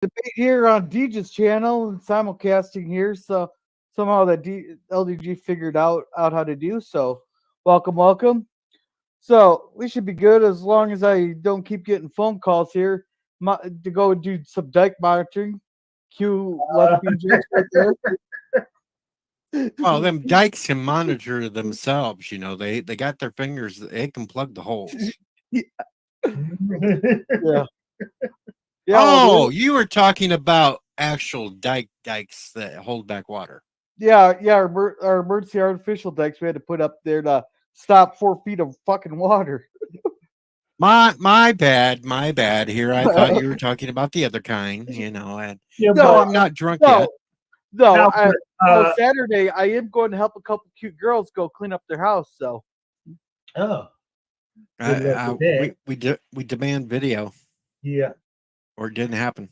debate here on DJ's channel and simulcasting here. So somehow that LDG figured out how to do so. Welcome, welcome. So we should be good as long as I don't keep getting phone calls here to go and do some dike monitoring. Cue lesbian jokes right there. Well, them dikes can monitor themselves. They got their fingers. They can plug the holes. Yeah. Yeah. Yeah. Oh, you were talking about actual dikes that hold back water. Yeah. Our emergency artificial dikes we had to put up there to stop 4 feet of fucking water. My bad, my bad. Here, I thought you were talking about the other kind. And Yeah, no, but I'm not drunk No, yet. no. now, Saturday I am going to help a couple cute girls go clean up their house. So oh, good luck with that. We demand video, Yeah. or it didn't happen.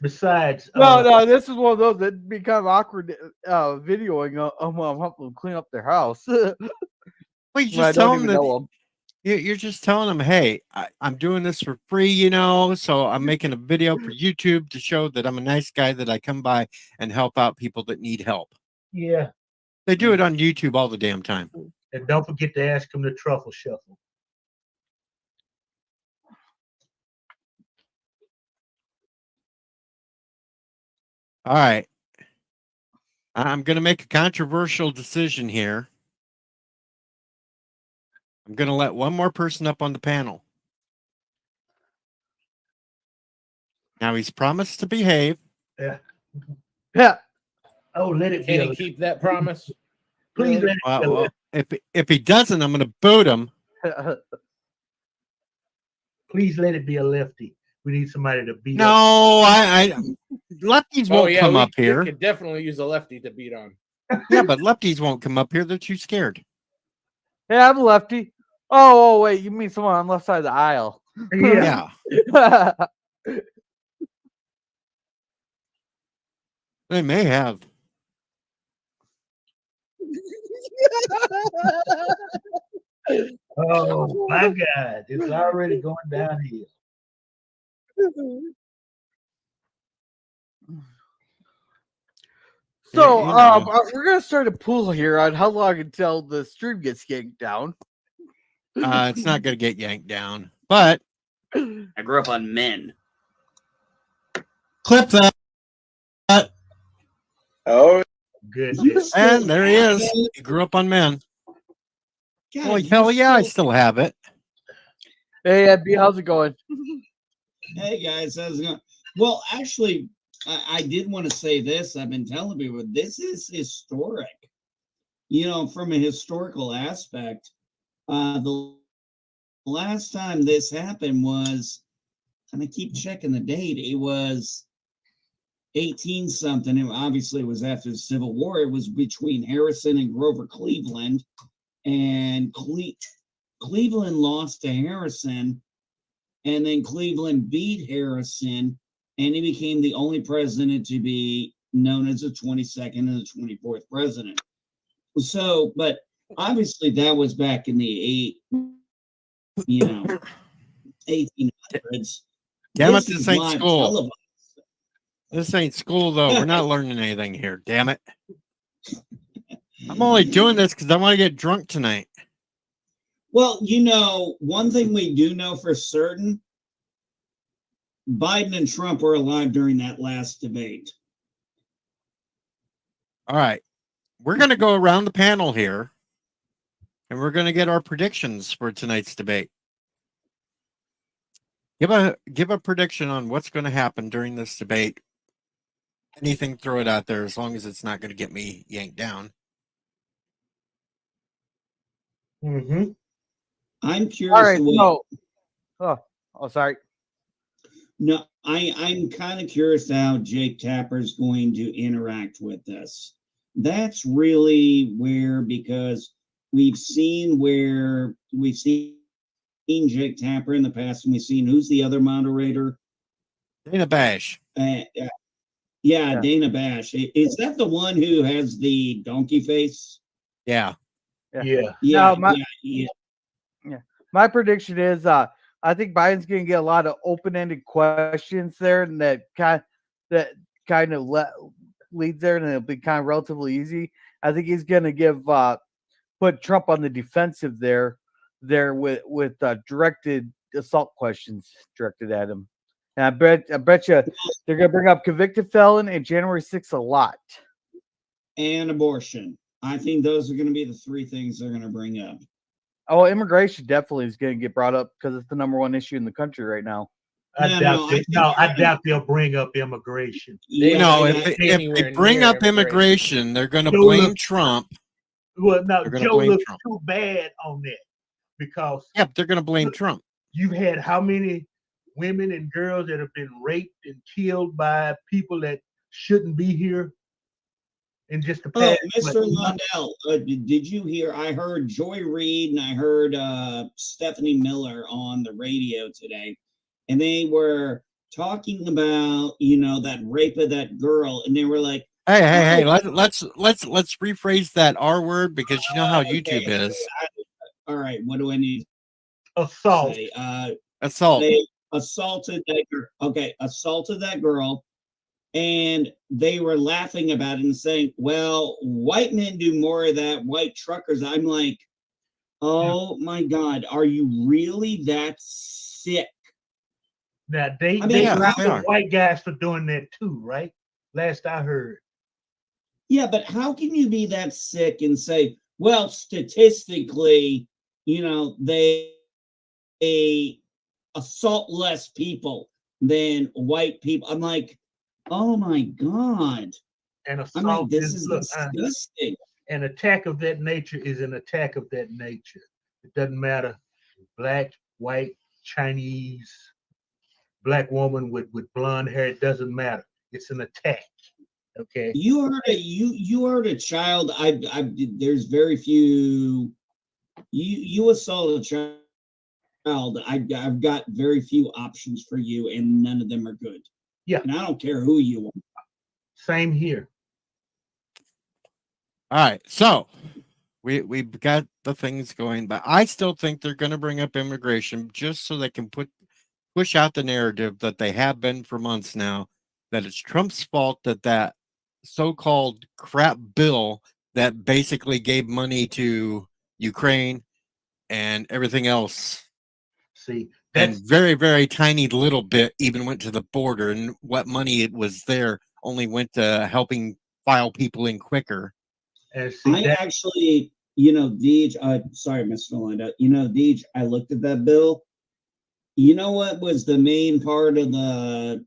Besides, no, this is one of those that be kind of awkward videoing while I'm helping them clean up their house. Well, you I just don't tell them even that know them. you're just telling them, hey, I'm doing this for free, so I'm making a video for YouTube to show that I'm a nice guy, that I come by and help out people that need help. yeah. They do it on YouTube all the damn time. And don't forget to ask them the truffle shuffle. All right. I'm going to make a controversial decision here. I'm going to let one more person up on the panel. Now, he's promised to behave. Yeah. Yeah. Oh, let it be. Can he keep that promise? Please let it be. Well, if he doesn't, I'm going to boot him. Please let it be a lefty. We need somebody to beat up. No, lefties won't come up here. We could definitely use a lefty to beat on. Yeah, but lefties won't come up here. They're too scared. Yeah, I'm a lefty. Oh, wait, you mean someone on the left side of the aisle? Yeah. They may have. Oh my God. It's already going downhill. So, we're gonna start a pool here on how long until the stream gets yanked down. It's not going to get yanked down, but I grew up on Men. clip that. Oh, Goodness. And there he is. He grew up on Men. Holy hell yeah, I still have it. Hey, Abby, how's it going? Hey guys, how's it going? Well, actually, I did want to say this. I've been telling people this is historic. From a historical aspect, the last time this happened was, and I keep checking the date, it was 18 something. And obviously, it was after the Civil War. It was between Harrison and Grover Cleveland, and Cleveland lost to Harrison, and then Cleveland beat Harrison, and he became the only president to be known as the 22nd and the 24th president. So, but obviously that was back in the 1800s. Damn it, this ain't live school. televised. This ain't school, though. We're not learning anything here. Damn it. I'm only doing this because I want to get drunk tonight. Well, one thing we do know for certain, Biden and Trump were alive during that last debate. All right. We're going to go around the panel here, and we're going to get our predictions for tonight's debate. Give a prediction on what's going to happen during this debate. Anything, throw it out there, as long as it's not going to get me yanked down. Mm-hmm. I'm curious. All right, sorry. No, I'm kind of curious how Jake Tapper's going to interact with this. That's really where, because we've seen Jake Tapper in the past, and we've seen who's the other moderator? Dana Bash. Yeah, Dana Bash. Is that the one who has the donkey face? Yeah. Yeah. My prediction is I think Biden's going to get a lot of open-ended questions there, and that kind that kind of leads there, and it'll be kind of relatively easy. I think he's going to put Trump on the defensive there with directed assault questions directed at him. And I bet you they're going to bring up convicted felon and January 6th a lot. And abortion. I think those are going to be the three things they're going to bring up. Oh, immigration definitely is going to get brought up because it's the number one issue in the country right now. I doubt they'll bring up immigration. If they bring up immigration, they're going to blame Trump. Well, no, Joe looks too bad on that because they're going to blame Trump. You've had how many women and girls that have been raped and killed by people that shouldn't be here? In just the past. Mr. Lundell, did you hear? I heard Joy Reid and I heard Stephanie Miller on the radio today, and they were talking about that rape of that girl, and they were like, "Hey, let's rephrase that R word because you know how YouTube is." All right, what do I need? Assault. Assault. They assaulted that girl. Okay, assaulted that girl. And they were laughing about it and saying, well, white men do more of that, white truckers. I'm like, oh my God, are you really that sick? Now, they the white guys for doing that too, right? Last I heard. Yeah, but how can you be that sick and say, well, statistically, they assault less people than white people? I'm like, oh my God. And assault this is disgusting. An attack of that nature is an attack of that nature. It doesn't matter. Black, white, Chinese, black woman with blonde hair, it doesn't matter. It's an attack. Okay. You heard a child. There's very few. You assault a child. I've got very few options for you, and none of them are good. Yeah. And I don't care who you are. Same here. All right. So we've got the things going, but I still think they're going to bring up immigration just so they can push out the narrative that they have been for months now, that it's Trump's fault that so-called crap bill that basically gave money to Ukraine and everything else. See, and very, very tiny little bit even went to the border, and what money it was there only went to helping file people in quicker. Actually, Deej, sorry, Mr. Melinda, Deej, I looked at that bill. You know what was the main part of the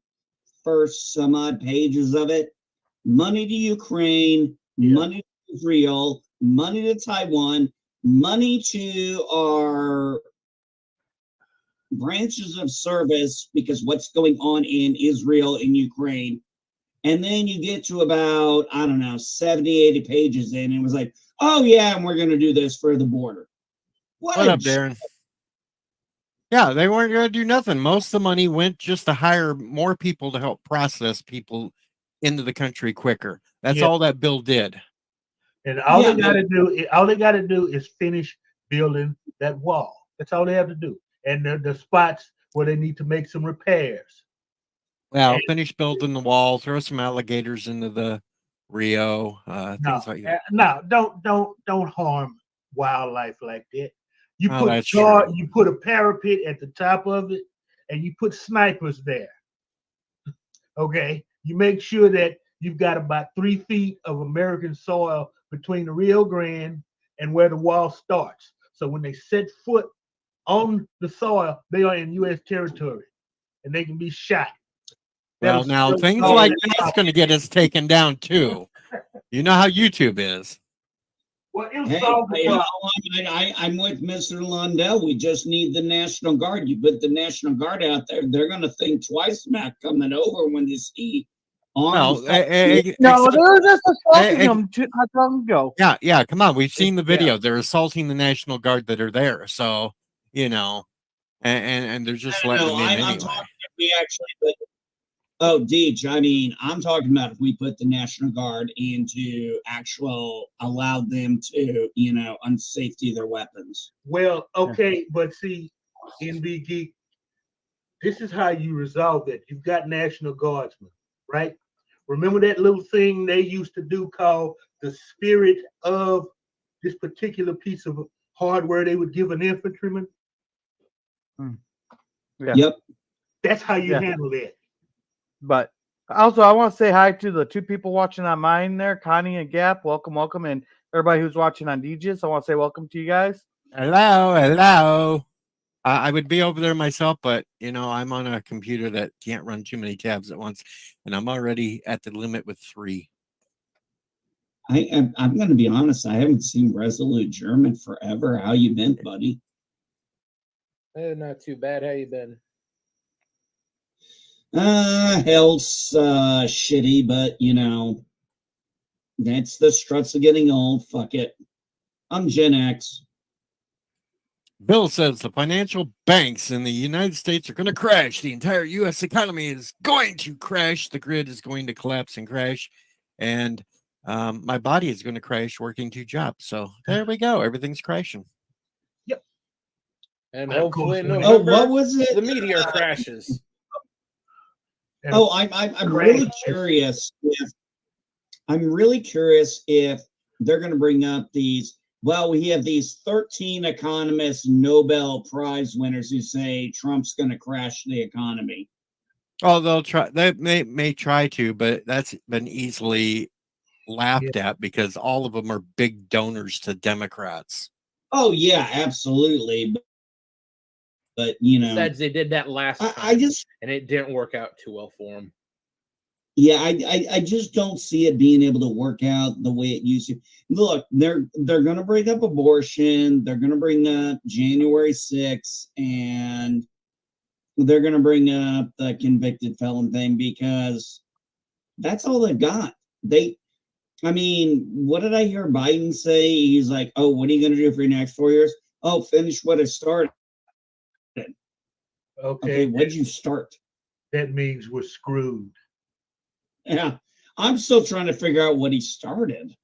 first some odd pages of it? Money to Ukraine, money to Israel, money to Taiwan, money to our branches of service because what's going on in Israel and Ukraine. And then you get to about, 70, 80 pages in, and it was like, oh yeah, and we're going to do this for the border. What up, Darren? Yeah, they weren't going to do nothing. Most of the money went just to hire more people to help process people into the country quicker. That's all that bill did. And all they got to do is finish building that wall. That's all they have to do. And the spots where they need to make some repairs. Well, finish building the wall, throw some alligators into the Rio, things like that. No, don't harm wildlife like that. You put a parapet at the top of it, and you put snipers there. Okay, you make sure that you've got about 3 feet of American soil between the Rio Grande and where the wall starts. So when they set foot on the soil, they are in U.S. territory, and they can be shot. Well, now things like that's going to get us taken down too. You know how YouTube is. Well, I'm with Mr. Lundell. We just need the National Guard. You put the National Guard out there, they're going to think twice about coming over when they see arms. No, they were just assaulting them not long ago. Yeah. Come on, we've seen the video. They're assaulting the National Guard that are there. So and they're just letting them in anyway. I'm talking if we actually put. Oh, Deej, I'm talking about if we put the National Guard into allow them to, unsafety their weapons. Well, okay, but see, NB Geek, this is how you resolve it. You've got National Guardsmen, right? Remember that little thing they used to do called the spirit of this particular piece of hardware they would give an infantryman? Yeah. Yep. That's how you Yeah. handle that. But also, I want to say hi to the two people watching on mine there, Connie and Gap. Welcome, welcome. And everybody who's watching on DJs, I want to say welcome to you guys. Hello, hello. I would be over there myself, but I'm on a computer that can't run too many tabs at once, and I'm already at the limit with 3. I'm going to be honest. I haven't seen Resolute German forever. How you been, buddy? Not too bad. How you been? Health's shitty, but that's the struts of getting old. Fuck it. I'm Gen X. Bill says the financial banks in the United States are going to crash. The entire U.S. economy is going to crash. The grid is going to collapse and crash. And my body is going to crash working 2 jobs. So there we go. Everything's crashing. Yep. And Of hopefully in course, November, what was it? the meteor crashes. And I'm really curious if they're going to bring up these. Well, we have these 13 economists, Nobel Prize winners who say Trump's going to crash the economy. Oh, they'll try. They may try to, but that's been easily laughed at because all of them are big donors to Democrats. Oh yeah, absolutely. But Besides, they did that last time, and it didn't work out too well for them. Yeah, I just don't see it being able to work out the way it used to. Look, they're going to bring up abortion. They're going to bring up January 6th, and they're going to bring up the convicted felon thing because that's all they've got. What did I hear Biden say? He's like, oh, what are you going to do for your next 4 years? Oh, finish what I started. Okay, what'd you start? That means we're screwed. Yeah, I'm still trying to figure out what he started.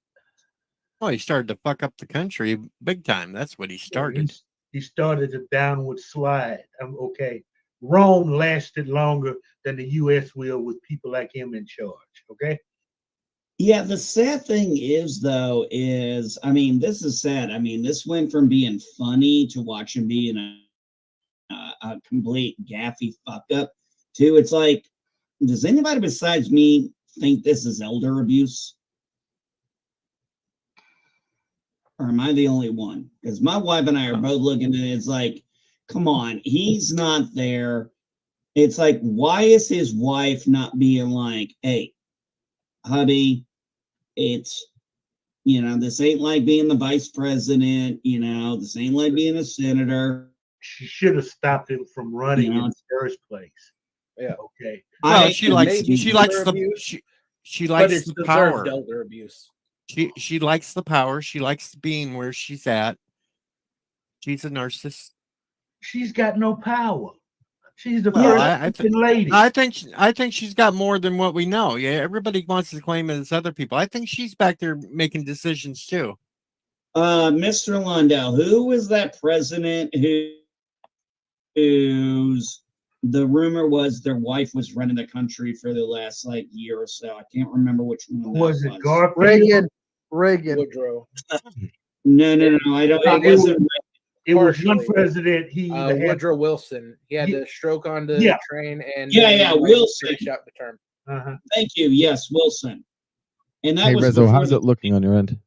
Oh, he started to fuck up the country big time. That's what he started. He started a downward slide. Okay. Rome lasted longer than the U.S. will with people like him in charge. Okay. Yeah, the sad thing is, though, this is sad. This went from being funny to watching being a complete gaffy fuck up to it's like, does anybody besides me think this is elder abuse? Or am I the only one? Because my wife and I are both looking at it. It's like, come on, he's not there. It's like, why is his wife not being like, hey, hubby, it's, this ain't like being the vice president, this ain't like being a senator. She should have stopped him from running in the first place. Yeah. Okay. Well, she likes the power. Elder abuse. She likes the power. She likes being where she's at. She's a narcissist. She's got no power. She's the first lady. I think she's got more than what we know. Yeah, everybody wants to claim it as other people. I think she's back there making decisions too. Mr. Lundell, who was that president who's the rumor was their wife was running the country for the last year or so? I can't remember which one was. It Garfield? Reagan. Woodrow. No. I don't. It wasn't. It was one president. Woodrow Wilson. He had the stroke on the train, and Wilson. Out the term. Thank you. Yes, Wilson. And that was Rezo, how's it looking on your end?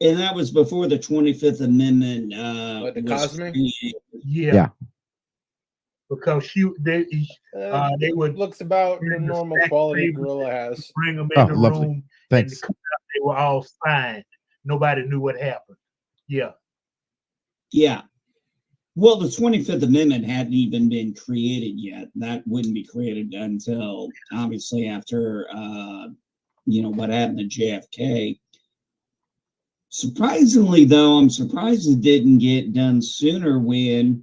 And that was before the 25th Amendment. The Kosmi? Yeah. Because they would looks about the normal quality gorilla has. Bring them in the room. Thanks. And they were all signed. Nobody knew what happened. Yeah. Yeah. Well, the 25th Amendment hadn't even been created yet. That wouldn't be created until obviously after what happened to JFK. Surprisingly, though, I'm surprised it didn't get done sooner and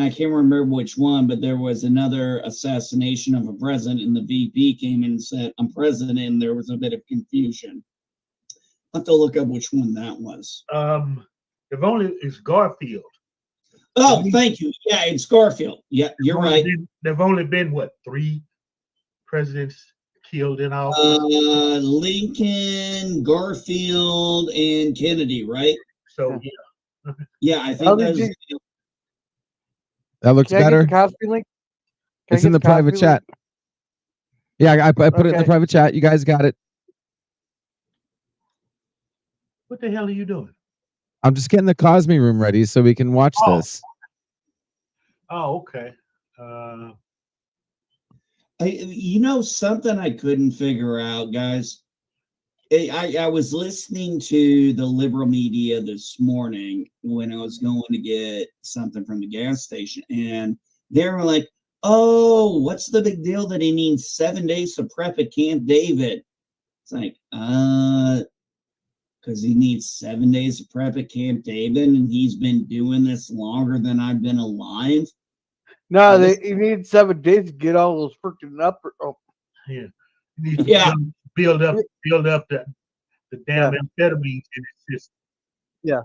I can't remember which one, but there was another assassination of a president, and the VP came in and said, I'm president, and there was a bit of confusion. I'll have to look up which one that was. If only it's Garfield. Oh, thank you. Yeah, it's Garfield. Yeah, you're right. There've only been what 3 presidents killed in office. Lincoln, Garfield, and Kennedy, right? So yeah, I think that's. That looks better. Get the Cosby link? It's in the private chat. Yeah, I put it in the private chat. You guys got it. What the hell are you doing? I'm just getting the Cosmi room ready so we can watch this. Oh, okay. Something I couldn't figure out, guys. I was listening to the liberal media this morning when I was going to get something from the gas station, and they were like, "Oh, what's the big deal that he needs 7 days to prep at Camp David?" It's like, because he needs 7 days to prep at Camp David, and he's been doing this longer than I've been alive. No, you need 7 days to get all those freaking up. Oh. Yeah, you need to build up the damn amphetamines in his system.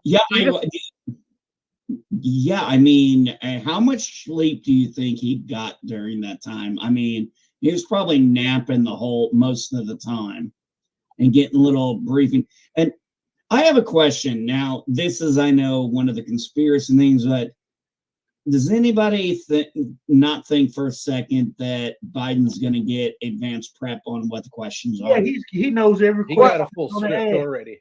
I mean, how much sleep do you think he got during that time? I mean, he was probably napping most of the time and getting a little briefing. And I have a question. Now, this is, I know, one of the conspiracy things, but does anybody not think for a second that Biden's going to get advanced prep on what the questions are? Yeah, he knows every question. He got a full script already.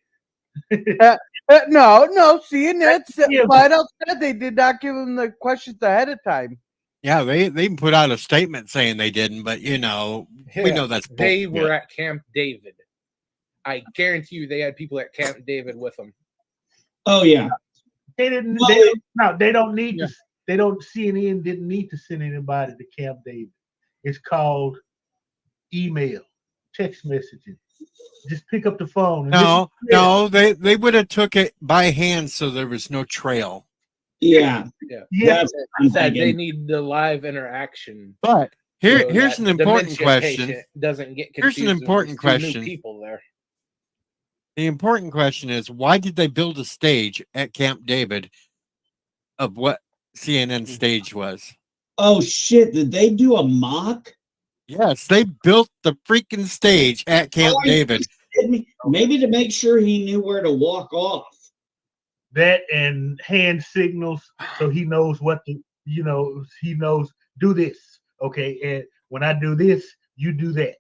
No, see, that's flat out said they did not give him the questions ahead of time. Yeah, they put out a statement saying they didn't, but we know that's bullshit. They were at Camp David. I guarantee you they had people at Camp David with them. Oh yeah. They didn't they don't need to CNN didn't need to send anybody to Camp David. It's called email, text messaging. Just pick up the phone. No, they would have took it by hand so there was no trail. Yeah. They need the live interaction. But here's an important question. Doesn't get confused. Here's an important question. People there. The important question is, why did they build a stage at Camp David of what CNN stage was? Oh shit! Did they do a mock? Yes, they built the freaking stage at Camp David. Maybe to make sure he knew where to walk off. That and hand signals, so he knows what to, he knows, do this, okay, and when I do this, you do that.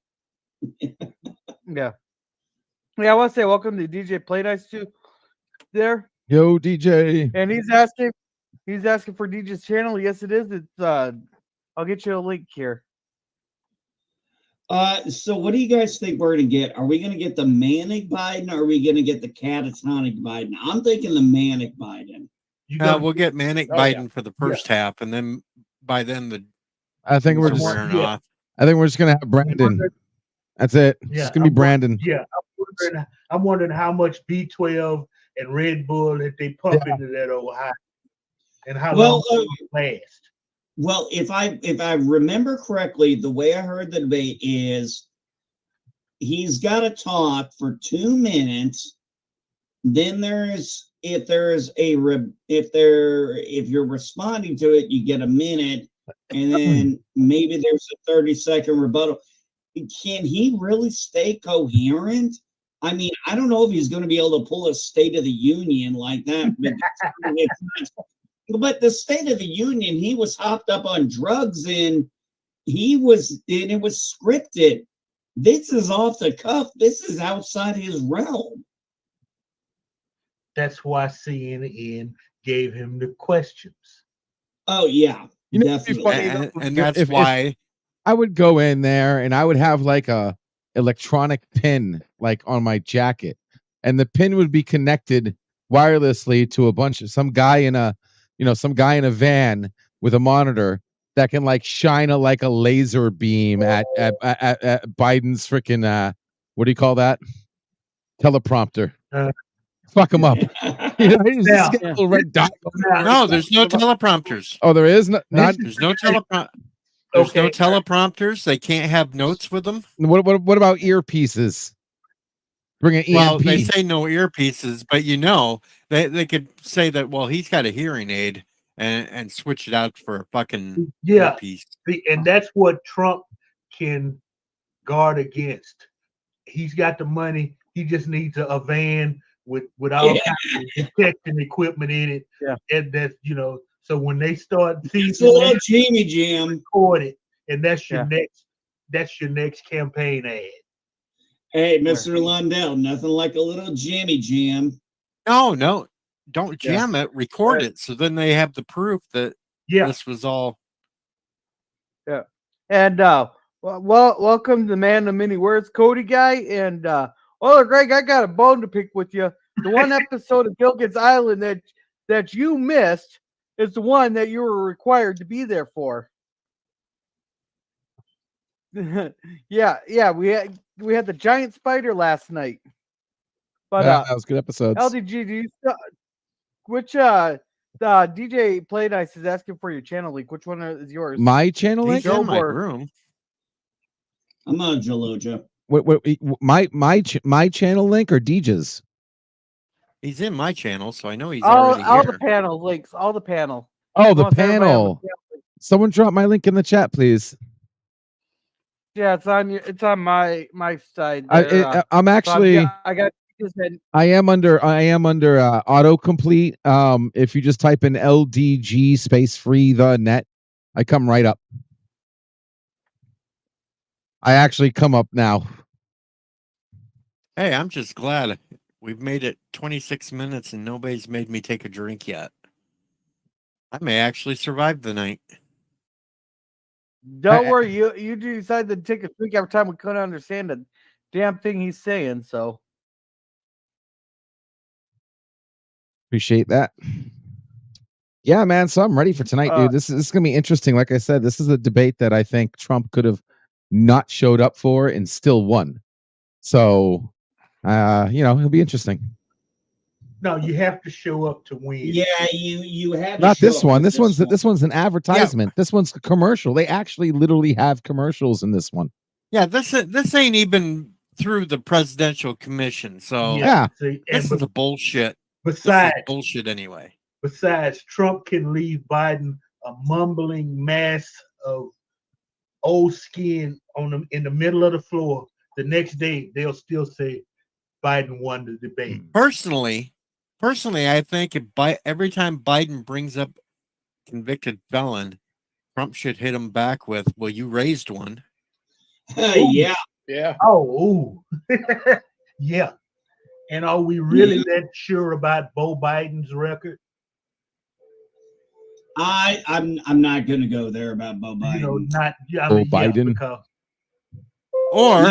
Yeah, I want to say welcome to DJ Play Nice too. There, yo DJ, and he's asking for DJ's channel. Yes, it is. It's I'll get you a link here. So what do you guys think we're going to get? Are we going to get the manic Biden or are we going to get the catatonic Biden? I'm thinking the manic Biden. We'll get manic Biden for the first half, and then by then I think we're just off. I think we're just going to have Brandon. That's it. Yeah, it's going to be Brandon. Yeah, I'm wondering how much B12 and Red Bull that they pump into that old high, and how long it lasts. Well, if I remember correctly, the way I heard the debate is he's got to talk for 2 minutes. Then if you're responding to it, you get a minute, and then maybe there's a 30-second rebuttal. Can he really stay coherent? I mean, I don't know if he's going to be able to pull a State of the Union like that. But the State of the Union, he was hopped up on drugs and it was scripted. This is off the cuff. This is outside his realm. That's why CNN gave him the questions. Oh yeah, definitely. And that's why I would go in there and I would have like a electronic pin like on my jacket, and the pin would be connected wirelessly to some guy in a van with a monitor that can like shine a laser beam at Biden's freaking what do you call that? Teleprompter. Fuck him up. He's just got a little red dot. No, there's no teleprompters. Oh, there is not. There's no teleprompter. There's no teleprompters. They can't have notes with them. What about earpieces? Bring an EMP. Well, they say no earpieces, but they could say that, well, he's got a hearing aid and switch it out for a fucking Yeah. earpiece. And that's what Trump can guard against. He's got the money. He just needs a van with all kinds of detection equipment in it. Yeah. And that's, so when they start it's a little Jamie Jam, record it, and that's your next campaign ad. Hey, Mr. Lundell, nothing like a little Jammy Jam. No, don't jam it. Record it, so then they have the proof that this was all. Yeah, and welcome the man of many words, Cody guy, and Greg, I got a bone to pick with you. The one episode of Gilligan's Island that you missed is the one that you were required to be there for. yeah, we had the giant spider last night. But that was good episodes. LDG, do you which DJ Play Nice is asking for your channel link? Which one is yours? My channel link? He's in my room. I'm on Jaloja. My channel link or DJ's? He's in my channel, so I know he's all already here. The panel links, all the panel. Oh, the panel. Someone drop my link in the chat, please. Yeah, it's on my side. I'm actually. I am under autocomplete. If you just type in LDG space free the net, I come right up. I actually come up now. Hey, I'm just glad we've made it 26 minutes and nobody's made me take a drink yet. I may actually survive the night. Don't worry, you decided to take a drink every time we couldn't understand the damn thing he's saying, so. Appreciate that. Yeah, man. So I'm ready for tonight, dude. This is gonna be interesting. Like I said, this is a debate that I think Trump could have not showed up for and still won. So, it'll be interesting. No, you have to show up to win. Yeah, you have. Not this one. This one's an advertisement. Yeah. This one's a commercial. They actually literally have commercials in this one. Yeah, this ain't even through the presidential commission. So this is a bullshit. Besides, bullshit anyway. Besides, Trump can leave Biden a mumbling mass of old skin in the middle of the floor. The next day, they'll still say Biden won the debate. Personally, I think every time Biden brings up convicted felon, Trump should hit him back with, "Well, you raised one." Yeah. Oh, yeah. And are we really that sure about Bo Biden's record? I'm not going to go there about Bo Biden. Bo Biden. Or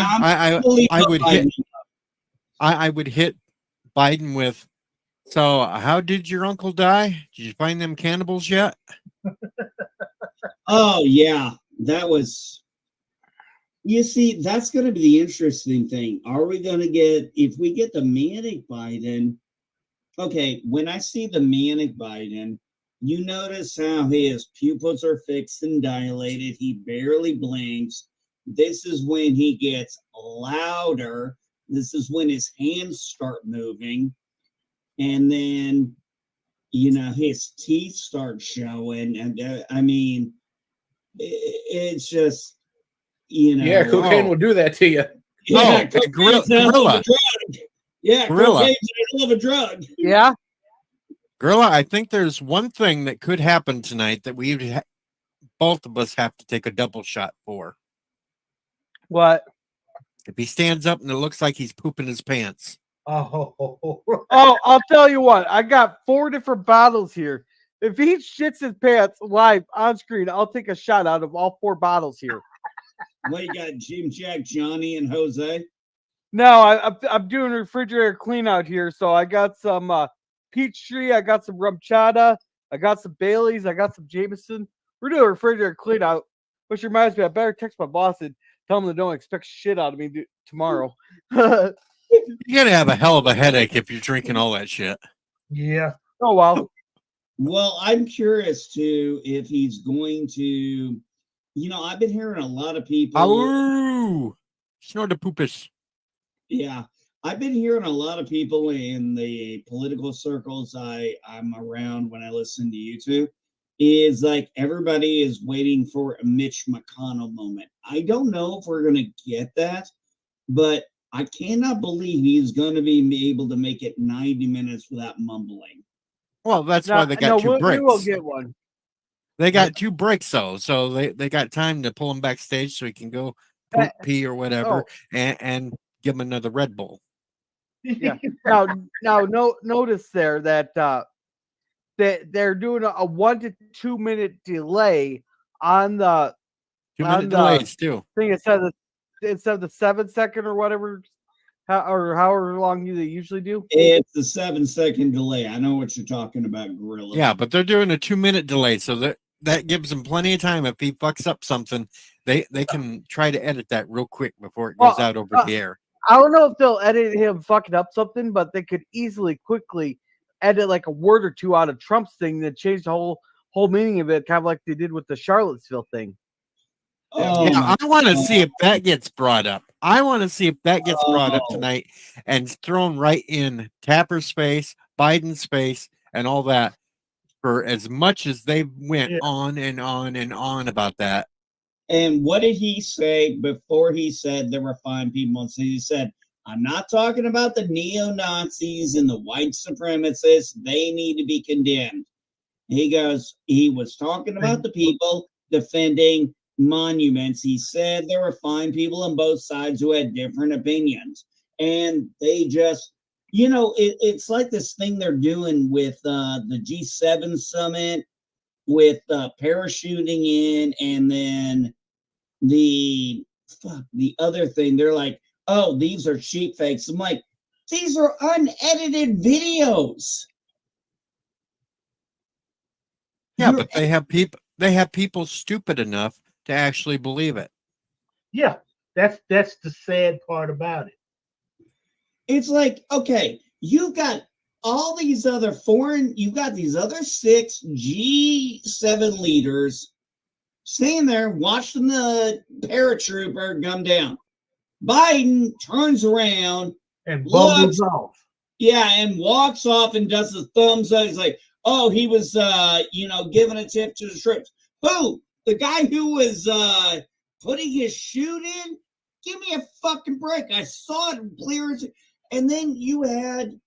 I would hit Biden with, "So how did your uncle die? Did you find them cannibals yet?" Oh yeah, that was. You see, that's going to be the interesting thing. Are we going to if we get the manic Biden? Okay, when I see the manic Biden, you notice how his pupils are fixed and dilated. He barely blinks. This is when he gets louder. This is when his hands start moving. And then, his teeth start showing. And it's just, Yeah, cocaine will do that to you. Yeah, gorilla. Yeah, cocaine's a hell of a drug. Yeah. Gorilla, I think there's one thing that could happen tonight that both of us have to take a double shot for. What? If he stands up and it looks like he's pooping his pants. Oh, I'll tell you what. I got 4 different bottles here. If he shits his pants live on screen, I'll take a shot out of all 4 bottles here. Well, you got Jim, Jack, Johnny, and Jose. No, I'm doing refrigerator clean out here. So I got some Peachtree, I got some rum chata, I got some Baileys, I got some Jameson. We're doing a refrigerator clean out, which reminds me, I better text my boss and tell him they don't expect shit out of me tomorrow. You're gonna have a hell of a headache if you're drinking all that shit. Yeah. Oh well. Well, I'm curious too if he's going to. I've been hearing a lot of people. Ooh, snort the poopus. Yeah, I've been hearing a lot of people in the political circles I'm around when I listen to YouTube. is like everybody is waiting for a Mitch McConnell moment. I don't know if we're going to get that, but I cannot believe he's going to be able to make it 90 minutes without mumbling. Well, that's why they got two breaks. We will get one. They got 2 breaks though, so they got time to pull him backstage so he can go poop, pee or whatever, and give him another Red Bull. Yeah. Now, notice there that they're doing a 1 to 2 minute delay on the 2-minute delays too. Thing instead of the 7-second or whatever, or however long they usually do. It's the 7-second delay. I know what you're talking about, Gorilla. Yeah, but they're doing a 2-minute delay, so that gives them plenty of time. If he fucks up something, they can try to edit that real quick before it goes out over the air. I don't know if they'll edit him fucking up something, but they could quickly edit like a word or two out of Trump's thing that changed the whole meaning of it, kind of like they did with the Charlottesville thing. I want to see if that gets brought up. I want to see if that gets brought up tonight and thrown right in Tapper's face, Biden's face, and all that. For as much as they went on and on and on about that. And what did he say before he said there were fine people? So he said, I'm not talking about the neo-Nazis and the white supremacists. They need to be condemned. He was talking about the people defending monuments. He said there were fine people on both sides who had different opinions. And they just, it's like this thing they're doing with the G7 summit, with parachuting in, and then the other thing, they're like, oh, these are cheap fakes. I'm like, these are unedited videos. Yeah, but they have people stupid enough to actually believe it. Yeah, that's the sad part about it. It's like, okay, you've got all these other you've got these other 6 G7 leaders staying there watching the paratrooper come down. Biden turns around and bubbles off. Yeah, and walks off and does the thumbs up. He's like, oh, he was giving a tip to the troops. Who? The guy who was putting his chute in? Give me a fucking break. I saw it clear. And then you had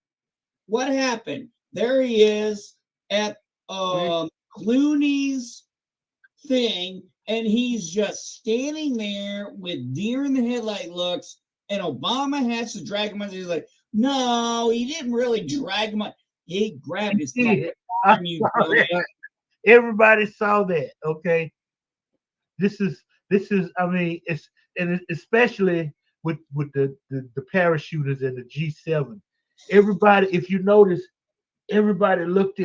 what happened? There he is at Clooney's thing, and he's just standing there with deer in the headlight looks, and Obama has to drag him out. He's like, no, he didn't really drag him out. He grabbed his arm. Everybody saw that, okay? This is I mean, especially with the parachuters and the G7. Everybody, if you notice, everybody looked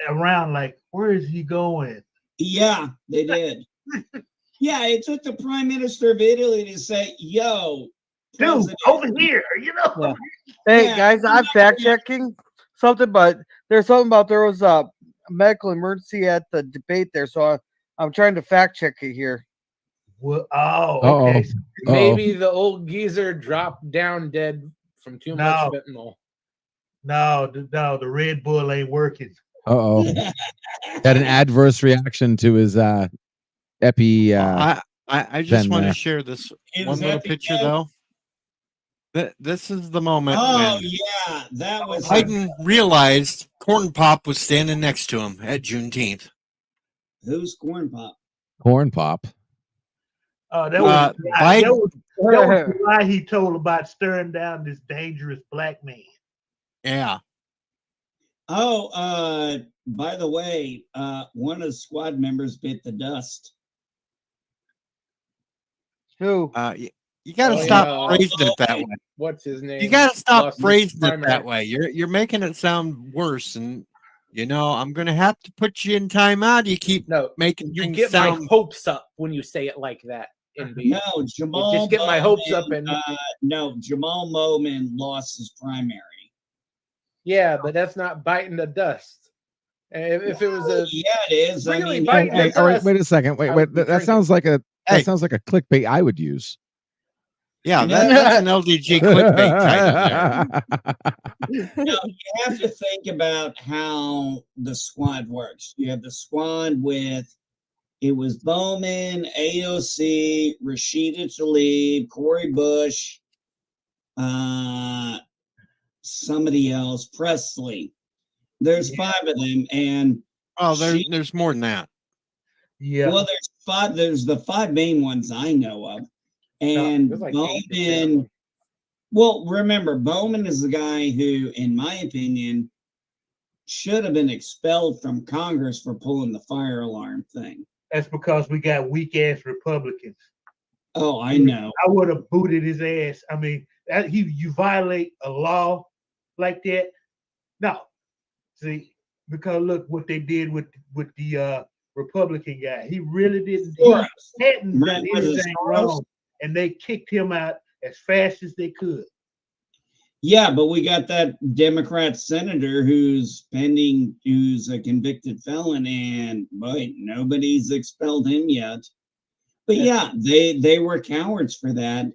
around like, where is he going? Yeah, they did. Yeah, it took the Prime Minister of Italy to say, yo, dude, over here, Yeah. Hey, guys, I'm fact checking something, but there's something about there was a medical emergency at the debate there, so I'm trying to fact check it here. Well, okay. Maybe the old geezer dropped down dead from too much fentanyl. No, the Red Bull ain't working. Had an adverse reaction to his epi. I just want to share this one little picture though. This is the moment. Oh when yeah, that was Biden realized Corn Pop was standing next to him at Juneteenth. Who's Corn Pop? Corn Pop. Oh, that was the lie he told about stirring down this dangerous black man. Yeah. Oh, by the way, one of the squad members bit the dust. Who? You got to stop phrasing it that way. What's his name? You got to stop phrasing it that way. You're making it sound worse, and I'm going to have to put you in timeout. You keep making you things get sound... my hopes up when you say it like that. No, Jamal. You just get my hopes up, and no, Jamal Moman lost his primary. Yeah, but that's not biting the dust. If it was a it is. Really I mean, biting the dust. All right, wait a second. Wait. That sounds like a clickbait I would use. Yeah, No. that's an LDG clickbait title there. No, you have to think about how the squad works. You have the squad with it was Bowman, AOC, Rashida Tlaib, Corey Bush, somebody else, Presley. There's five of them, and Oh, there's more than that. Yeah. well, there's five. There's the five main ones I know of, and there's like 8 to 10 of Bowman. them. Well, remember, Bowman is the guy who, in my opinion, should have been expelled from Congress for pulling the fire alarm thing. That's because we got weak ass Republicans. Oh, I know. I would have booted his ass. I mean, you violate a law like that. No, see, because look what they did with the Republican guy. He really didn't. He hadn't done anything wrong, and they kicked him out as fast as they could. Yeah, but we got that Democrat senator who's pending, who's a convicted felon, and boy, nobody's expelled him yet. But yeah, they were cowards for that.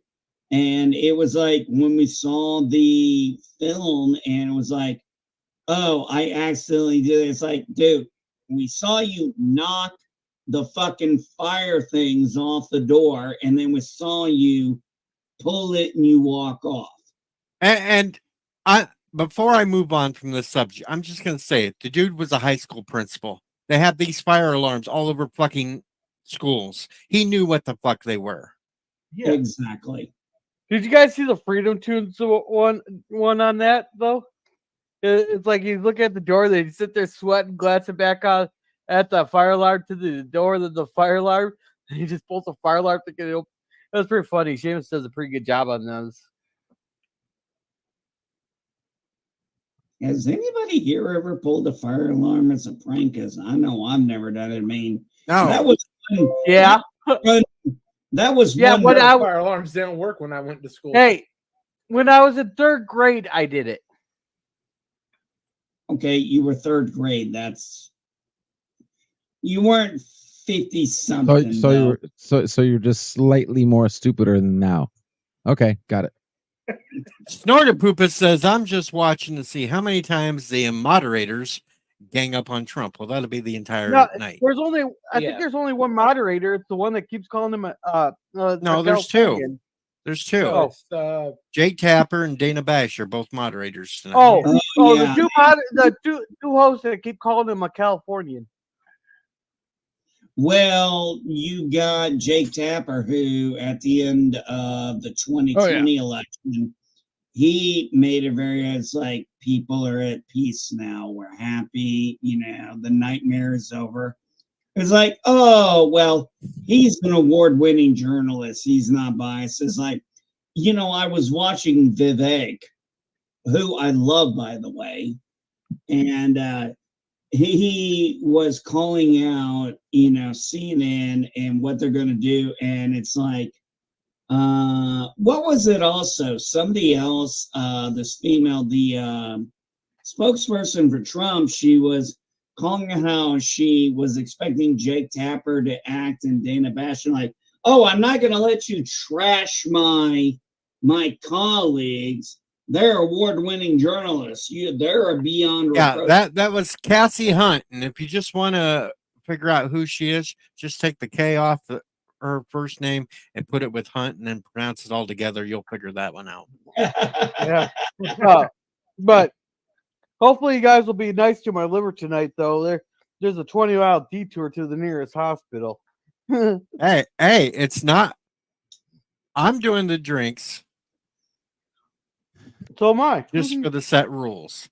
And it was like when we saw the film, and it was like, oh, I accidentally did it. It's like, dude, we saw you knock the fucking fire things off the door, and then we saw you pull it and you walk off. And I before I move on from this subject, I'm just gonna say it. The dude was a high school principal. They had these fire alarms all over fucking schools. He knew what the fuck they were. Yeah, Exactly. Did you guys see the Freedom Tunes one on that though? It's like you look at the door, they sit there sweating, glancing back on at the fire alarm to the door of the fire alarm, and he just pulls the fire alarm thinking it was pretty funny. Seamus does a pretty good job on those. Has anybody here ever pulled a fire alarm as a prank? Because I know I've never done it. I mean, No, that was one, Yeah. that was Yeah, one. what I- Fire alarms didn't work when I went to school. Hey, when I was in 3rd grade, I did it. Okay, you were 3rd grade. That's you weren't 50 something. So you're just slightly more stupider than now. Okay, got it. Snortapoopa says, I'm just watching to see how many times the moderators gang up on Trump. Well, that'll be the entire No, night. there's only I Yeah. think there's only one moderator. It's the one that keeps calling him No, there's two. There's two. So it's, Jake Tapper and Dana Bash are both moderators tonight. yeah. The two hosts that keep calling him a Californian. Well, you got Jake Tapper, who at the end of the 2020 election, he made it very, it's like people are at peace now. We're happy. The nightmare is over. It's like, oh, well, he's an award-winning journalist. He's not biased. It's like, I was watching Vivek, who I love, by the way, and he was calling out, CNN and what they're going to do. And it's like, what was it also? Somebody else, this female, the spokesperson for Trump, she was calling how she was expecting Jake Tapper to act and Dana Bash, like, oh, I'm not going to let you trash my colleagues. They're award-winning journalists. They're beyond reproach. Yeah, that was Cassie Hunt. And if you just want to figure out who she is, just take the K off her first name and put it with Hunt and then pronounce it all together. You'll figure that one out. Yeah. But hopefully you guys will be nice to my liver tonight, though. There's a 20-mile detour to the nearest hospital. Hey, it's not. I'm doing the drinks So am I. just for the set rules.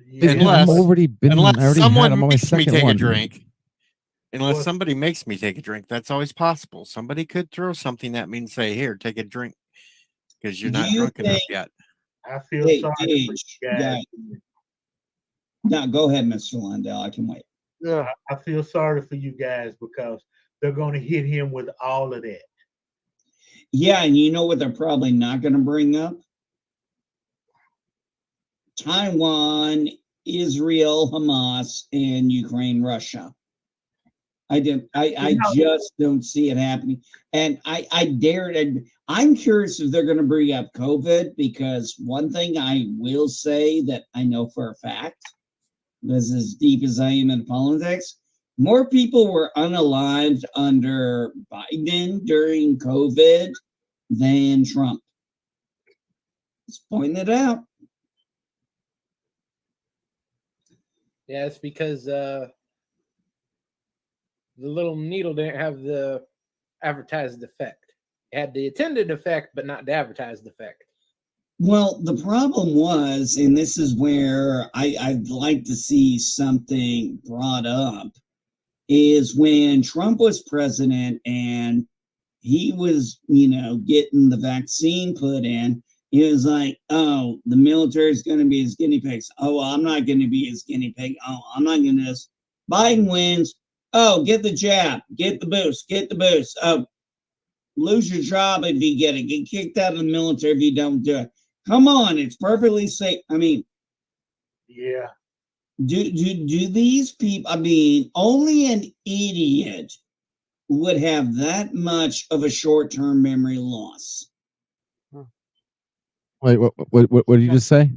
yeah. Unless- I've already been. I Unless already someone had them on my makes me second take one. a drink. Unless Well- somebody makes me take a drink, that's always possible. Somebody could throw something at me and say, "Here, take a drink," because you're Do not you drunk enough think- yet. I feel Hey, sorry for Gage, you guys. No, go ahead, Mr. Lundell. I can wait. Yeah. I feel sorry for you guys because they're going to hit him with all of that. Yeah, and you know what they're probably not going to bring up? Taiwan, Israel, Hamas, and Ukraine, Russia. I just don't see it happening. And I dare it. I'm curious if they're going to bring up COVID, because one thing I will say that I know for a fact, this as deep as I am in politics, more people were unalived under Biden during COVID than Trump. Just pointing it out. Yeah, it's because the little needle didn't have the advertised effect. It had the intended effect, but not the advertised effect. Well, the problem was, and this is where I'd like to see something brought up, is when Trump was president and he was, getting the vaccine put in, it was like, oh, the military is going to be his guinea pigs. Oh, well, I'm not going to be his guinea pig. Oh, I'm not going to. Biden wins. Oh, get the jab, get the boost. Oh, lose your job if you get it. Get kicked out of the military if you don't do it. Come on, it's perfectly safe. I mean, yeah. Do these people? I mean, only an idiot would have that much of a short-term memory loss. Wait, what did you just say?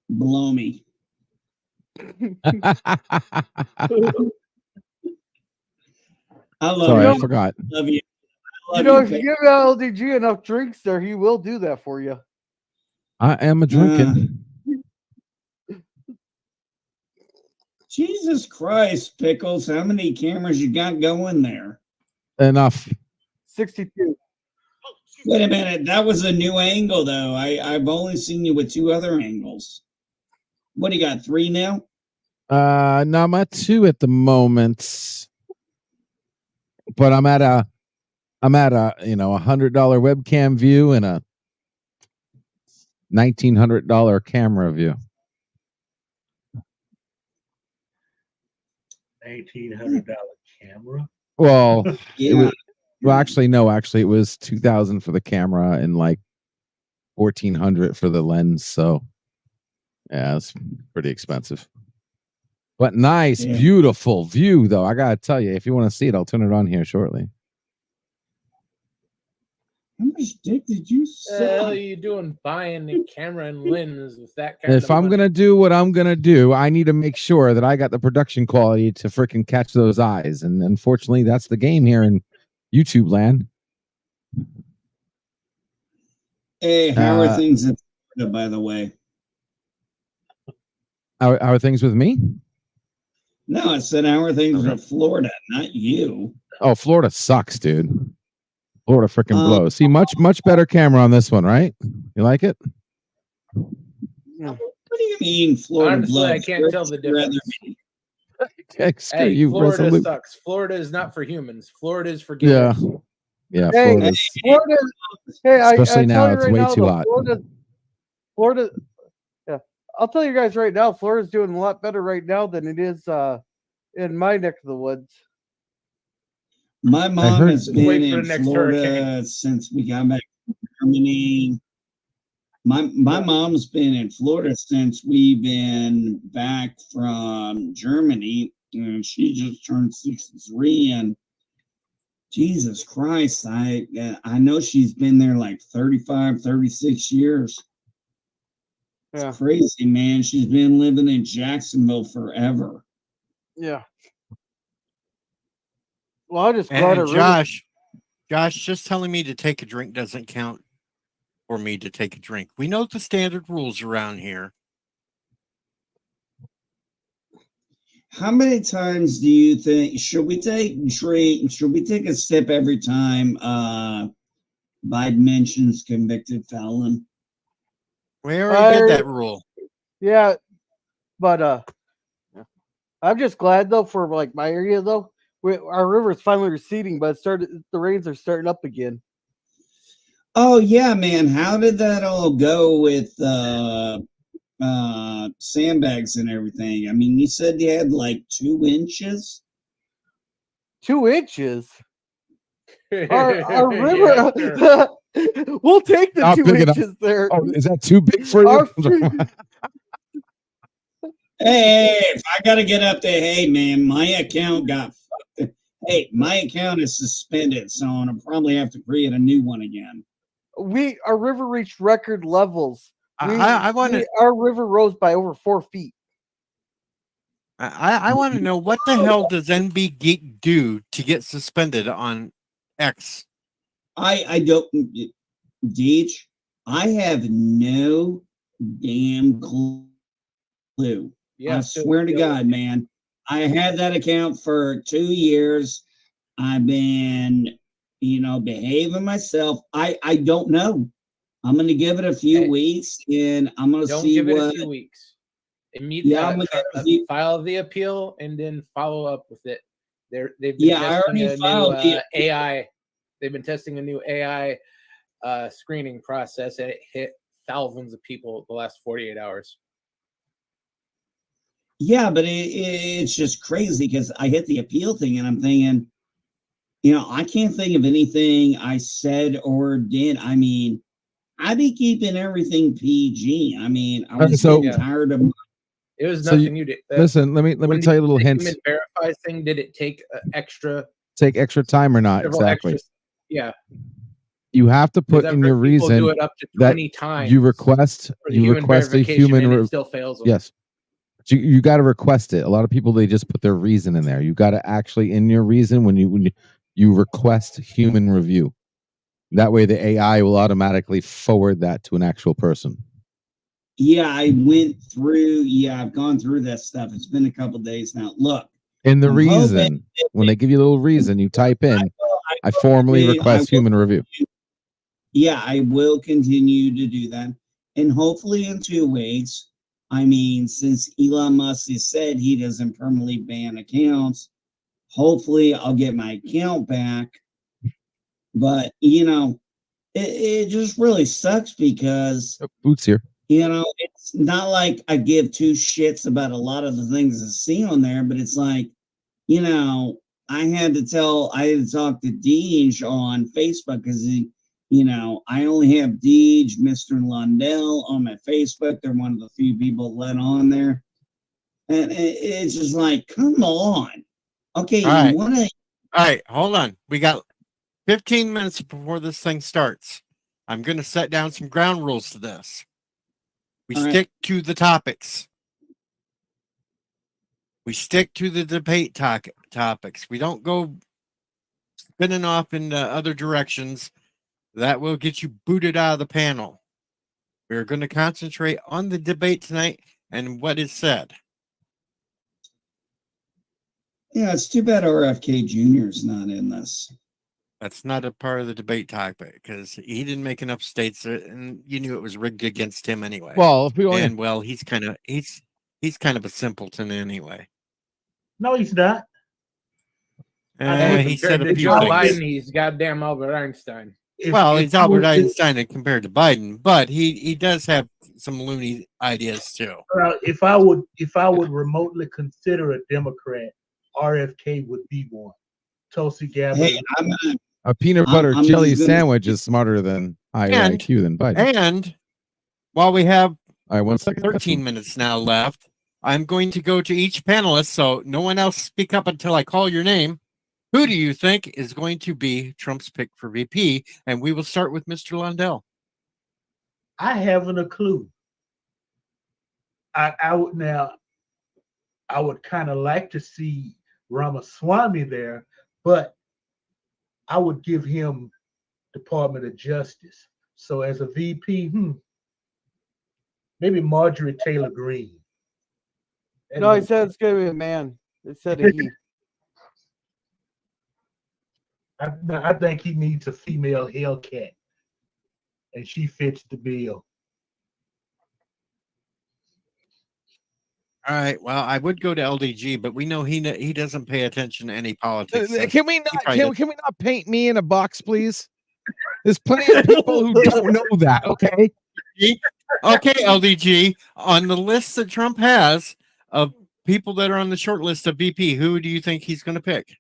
Blow me. I love Sorry, you. I forgot. Love you. If you give LDG enough drinks there, he will do that for you. I am a drinking. Jesus Christ, Pickles. How many cameras you got going there? Enough. 62. Wait a minute. That was a new angle, though. I've only seen you with 2 other angles. What do you got? 3 now? No, I'm at 2 at the moment. But I'm at a $100 webcam view and a $1,900 camera view. $1,800 camera. Well, Yeah. actually, it was $2,000 for the camera and like $1,400 for the lens. So, yeah, it's pretty expensive. But nice, beautiful view, though. I gotta tell you, if you want to see it, I'll turn it on here shortly. How much dick did you What the hell sell? are you doing buying a camera and lens with that kind of If I'm money? gonna do what I'm gonna do, I need to make sure that I got the production quality to freaking catch those eyes. And unfortunately, that's the game here in YouTube land. Hey, how are things in Florida, by the way? How are things with me? No, I said how are things with Florida, not you. Oh, Florida sucks, dude. Florida freaking blows. See, much better camera on this one, right? You like it? What do you mean Florida Honestly, blows? I can't tell the difference. Screw Hey, you, Florida Resolute. sucks. Florida is not for humans. Florida is for gamers. Yeah, Hey, Florida. Hey, especially I now, tell you it's right way now, too though, hot. Florida. Yeah, I'll tell you guys right now, Florida's doing a lot better right now than it is in my neck of the woods. My mom has been Wait for in the next Florida hurricane. since we got back from Germany. My mom's been in Florida since we've been back from Germany, and she just turned 63. And Jesus Christ, I know she's been there like 35, 36 years. Yeah. It's crazy, man. She's been living in Jacksonville forever. Yeah. Well, I just glad And it Josh, just telling me to take a drink doesn't count for me to take a drink. We know the standard rules around here. How many times do you think should we take a sip every time Biden mentions convicted felon? We already did that rule. Yeah, but I'm just glad though for like my area though. Our river's finally receding, but the rains are starting up again. Oh yeah, man. How did that all go with sandbags and everything? I mean, you said you had like 2 inches. 2 inches. Our river. Yeah, sure. We'll take the Not 2 big enough. inches there. Oh, is that too big for you? Hey, if I gotta get up there, hey man, my account got fucked. Hey, my account is suspended, so I'll probably have to create a new one again. Our river reached record levels. I want to Our river rose by over 4 feet. I want to know what the hell does NB Geek do to get suspended on X? I don't, Deej, I have no damn clue. Yeah, I swear to God, man. I had that account for 2 years. I've been, behaving myself. I don't know. I'm going to give it a few Hey, weeks, and I'm going to Don't see give it what. a few weeks. Yeah, I'm gonna File the appeal and then follow up with it. They've been Yeah, I testing already a filed new the AI. They've been testing a new AI screening process, and it hit thousands of people the last 48 hours. Yeah, but it's just crazy because I hit the appeal thing and I'm thinking, I can't think of anything I said or did. I mean, I be keeping everything PG. I mean, I was So- getting tired of. It was So you- nothing you did. Listen, let me tell you a little hint. Human verify thing. Did it take extra? Take extra time or not? several Exactly. extra- yeah. You have to put Because I've in heard your people reason do it up to that 20 times. you request for the human a verification, human. and it still fails them. Yes. You got to request it. A lot of people, they just put their reason in there. You got to actually in your reason when you request human review. That way the AI will automatically forward that to an actual person. Yeah, I went through. Yeah, I've gone through that stuff. It's been a couple days now. Look, In the I'm reason, when they give you a little reason, you type in, I formally request human review. Yeah, I will continue to do that. And hopefully in 2 weeks, I mean, since Elon Musk has said he doesn't permanently ban accounts, hopefully I'll get my account back. But, it just really sucks because, Boots here. it's not like I give two shits about a lot of the things I see on there, but it's like, I had to talk to Deej on Facebook because I only have Deej, Mr. Lundell on my Facebook. They're one of the few people let on there. And it's just like, come on. Okay, All right. want to. All right, hold on. We got 15 minutes before this thing starts. I'm going to set down some ground rules to this. We All right. stick to the topics. We stick to the debate topics. We don't go spinning off in other directions. That will get you booted out of the panel. We're going to concentrate on the debate tonight and what is said. Yeah, it's too bad RFK Jr. is not in this. That's not a part of the debate topic because he didn't make enough states, and you knew it was rigged against him anyway. Well, if we only, and well, he's kind of a simpleton anyway. No, he's not. He said a to few Joe things. Biden, he's goddamn Albert Einstein. Well, he's Albert Einstein compared to Biden, but he does have some loony ideas too. If I would remotely consider a Democrat, RFK would be one. Tulsi Gabbard. Hey, a peanut butter I'm jelly just gonna- sandwich is smarter than higher IQ than Biden. And while we have All right, 1 second. 13 minutes now left, I'm going to go to each panelist, so no one else speak up until I call your name. Who do you think is going to be Trump's pick for VP? And we will start with Mr. Lundell. I haven't a clue. I would kind of like to see Ramaswamy there, but I would give him Department of Justice. So as a VP, maybe Marjorie Taylor Greene. No, he said it's gonna be a man. It said a he. I think he needs a female Hellcat, and she fits the bill. All right. Well, I would go to LDG, but we know he doesn't pay attention to any politics. So Can we not? probably Can we not paint me in a box, please? There's plenty of people who don't know that. Okay. Okay, LDG. On the list that Trump has of people that are on the short list of VP, who do you think he's going to pick?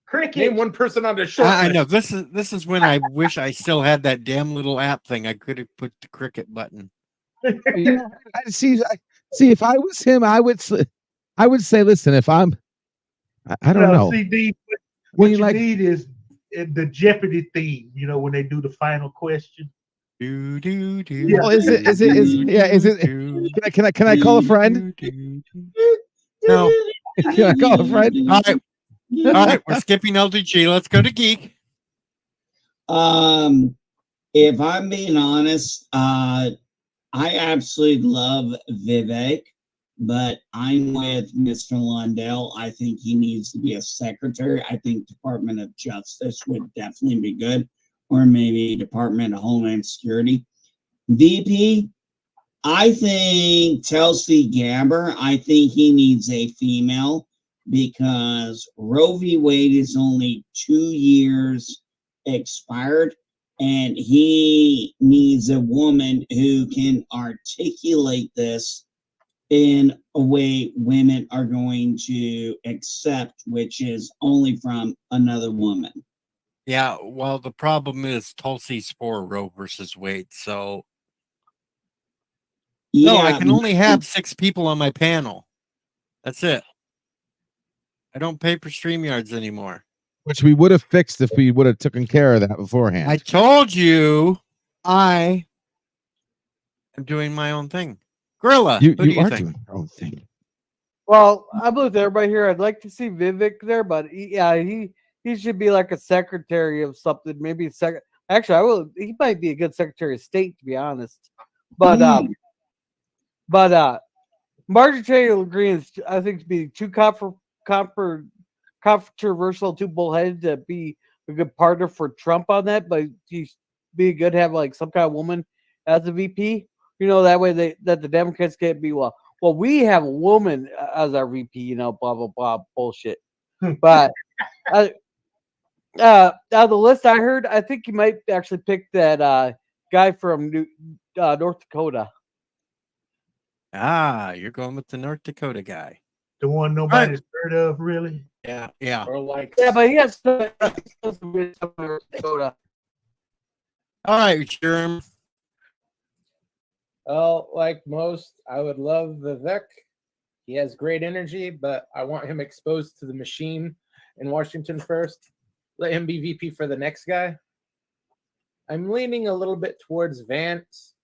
Cricket. Name one person on the short I list. know this is when I wish I still had that damn little app thing. I could have put the cricket button. Yeah, I see. If I was him, I would say, listen, if I'm, I don't No, know. CD. When What you you like, need is the Jeopardy theme. When they do the final question. Do, do, do, Yeah. well, is it? Can I call a friend? No. Can I call a friend? All right, we're skipping LDG. Let's go to Geek. If I'm being honest, I absolutely love Vivek, but I'm with Mr. Lundell. I think he needs to be a secretary. I think Department of Justice would definitely be good, or maybe Department of Homeland Security. VP, I think Tulsi Gabbard, I think he needs a female because Roe v. Wade is only 2 years expired, and he needs a woman who can articulate this in a way women are going to accept, which is only from another woman. Yeah, well, the problem is Tulsi's for Roe versus Wade, so no, I can only have 6 people on my panel. That's it. I don't pay for StreamYards anymore. Which we would have fixed if we would have taken care of that beforehand. I told you I am doing my own thing. Gorilla, who do You you are think? doing your own thing. Well, I'm with everybody here. I'd like to see Vivek there, but he should be like a secretary of something. Maybe Actually, I will. He might be a good secretary of state, to be honest. But Marjorie Taylor Greene is, I think, to be too controversial, too bullheaded to be a good partner for Trump on that. But he'd be good to have like some kind of woman as a VP. That way that the Democrats can't be well, we have a woman as our VP, blah blah blah bullshit. But out of the list I heard, I think you might actually pick that guy from North Dakota. Ah, you're going with the North Dakota guy. The one nobody's heard of, really. Yeah. Or like, Yeah, but he has North Dakota. All right, Sherm. well, like most, I would love Vivek. He has great energy, but I want him exposed to the machine in Washington first. Let him be VP for the next guy. I'm leaning a little bit towards Vance.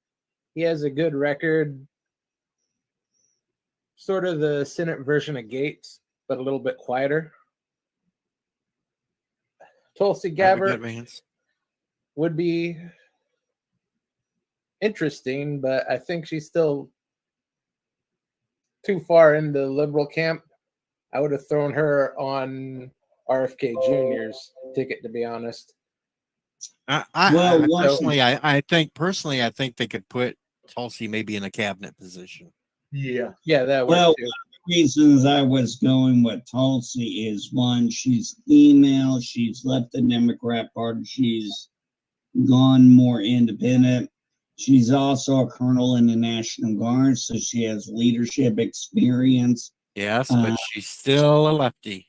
He has a good record, sort of the Senate version of Gates, but a little bit quieter. Tulsi Gabbard would be interesting, but I think she's still too far in the liberal camp. I would have thrown her on RFK Jr.'s ticket, to be honest. I think they could put Tulsi maybe in a cabinet position. Yeah, that well, works too. one of the reasons I was going with Tulsi is one, she's female, she's left the Democrat Party, she's gone more independent. She's also a colonel in the National Guard, so she has leadership experience. Yes, but she's still a lefty.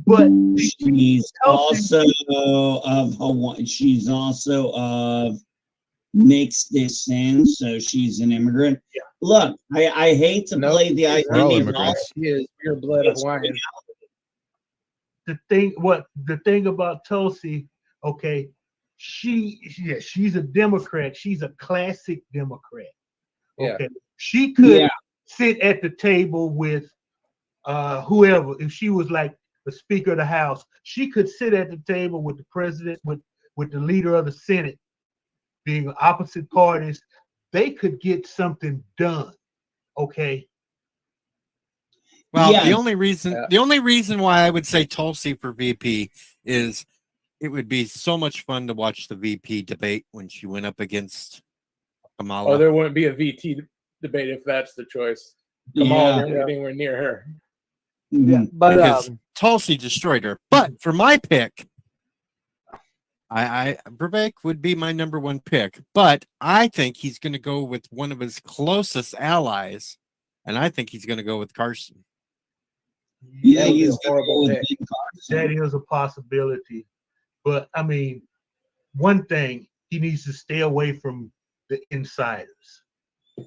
but she's also of Hawaii. She's also of mixed descent, so she's an immigrant. Yeah. Look, I hate to play the identity. She is pure blood Hawaiian. The thing about Tulsi, okay, she's a Democrat. She's a classic Democrat. Okay, yeah. She could sit at the table with whoever. If she was like the Speaker of the House, she could sit at the table with the president, with the leader of the Senate, being opposite parties. They could get something done. Okay. Well, the only reason why I would say Tulsi for VP is it would be so much fun to watch the VP debate when she went up against Kamala. Oh, there wouldn't be a VT debate if that's the choice. Kamala wouldn't be anywhere near her. Yeah, but because Tulsi destroyed her. But for my pick, Vivek would be my number one pick. But I think he's going to go with one of his closest allies, and I think he's going to go with Carson. Yeah, he's horrible. That is a possibility. But I mean, one thing, he needs to stay away from the insiders.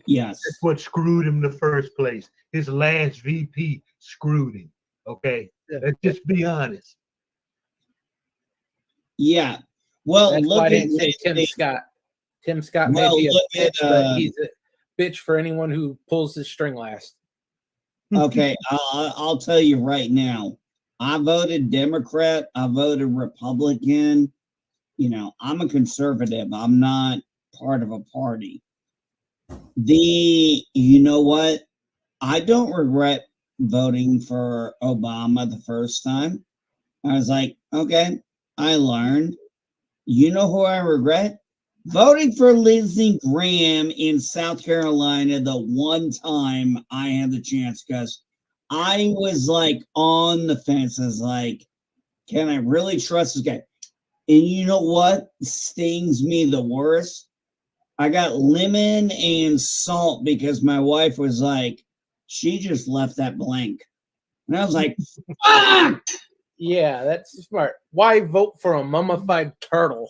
Yes. That's what screwed him in the first place. His last VP screwed him. Okay, let's just be honest. Yeah. Well, That's look why I at didn't say this Tim thing. Scott. Tim Scott may Well, be a look bitch, at, but he's a bitch for anyone who pulls his string last. Okay, I'll tell you right now. I voted Democrat. I voted Republican. You know, I'm a conservative. I'm not part of a party. You know what? I don't regret voting for Obama the first time. I was like, okay, I learned. You know who I regret? Voting for Lindsey Graham in South Carolina the one time I had the chance, because I was like on the fences, like, can I really trust this guy? And you know what stings me the worst? I got lemon and salt because my wife was like, she just left that blank. And I was like, fuck! Yeah, that's smart. Why vote for a mummified turtle?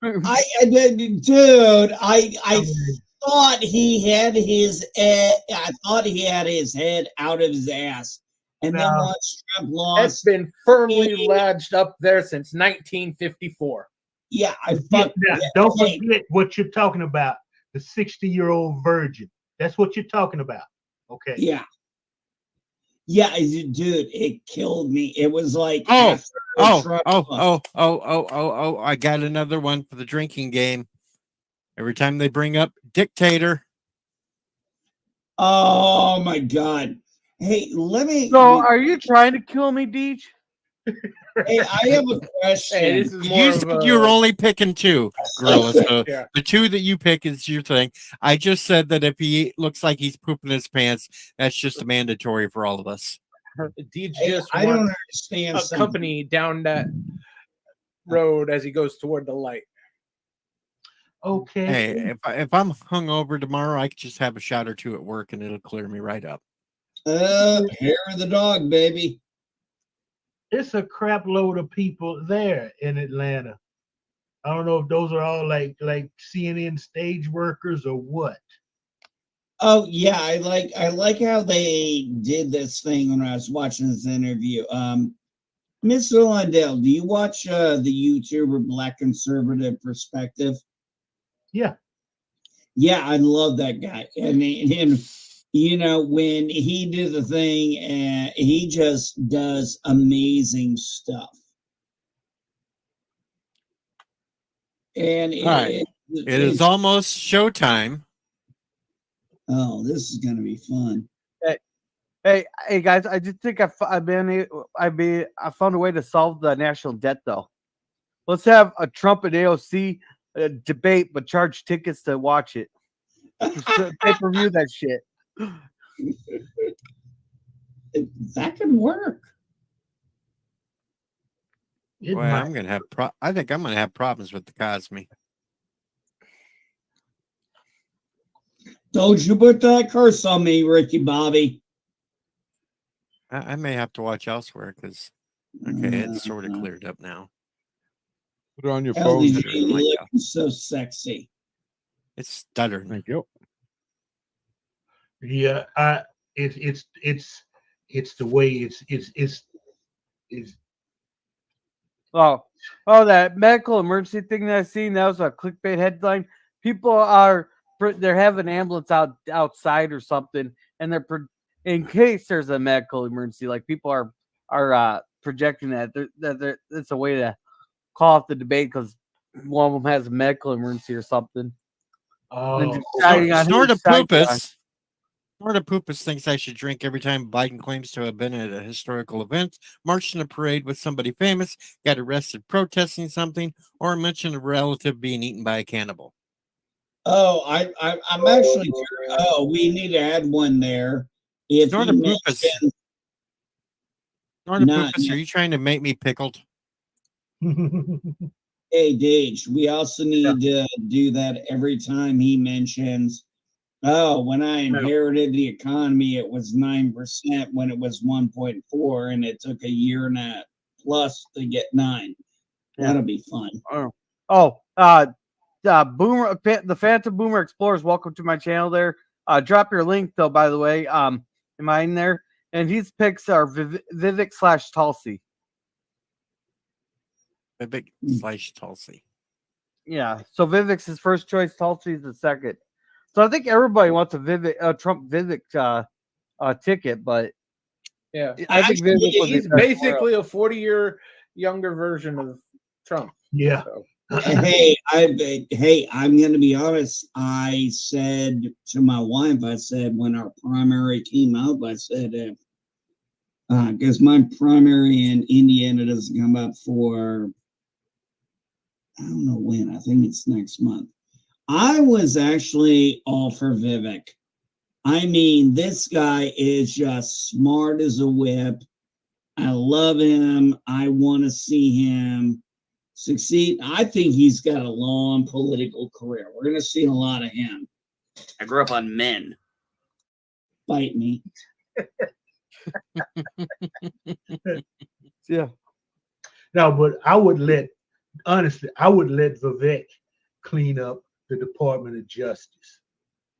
I dude, I thought he had his I thought he had his head out of his ass. And then No. once Trump That's lost, been firmly lodged up there since 1954. yeah, I Yeah, fucked. now, don't forget what you're talking about. The 60-year-old virgin. That's what you're talking about. Okay. Yeah. Yeah, dude, it killed me. It was like Oh, after oh, Trump oh, lost. oh, I got another one for the drinking game. Every time they bring up dictator. Oh my god. Hey, let me So, are you trying to kill me, Deej? hey, I have a question. Hey, this is more You of said a, you were only picking two, Gorilla. So yeah. the two that you pick is your thing. I just said that if he looks like he's pooping his pants, that's just a mandatory for all of us. Deej Hey, just I don't wants understand a something. company down that road as he goes toward the light. Okay. Hey, if I'm hungover tomorrow, I could just have a shot or two at work and it'll clear me right up. Hair of the dog, baby. It's a crap load of people there in Atlanta. I don't know if those are all like CNN stage workers or what. Oh yeah, I like how they did this thing when I was watching this interview. Mr. Lundell, do you watch the YouTuber Black Conservative Perspective? Yeah. Yeah, I love that guy. And you know, when he did the thing, he just does amazing stuff. And All right. It is almost showtime. Oh, this is gonna be fun. Hey, guys! I just think I found a way to solve the national debt, though. Let's have a Trump and AOC debate, but charge tickets to watch it. Pay-per-view that shit. That could work. It Boy, might. I'm gonna have. I think I'm gonna have problems with the Cosmi. Don't you put that curse on me, Ricky Bobby. I may have to watch elsewhere because okay, it's sort of cleared up now. Put it on your phone. LDG, Sure, you like looking so sexy. It's stuttering. Thank you. Yeah. It's the way it's Oh, that medical emergency thing that I seen, that was a clickbait headline. People they're having an ambulance outside or something, and in case there's a medical emergency, like people are projecting that it's a way to call off the debate because one of them has a medical emergency or something. And then deciding on whose side you're on. Snortapoopas thinks I should drink every time Biden claims to have been at a historical event, marched in a parade with somebody famous, got arrested protesting something, or mentioned a relative being eaten by a cannibal. Oh, I'm actually. Oh, we need to add one there. If he Snortapoopas, mentions Snortapoopas, are you trying to make me pickled? hey, Dage, we also need to do that every time he mentions. Oh, when I inherited the economy, it was 9% when it was 1.4, and it took a year and a plus to get 9. That'll be fun. the Phantom Boomer Explorers. Welcome to my channel. There, drop your link though. By the way, am I in there? And his picks are Vivek / Tulsi. Vivek / Tulsi. Yeah, so Vivek's his first choice. Tulsi's the second. So I think everybody wants a Trump Vivek ticket, but Yeah, I think Vivek would be he's better. basically a 40-year younger version of Trump. Yeah. So, Hey, I'm gonna be honest. I said to my wife, I said when our primary came out, I said because my primary in Indiana doesn't come up for I don't know when. I think it's next month. I was actually all for Vivek. I mean, this guy is just smart as a whip. I love him. I want to see him succeed. I think he's got a long political career. We're going to see a lot of him. I grew up on Men. Bite me. Yeah. No, but honestly, I would let Vivek clean up the Department of Justice.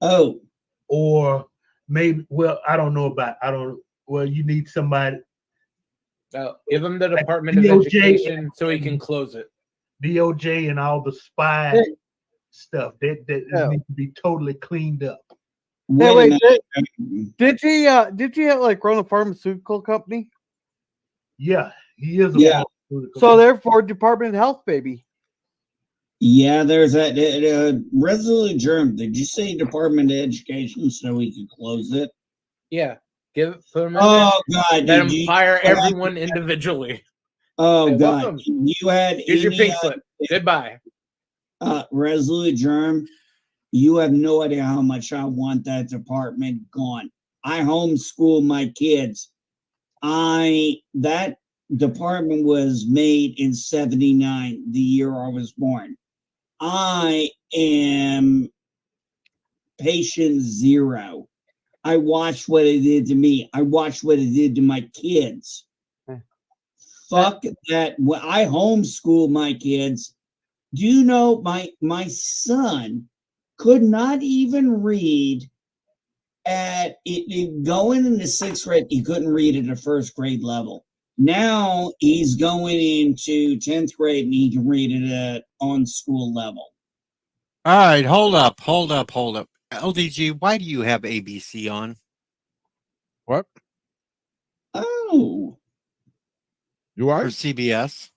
Oh, Or maybe, well, you need somebody, give him the Like Department of DOJ Education so he can close it. DOJ and all the spy stuff that needs to be totally cleaned up. Hey, wait a wait, minute. did he like run a pharmaceutical company? Yeah, he is. Yeah. So therefore, Department of Health, baby. Yeah, there's that Resolute Germ. Did you say Department of Education so we could close it? Yeah, put him in Oh God! there. Let Did him you fire everyone individually. Oh Hey, God! welcome. You had Here's your any, pink slip. Goodbye. Resolute Germ. You have no idea how much I want that department gone. I homeschool my kids. That department was made in '79, the year I was born. I am patient zero. I watched what it did to me. I watched what it did to my kids. Fuck that. When I homeschool my kids, do you know my son could not even read going into sixth grade. He couldn't read at a first grade level. Now he's going into 10th grade and he can read it at on school level. All right, hold up. LDG, why do you have ABC on? What? Oh. You are? Or CBS?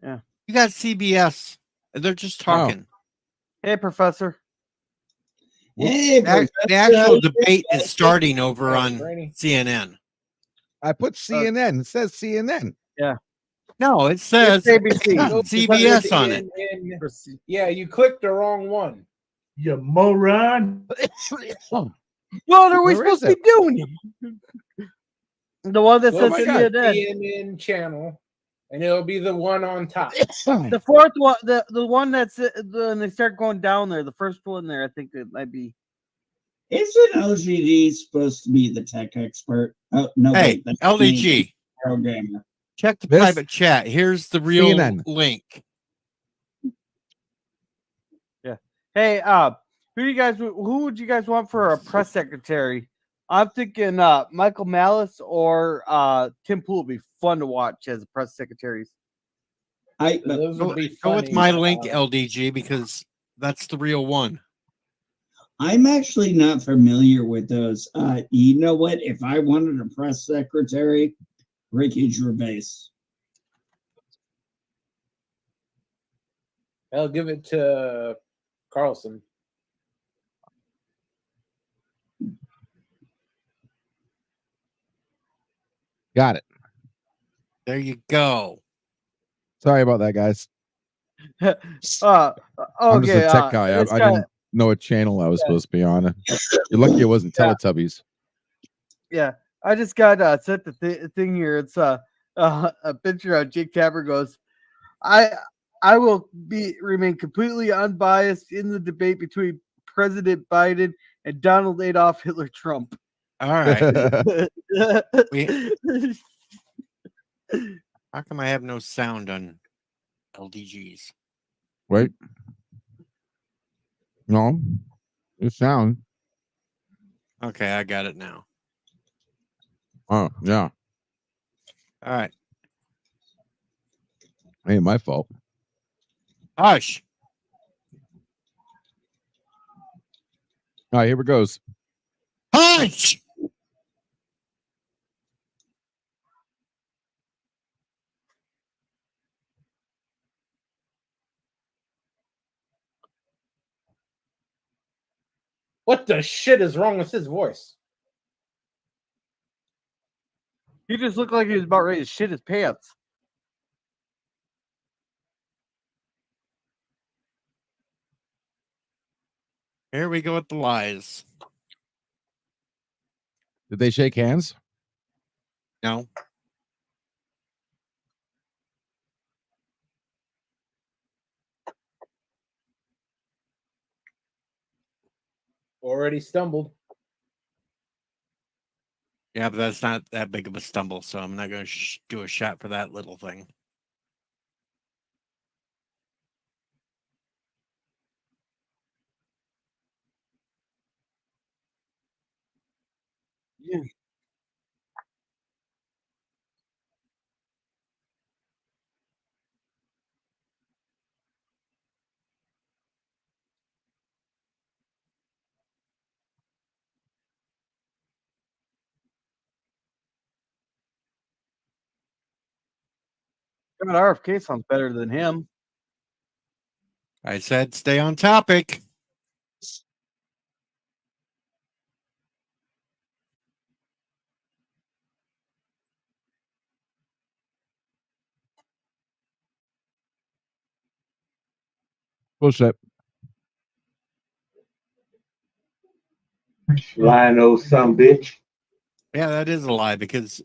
Yeah. You got CBS. They're just talking. Hey, Professor. Hey, The actual debate is starting over on CNN. I put CNN. It says CNN. Yeah. No, it says CBS on it. Yeah, you clicked the wrong one. You moron. What are we Where supposed is to be doing? The one that Go says to the CNN. CNN channel, and it'll be the one on top. The fourth one, the one that's when they start going down there. The first one there, I think it might be. Isn't LGD supposed to be the tech expert? Oh no! Hey, wait, that's LDG. Programmer. Check the This- private chat. Here's the real CNN. link. Yeah. Hey, who would you guys want for a press secretary? I'm thinking Michael Malice or Tim Pool would be fun to watch as a press secretaries. Those Go, would be go with funny. my link, LDG, because that's the real one. I'm actually not familiar with those. You know what? If I wanted a press secretary, Ricky Gervais. I'll give it to Carlson. Got it. There you go. Sorry about that, guys. Okay. I'm just a tech guy. I didn't know what channel I was supposed to be on. You're lucky it wasn't Teletubbies. Yeah, I just got sent the thing here. It's a picture of Jake Tapper goes, I will remain completely unbiased in the debate between President Biden and Donald Adolf Hitler Trump. All right. How come I have no sound on LDGs? Right. No, you sound. Okay, I got it now. Oh yeah, All right. ain't my fault. Hush. All right, here it goes. Hush. What the shit is wrong with his voice? He just looked like he was about ready to shit his pants. Here we go with the lies. Did they shake hands? No. Already stumbled. Yeah, but that's not that big of a stumble, so I'm not going to do a shot for that little thing. Yeah. God, RFK sounds better than him. I said stay on topic. Bullshit. Lying old some bitch. Yeah, that is a lie because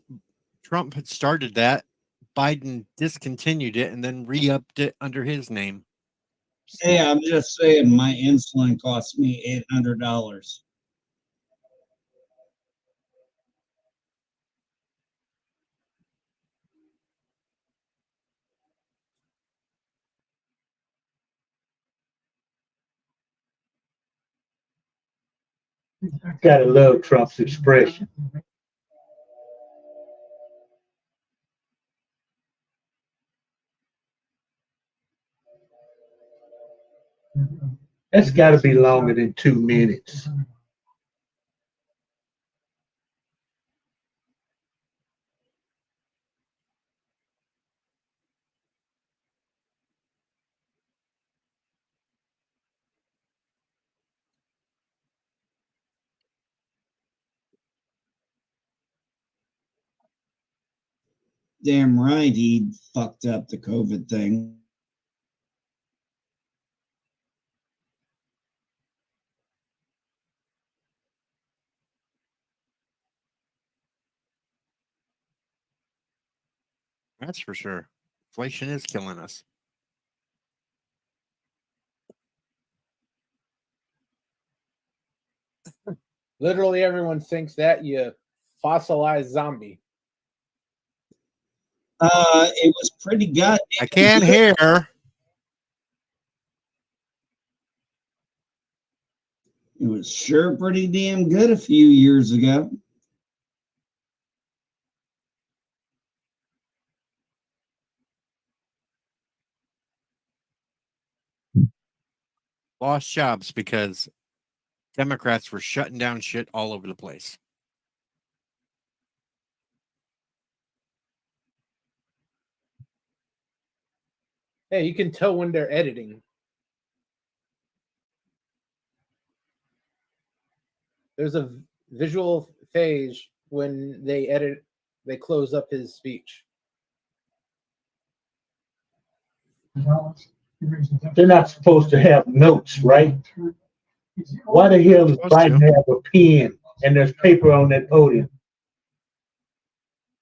Trump had started that. Biden discontinued it and then re-upped it under his name. Hey, I'm just saying my insulin cost me $800. Gotta love Trump's expression. That's gotta be longer than 2 minutes. Damn right he fucked up the COVID thing. That's for sure. Inflation is killing us. Literally everyone thinks that, you fossilized zombie. It was pretty goddamn I can't good. hear. It was sure pretty damn good a few years ago. Lost jobs because Democrats were shutting down shit all over the place. Hey, you can tell when they're editing. There's a visual phase when they edit, they close up his speech. They're not supposed to have notes, right? Why the hell does Supposed Biden to. have a pen and there's paper on that podium?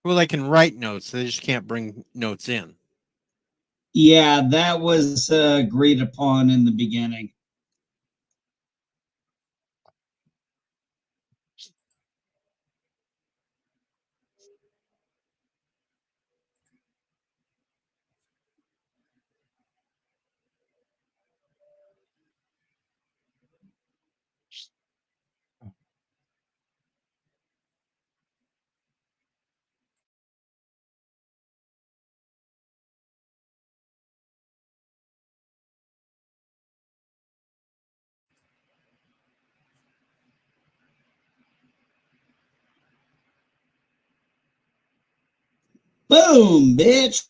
Well, they can write notes. They just can't bring notes in. Yeah, that was agreed upon in the beginning. Boom, bitch.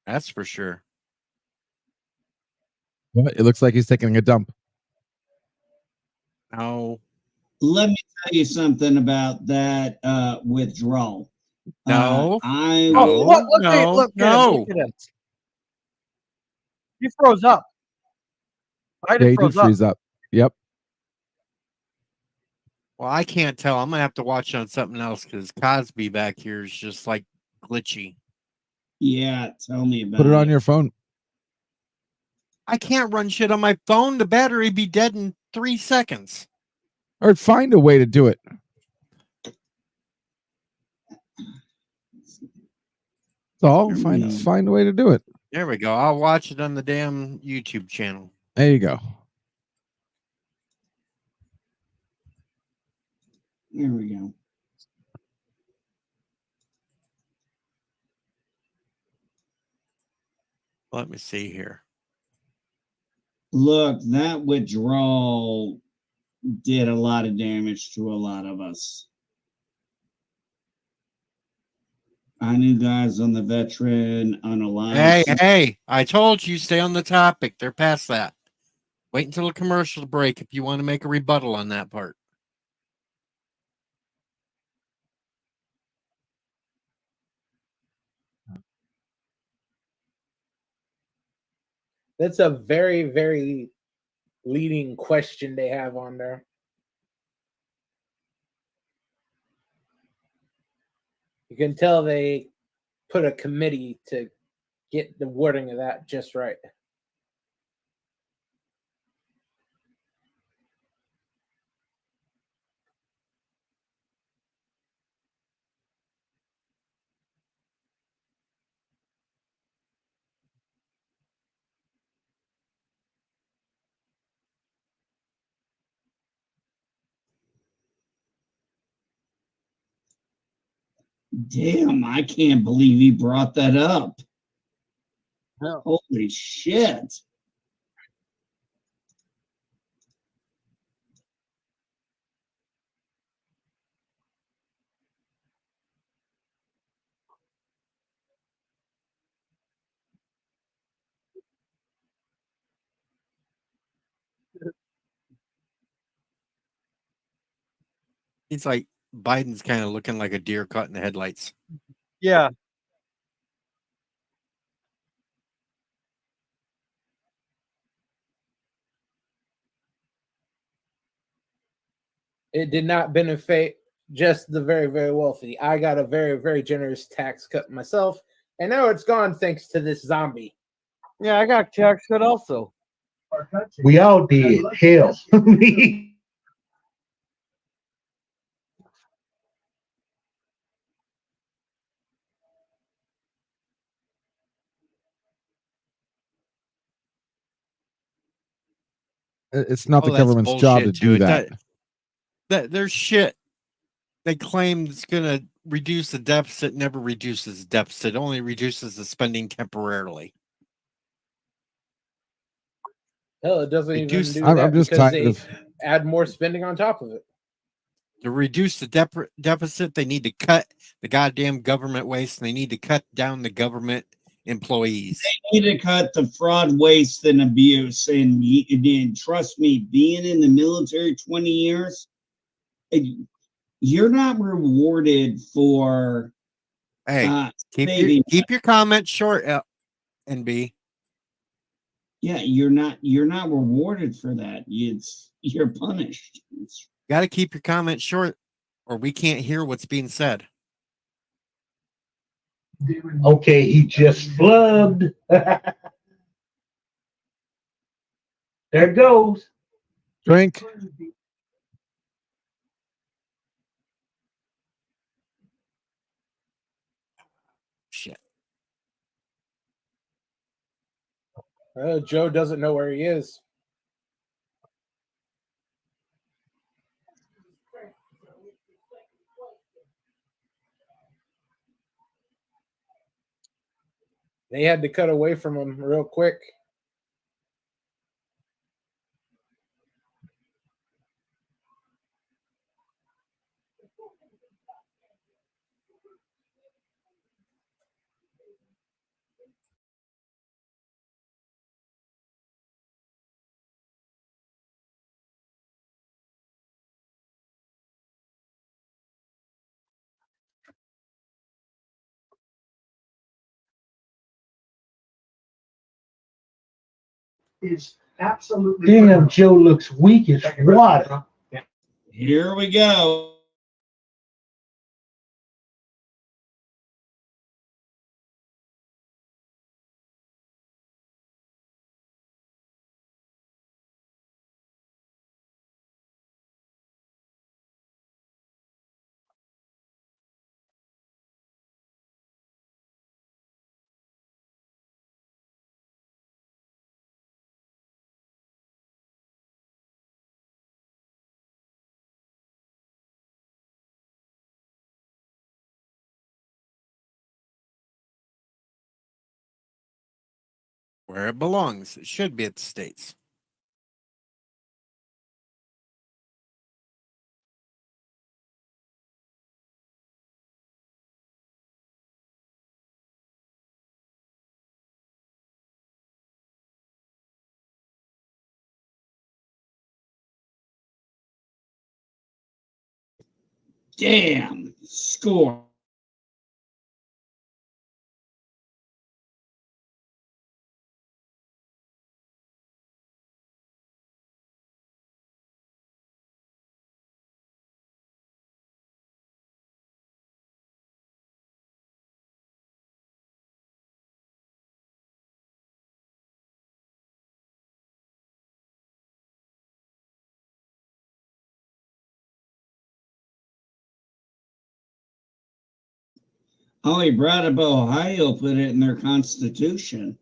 That's for sure. It looks like he's taking a dump. No, Let me tell you something about that withdrawal. no, I Oh, no, what? Look at no, look at him! no. Look at him! He froze up. Yeah, Biden he did froze up. freeze up. Yep. Well, I can't tell. I'm gonna have to watch on something else because Cosby back here is just like glitchy. yeah, tell me about Put it on it. your phone. I can't run shit on my phone. The battery be dead in 3 seconds. Or find a way to do it. That's all. Find a way to do it. There we go. I'll watch it on the damn YouTube channel. There you go. There we go. Let me see here. Look, that withdrawal did a lot of damage to a lot of us. I knew guys on the veteran, unalive. Hey, I told you stay on the topic. They're past that. Wait until a commercial break if you want to make a rebuttal on that part. That's a very, very leading question they have on there. You can tell they put a committee to get the wording of that just right. Damn, I can't believe he brought that up. No. Holy shit. He's like Biden's kind of looking like a deer caught in the headlights. Yeah. It did not benefit just the very, very wealthy. I got a very, very generous tax cut myself, and now it's gone thanks to this zombie. Yeah, I got tax cut also. We all did. Hell. It's not the That's government's job to bullshit do too. that. That there's shit they claim it's gonna reduce the deficit. Never reduces the deficit. Only reduces the spending temporarily. Hell, it doesn't Reduce- even do I'm that just because tired they of. add more spending on top of it. To reduce the deficit, they need to cut the goddamn government waste, and they need to cut down the government employees. Need to cut the fraud, waste, and abuse. And trust me, being in the military 20 years, you're not rewarded for Hey, saving. keep your comments short, NB. Yeah, you're not rewarded for that. You're punished. Got to keep your comments short, or we can't hear what's being said. Okay, he just flubbed. There it goes. Drink. Shit. Joe doesn't know where he is. They had to cut away from him real quick. It's absolutely. Damn, Joe looks weak as water. Here we go. Where it belongs. It should be at the States. Damn. Score. Oh, he brought up Ohio, put it in their constitution.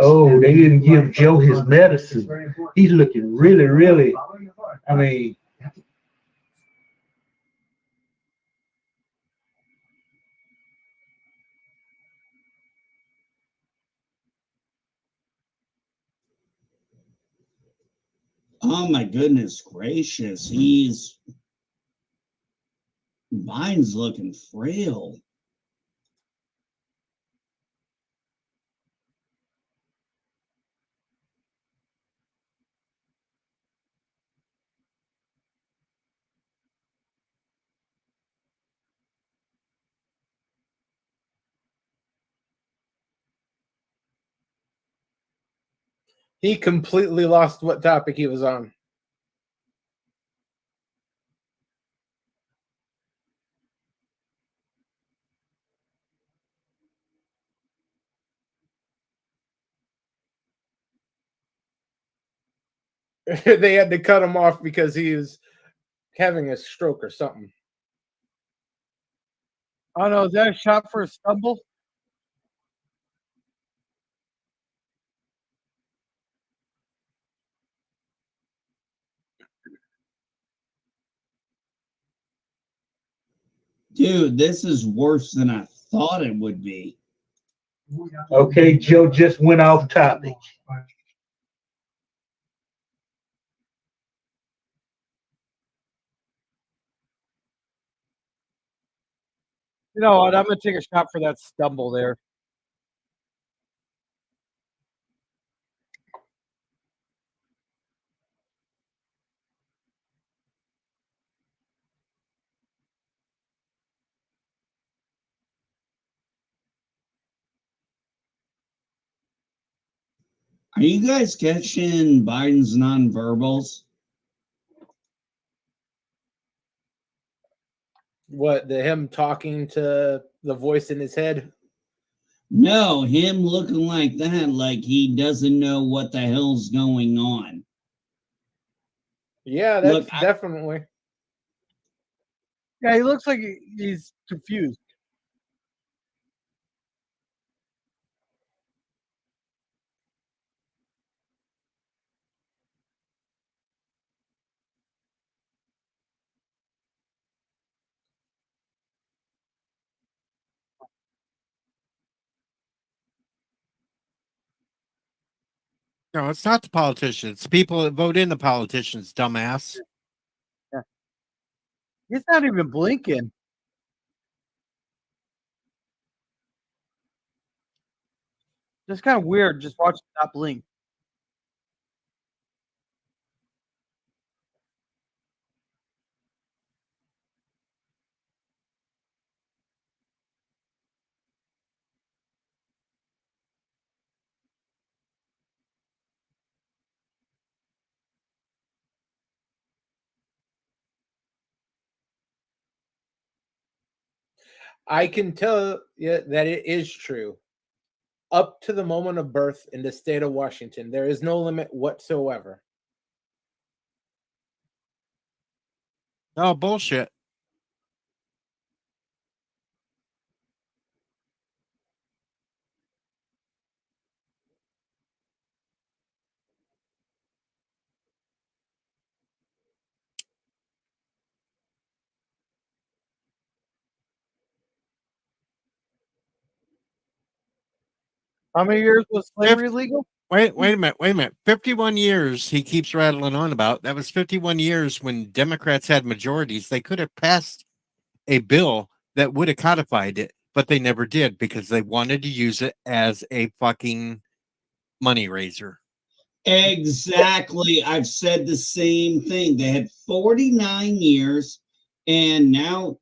Oh, they didn't give Joe his medicine. He's looking really, really. I mean, Oh my goodness gracious. Mine's looking frail. He completely lost what topic he was on. They had to cut him off because he was having a stroke or something. Oh no, is that a shot for a stumble? Dude, this is worse than I thought it would be. okay, Joe just went off topic. You know what? I'm gonna take a shot for that stumble there. Are you guys catching Biden's nonverbals? What, him talking to the voice in his head? No, him looking like that, like he doesn't know what the hell's going on. Yeah, Look, that's definitely. Yeah, he looks like he's confused. No, it's not the politicians. It's people that vote in the politicians, dumbass. Yeah. He's not even blinking. Just kind of weird. Just watching not blink. I can tell you that it is true. Up to the moment of birth in the state of Washington, there is no limit whatsoever. Oh, bullshit. How many years was slavery legal? Wait a minute. 51 years he keeps rattling on about. That was 51 years when Democrats had majorities. They could have passed a bill that would have codified it, but they never did because they wanted to use it as a fucking money raiser. exactly. I've said the same thing. They had 49 years, and now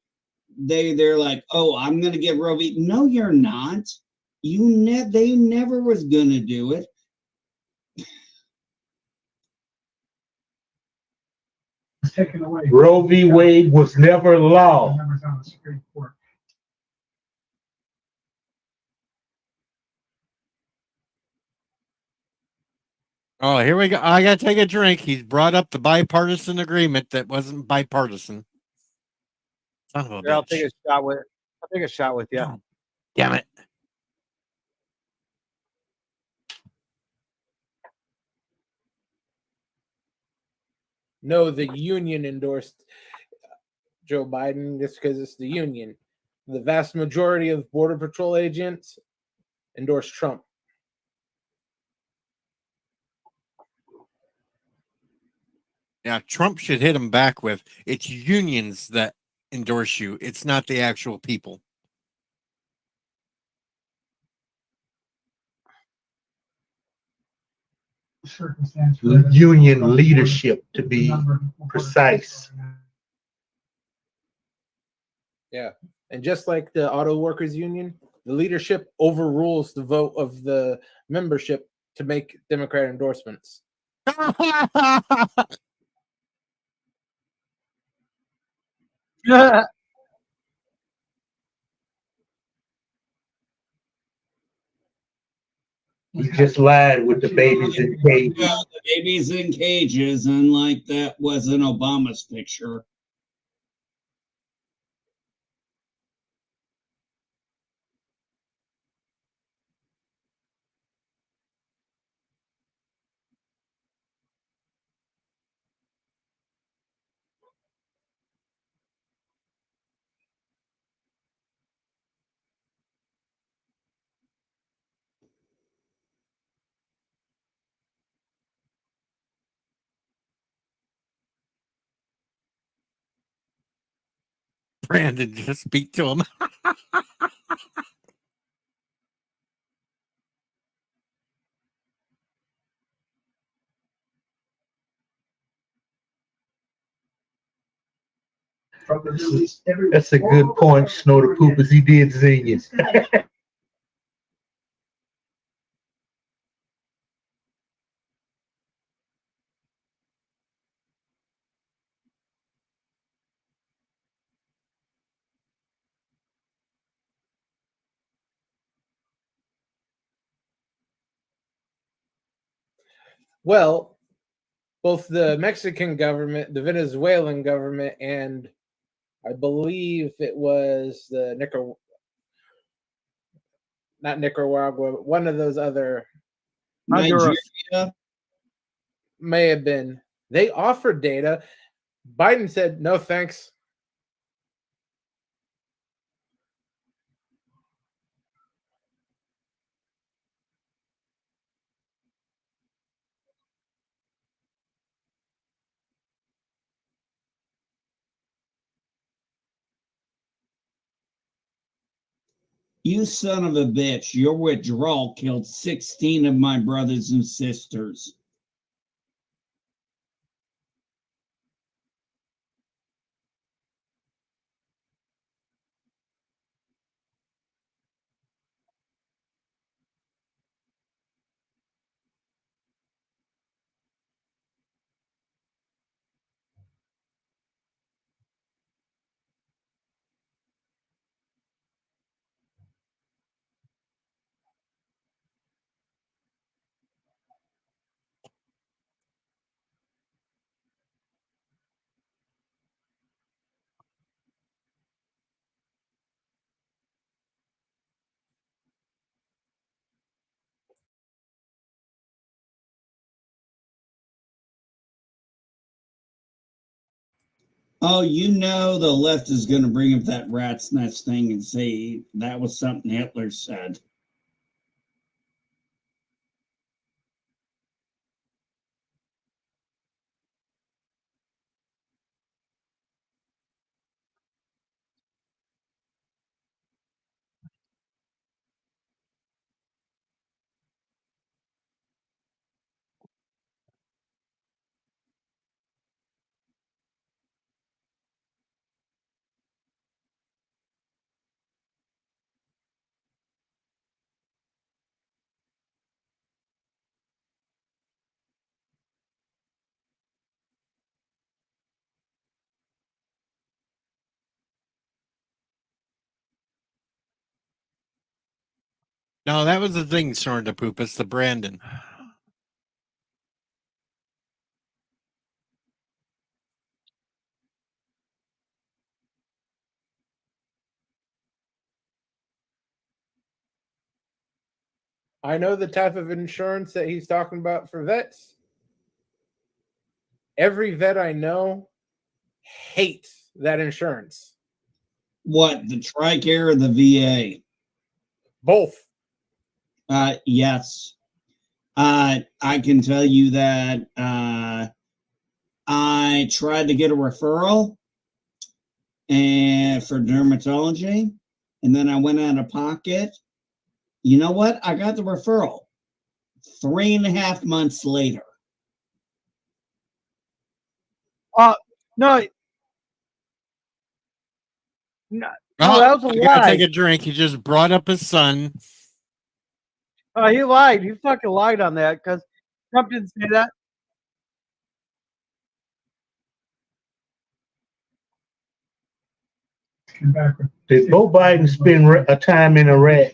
they're like, oh, I'm gonna get Roe v. No, you're not. They never was gonna do it. Taken away. Roe v. Wade was never law. Members on the Supreme Court. Oh, here we go. I got to take a drink. He's brought up the bipartisan agreement that wasn't bipartisan. Son of a Here, I'll bitch. take a shot with. I'll take a shot with you. God damn it. No, the union endorsed Joe Biden just because it's the union. The vast majority of Border Patrol agents endorse Trump. Yeah, Trump should hit him back with it's unions that endorse you. It's not the actual people. Union leadership, to be precise. Yeah. And just like the auto workers union, the leadership overrules the vote of the membership to make Democrat endorsements. You just lied with the babies in cages. Well, the babies in cages, and like that wasn't Obama's picture. Brandon, just speak to him. That's a good point, Snow the Poopers. He did zing it. Well, both the Mexican government, the Venezuelan government, and I believe it was the not Nicaragua, but one of those other Honduras. Nigeria. may have been. They offered data. Biden said no thanks. You son of a bitch, your withdrawal killed 16 of my brothers and sisters. Oh, you know the left is going to bring up that rat's nest thing and say that was something Hitler said. No, that was the thing, Snorting to Poop. It's the Brandon. I know the type of insurance that he's talking about for vets. Every vet I know hates that insurance. What, the TRICARE or the VA? Both. Yes. I can tell you that I tried to get a referral and for dermatology, and then I went out of pocket. You know what? I got the referral 3.5 months later. No, no, no, that was a I gotta lie. take a drink. He just brought up his son. He lied. He fucking lied on that because Trump didn't say that. Did Joe Biden spend a time in Iraq?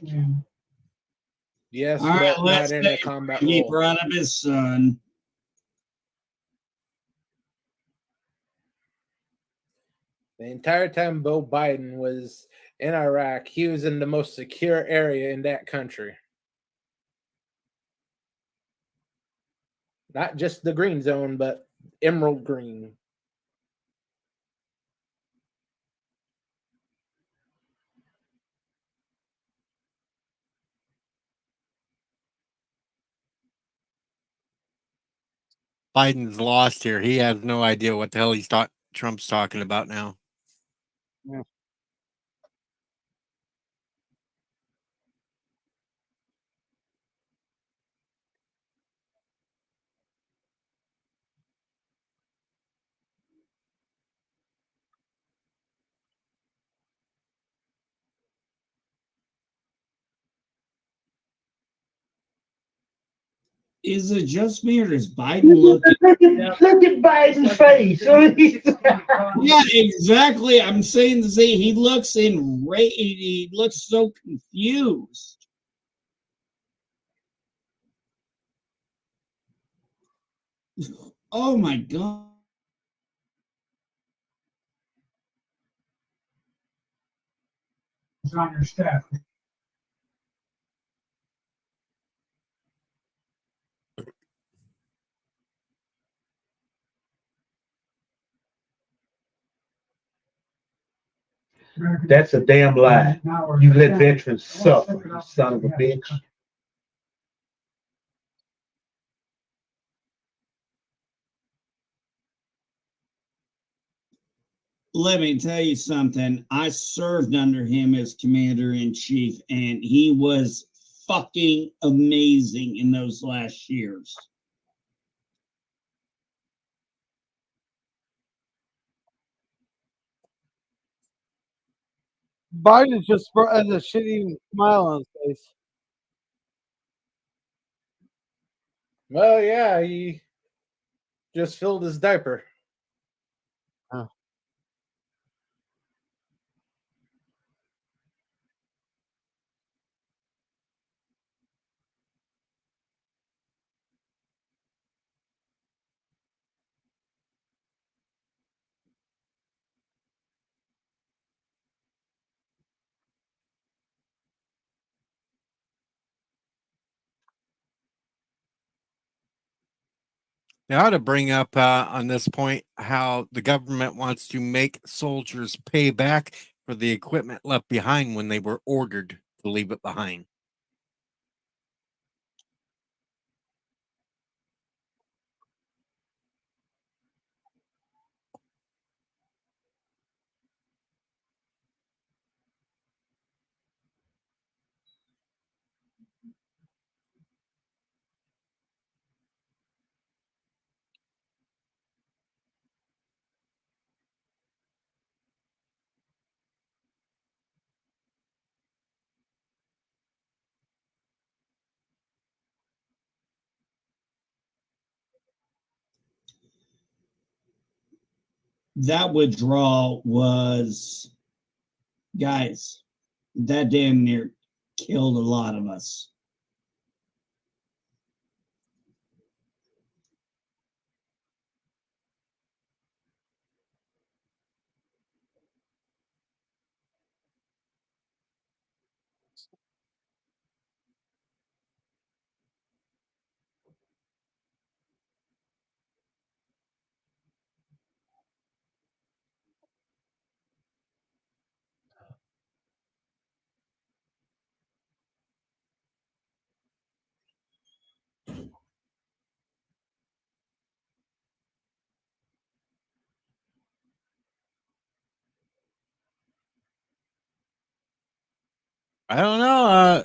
Yes, All right, but let's not in a say combat he role. brought up his son. The entire time Joe Biden was in Iraq, he was in the most secure area in that country. Not just the green zone, but emerald green. Biden's lost here. He has no idea what the hell Trump's talking about now. Yeah. Is it just me or does Biden look? Look at Biden's face. Yeah, exactly. I'm saying to say he looks enraged. He looks so confused. Oh my God. It's on your staff. That's a damn lie. You let veterans suffer, you son of a bitch. Let me tell you something. I served under him as commander in chief, and he was fucking amazing in those last years. Biden just has a shitty smile on his face. Well, yeah, he just filled his diaper. They ought to bring up on this point how the government wants to make soldiers pay back for the equipment left behind when they were ordered to leave it behind. That withdrawal was, guys, that damn near killed a lot of us. I don't know.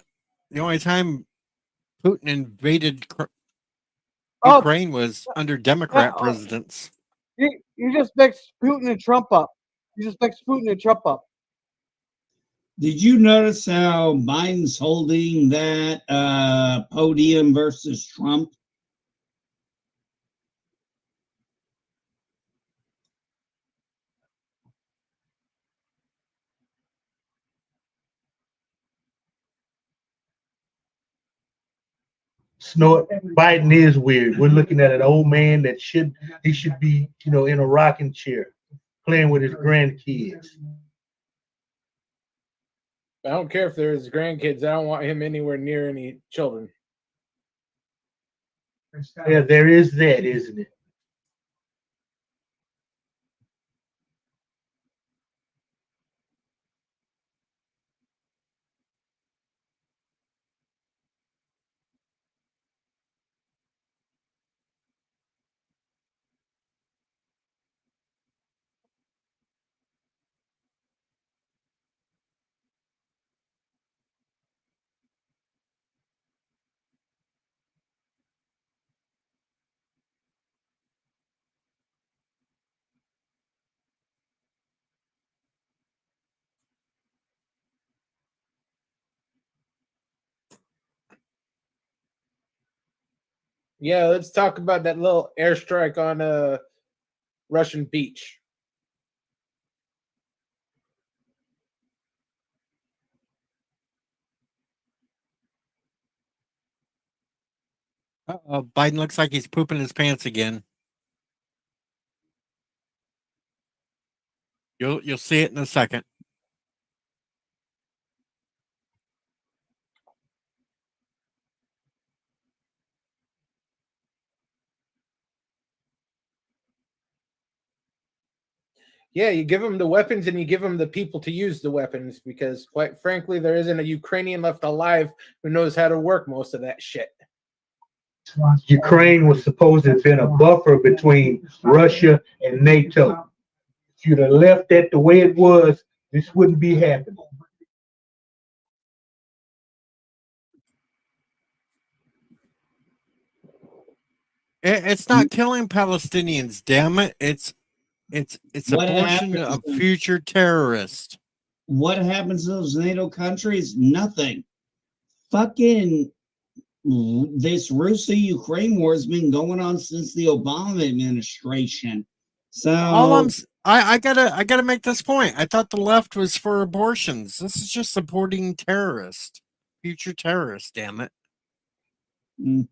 The only time Putin invaded Oh, Ukraine was under Democrat presidents. you just mixed Putin and Trump up. You just mixed Putin and Trump up. Did you notice how Biden's holding that podium versus Trump? Snort. Biden is weird. We're looking at an old man that should be, in a rocking chair, playing with his grandkids. I don't care if there's grandkids. I don't want him anywhere near any children. Yeah, there is that, isn't it? Yeah, let's talk about that little airstrike on a Russian beach. Biden looks like he's pooping his pants again. You'll see it in a second. Yeah, you give them the weapons and you give them the people to use the weapons because, quite frankly, there isn't a Ukrainian left alive who knows how to work most of that shit. Ukraine was supposed to have been a buffer between Russia and NATO. If you'd have left that the way it was, this wouldn't be happening. It's not killing Palestinians, damn it! It's What abortion happens of future terrorists. What happens to those NATO countries? Nothing. Fucking this Russia-Ukraine war has been going on since the Obama administration. So I gotta make this point. I thought the left was for abortions. This is just supporting terrorists, future terrorists. Damn it! mm,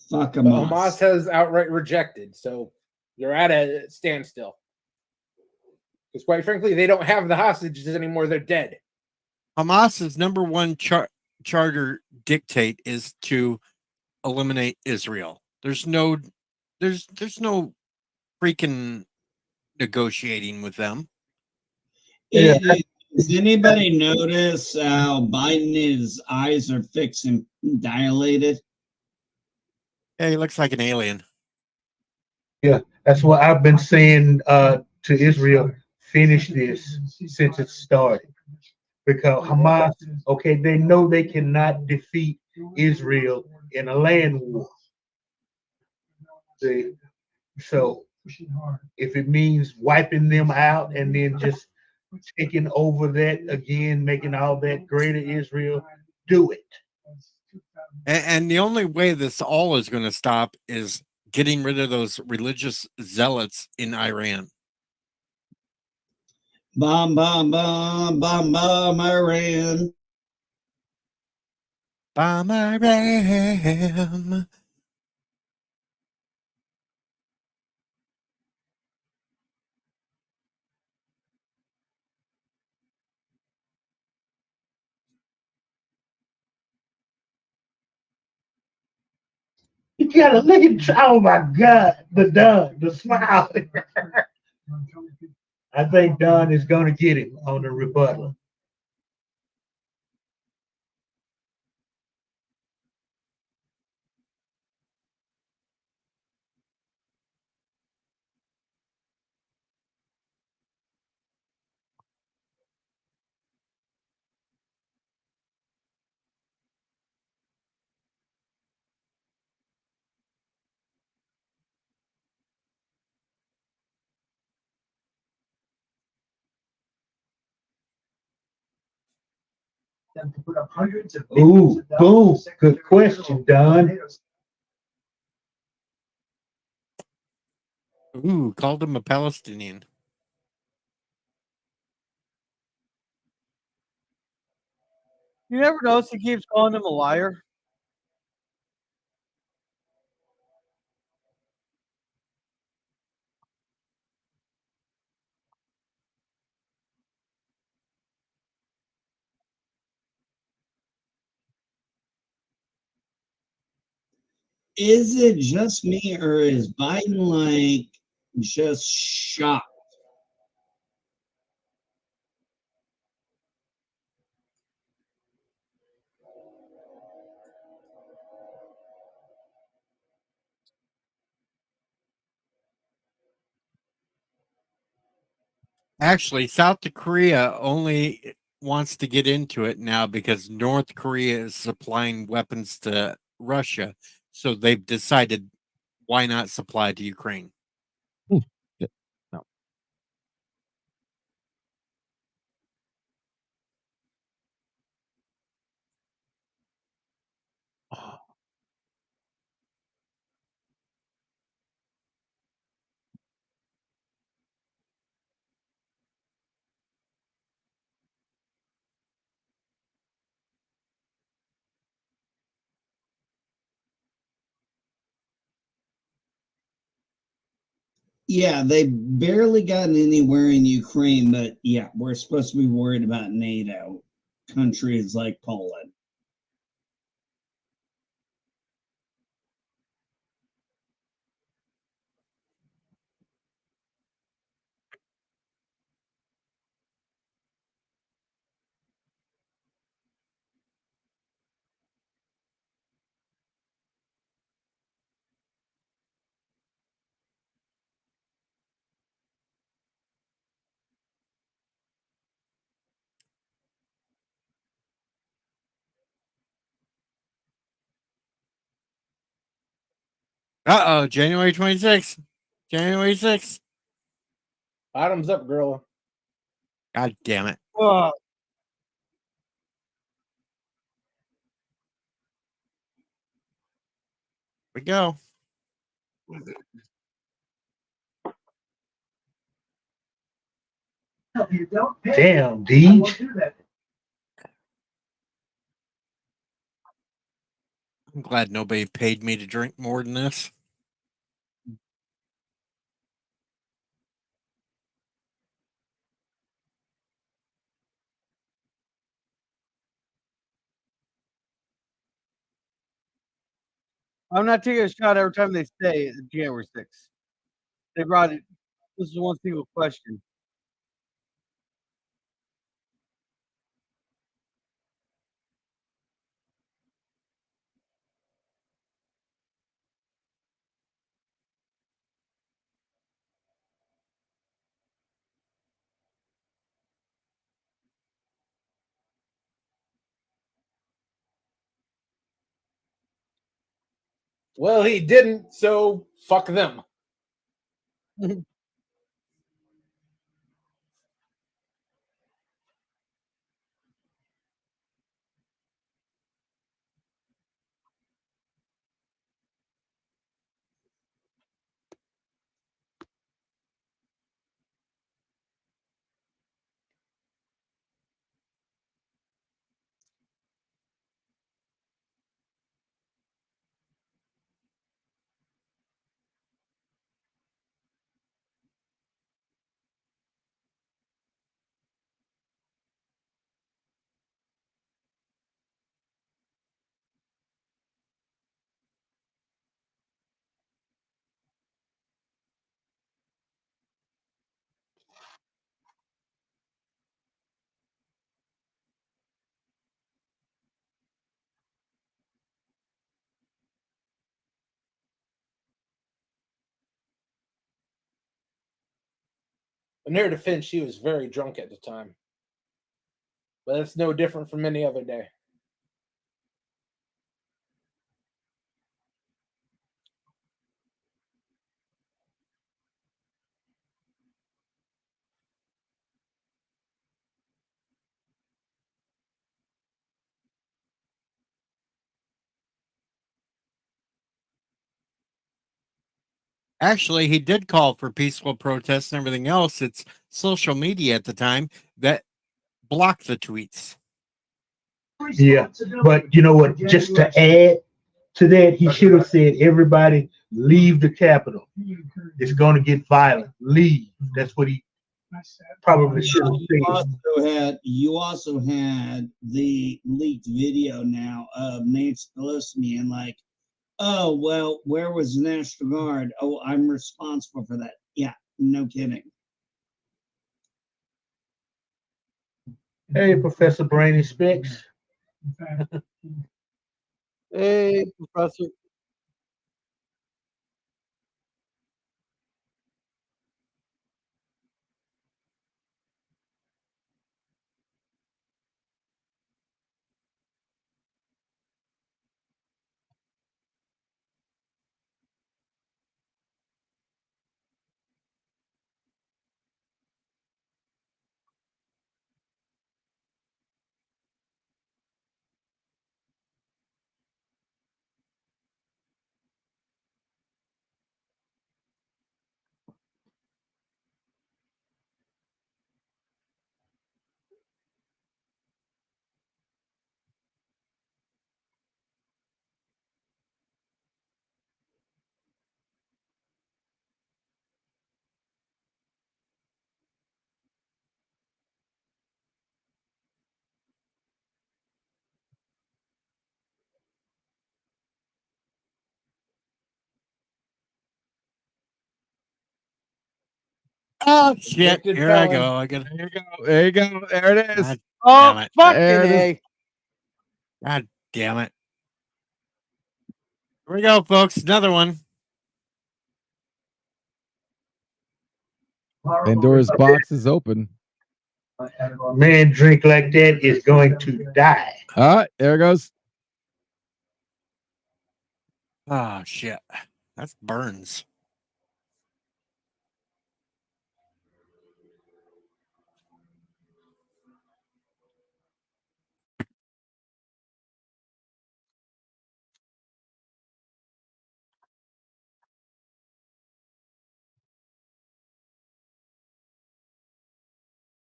fuck But Hamas has outright rejected, so they're at a standstill. Because quite frankly, they don't have the hostages anymore. They're dead. Hamas's number one charter dictate is to eliminate Israel. There's no freaking negotiating with them. Yeah. Does anybody notice how Biden's eyes are fixed and dilated? Yeah, he looks like an alien. Yeah, that's what I've been saying to Israel. Finish this since it started. Because Hamas, okay, they know they cannot defeat Israel in a land war. So if it means wiping them out and then just taking over that again, making all that greater Israel, do it. And the only way this all is going to stop is getting rid of those religious zealots in Iran. Bomb, bomb, bomb, bomb, bomb, Iran. Bomb Iran. You gotta look at, oh my God, the smile. I think Don is gonna get him on the rebuttal. Ooh, boom. Good question, Don. Ooh, called him a Palestinian. You never notice he keeps calling him a liar. Is it just me or is Biden like just shocked? Actually, South Korea only wants to get into it now because North Korea is supplying weapons to Russia. So they've decided why not supply to Ukraine? Ooh, yeah, no. Yeah, they barely gotten anywhere in Ukraine, but yeah, we're supposed to be worried about NATO countries like Poland. January 26th. January 6th. Bottoms up, girl. God damn it. We go. Damn, D. I'm glad nobody paid me to drink more than this. I'm not taking a shot every time they say January 6th. They brought it. This is one single question. Well, he didn't, so fuck them. In her defense, she was very drunk at the time. But it's no different from any other day. Actually, he did call for peaceful protests and everything else. It's social media at the time that blocked the tweets. Yeah, but you know what? Just to add to that, he should have said, "Everybody leave the Capitol. It's going to get violent. Leave." That's what he probably should have said. You also had the leaked video now of Nancy Pelosi and like, oh well, where was the National Guard? Oh, I'm responsible for that. Yeah, no kidding. Hey, Professor Brainy Specs. Hey, Professor. Oh shit! Convicted Here I felon. go. I get. There you go. There you go. There it is. God Oh, damn it! fucking There it is. A. God damn it! Here we go, folks. Another one. Pandora's box is open. Man drink like that is going to die. There it goes. Oh shit! That's Burns.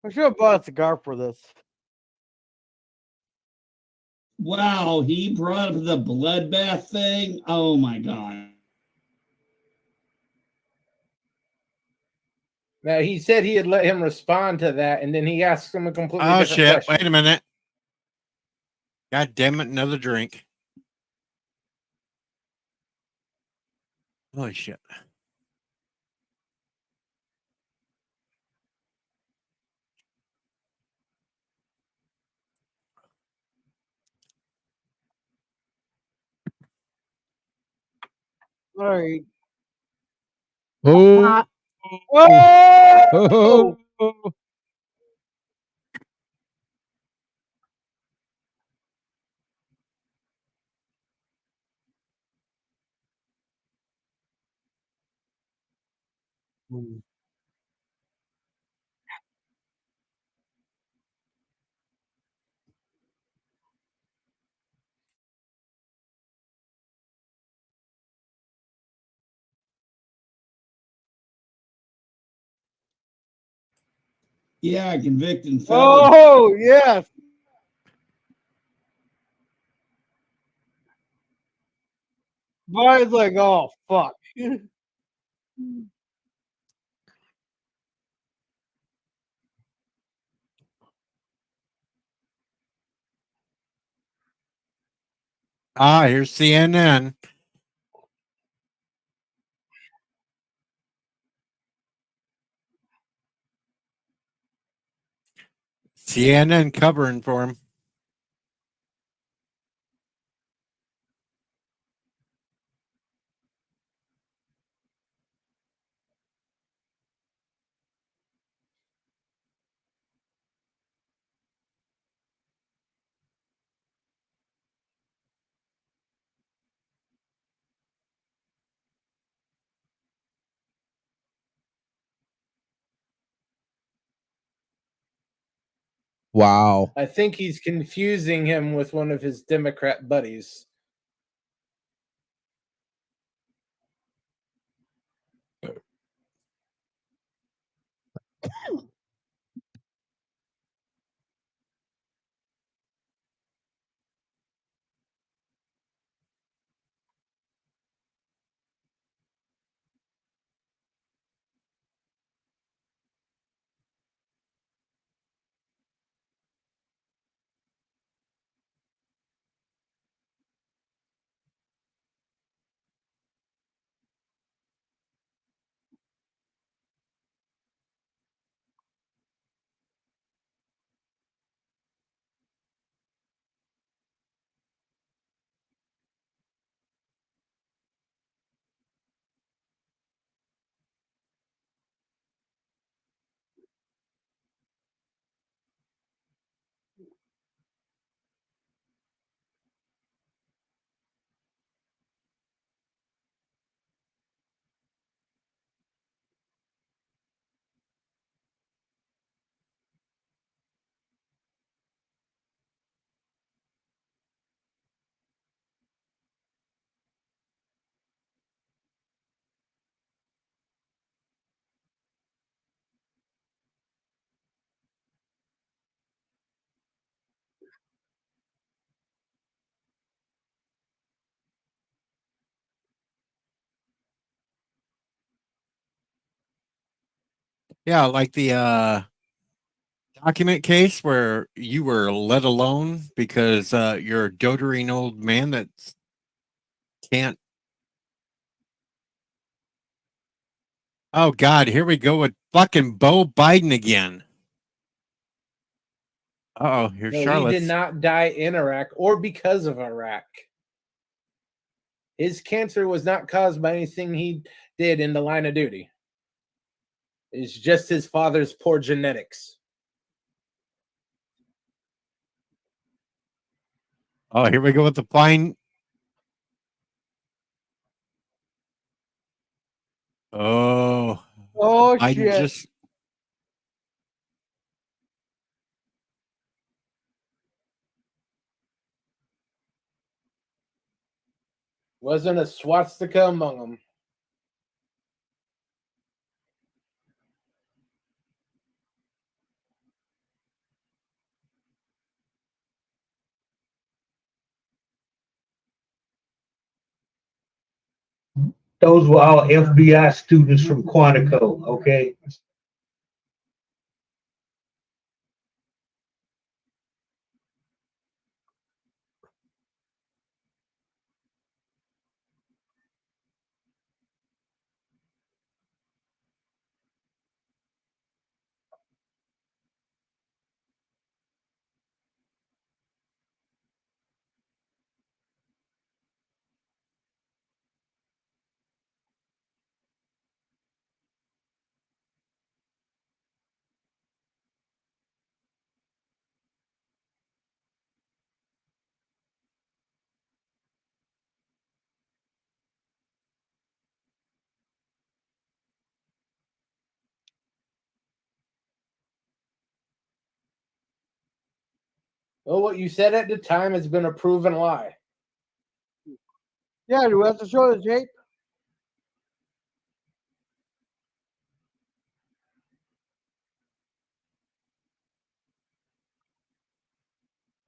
I should have bought a cigar for this. Wow, he brought up the bloodbath thing. Oh my god. Now he said he had let him respond to that, and then he asked him a completely Oh different shit! question. Wait a minute. God damn it! Another drink. Holy shit! All right. Oh. Oh! Oh. Yeah, convicted felon. Oh, yes. Mine's like, oh, fuck. Here's CNN. CNN covering for him. Wow. I think he's confusing him with one of his Democrat buddies. Yeah, like the document case where you were let alone because you're a doddering old man that can't. Oh God, here we go with fucking Bo Biden again. Oh, here's No, he Charlotte. did not die in Iraq or because of Iraq. His cancer was not caused by anything he did in the line of duty. It's just his father's poor genetics. Oh, here we go with the flying. Oh, Oh Biden shit! just. Wasn't a swastika among them. Those were all FBI students from Quantico, okay? Well, what you said at the time has been a proven lie. Yeah, do we have to show the tape?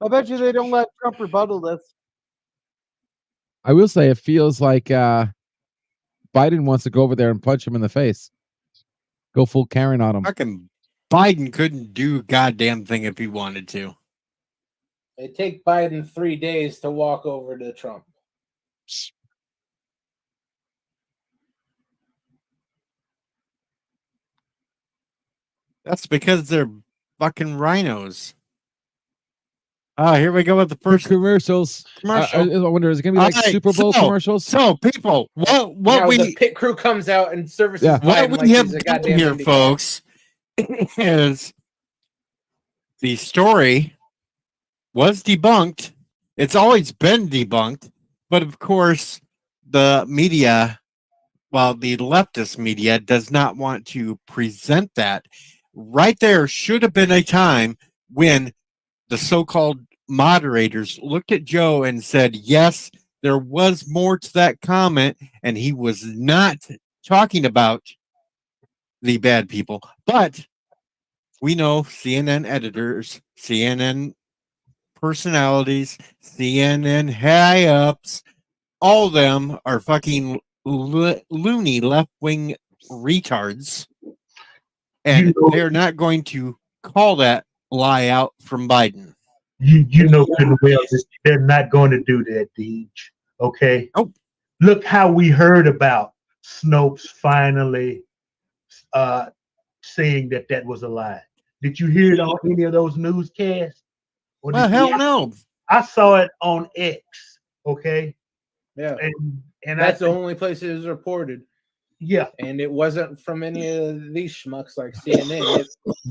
I bet you they don't let Trump rebuttal this. I will say it feels like Biden wants to go over there and punch him in the face. Go full Karen on him. Fucking Biden couldn't do a goddamn thing if he wanted to. It take Biden 3 days to walk over to Trump. That's because they're fucking rhinos. Oh, here we go with the first commercials. commercial. I wonder, is it gonna be like All right, Super Bowl commercials? So, people, what Now we the pit crew comes out and services Yeah. what Biden we like have he's a done goddamn here, IndyCar. folks, is the story was debunked. It's always been debunked, but of course, the media, well, the leftist media, does not want to present that. Right there should have been a time when the so-called moderators looked at Joe and said, yes, there was more to that comment, and he was not talking about the bad people. But we know CNN editors, CNN personalities, CNN high ups, all of them are fucking loony left wing retards. And they're not going to call that lie out from Biden. You know good and well that they're not going to do that, Deej. Okay. Oh, Look how we heard about Snopes finally saying that that was a lie. Did you hear it on any of those newscasts? Or well, did hell you, no. I saw it on X. Okay. Yeah. And That's the only place it was reported. Yeah. And it wasn't from any of these schmucks like CNN.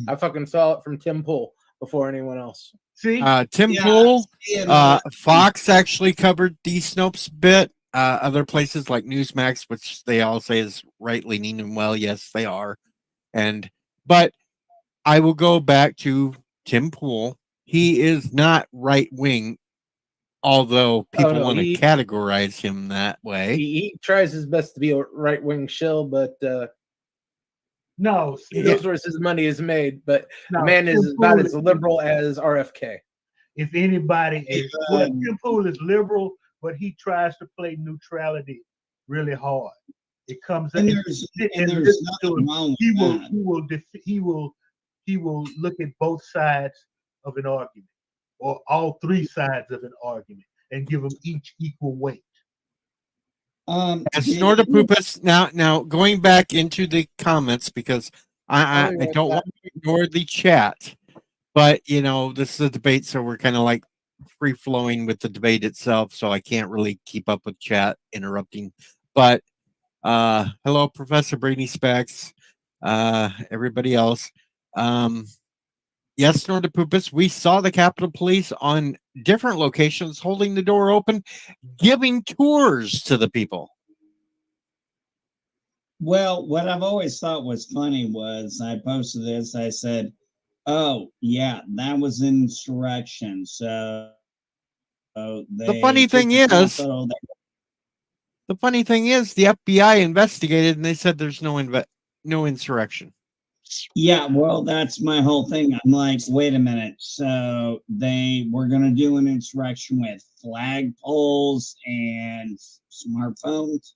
I fucking saw it from Tim Pool before anyone else. See? Tim Pool, Fox actually covered the Snopes bit. Other places like Newsmax, which they all say is right leaning, and well, yes, they are. But I will go back to Tim Pool. He is not right wing, although people want to categorize him that way. He tries his best to be a right wing shill, but no, he knows where his money is made. But no, the man Tim is about Pool as liberal as RFK. If anybody is, well, Tim Pool is liberal, but he tries to play neutrality really hard. It comes and out. there's nothing wrong with that. He will look at both sides of an argument, or all three sides of an argument, and give them each equal weight. And did Snorta you- Poopus. Now going back into the comments because I Oh, yeah, don't want to ignore the chat, but you know this is a debate, so we're kind of like free flowing with the debate itself, so I can't really keep up with chat interrupting. But hello, Professor Brady Specs, everybody else. Yes, Snorta Poopus, we saw the Capitol Police on different locations holding the door open, giving tours to the people. Well, what I've always thought was funny was I posted this. I said, "Oh yeah, that was insurrection." So The they funny took thing the is, Capitol. the funny thing is, the FBI investigated and they said there's no insurrection. Yeah, well, that's my whole thing. I'm like, wait a minute. So they were going to do an insurrection with flagpoles and smartphones.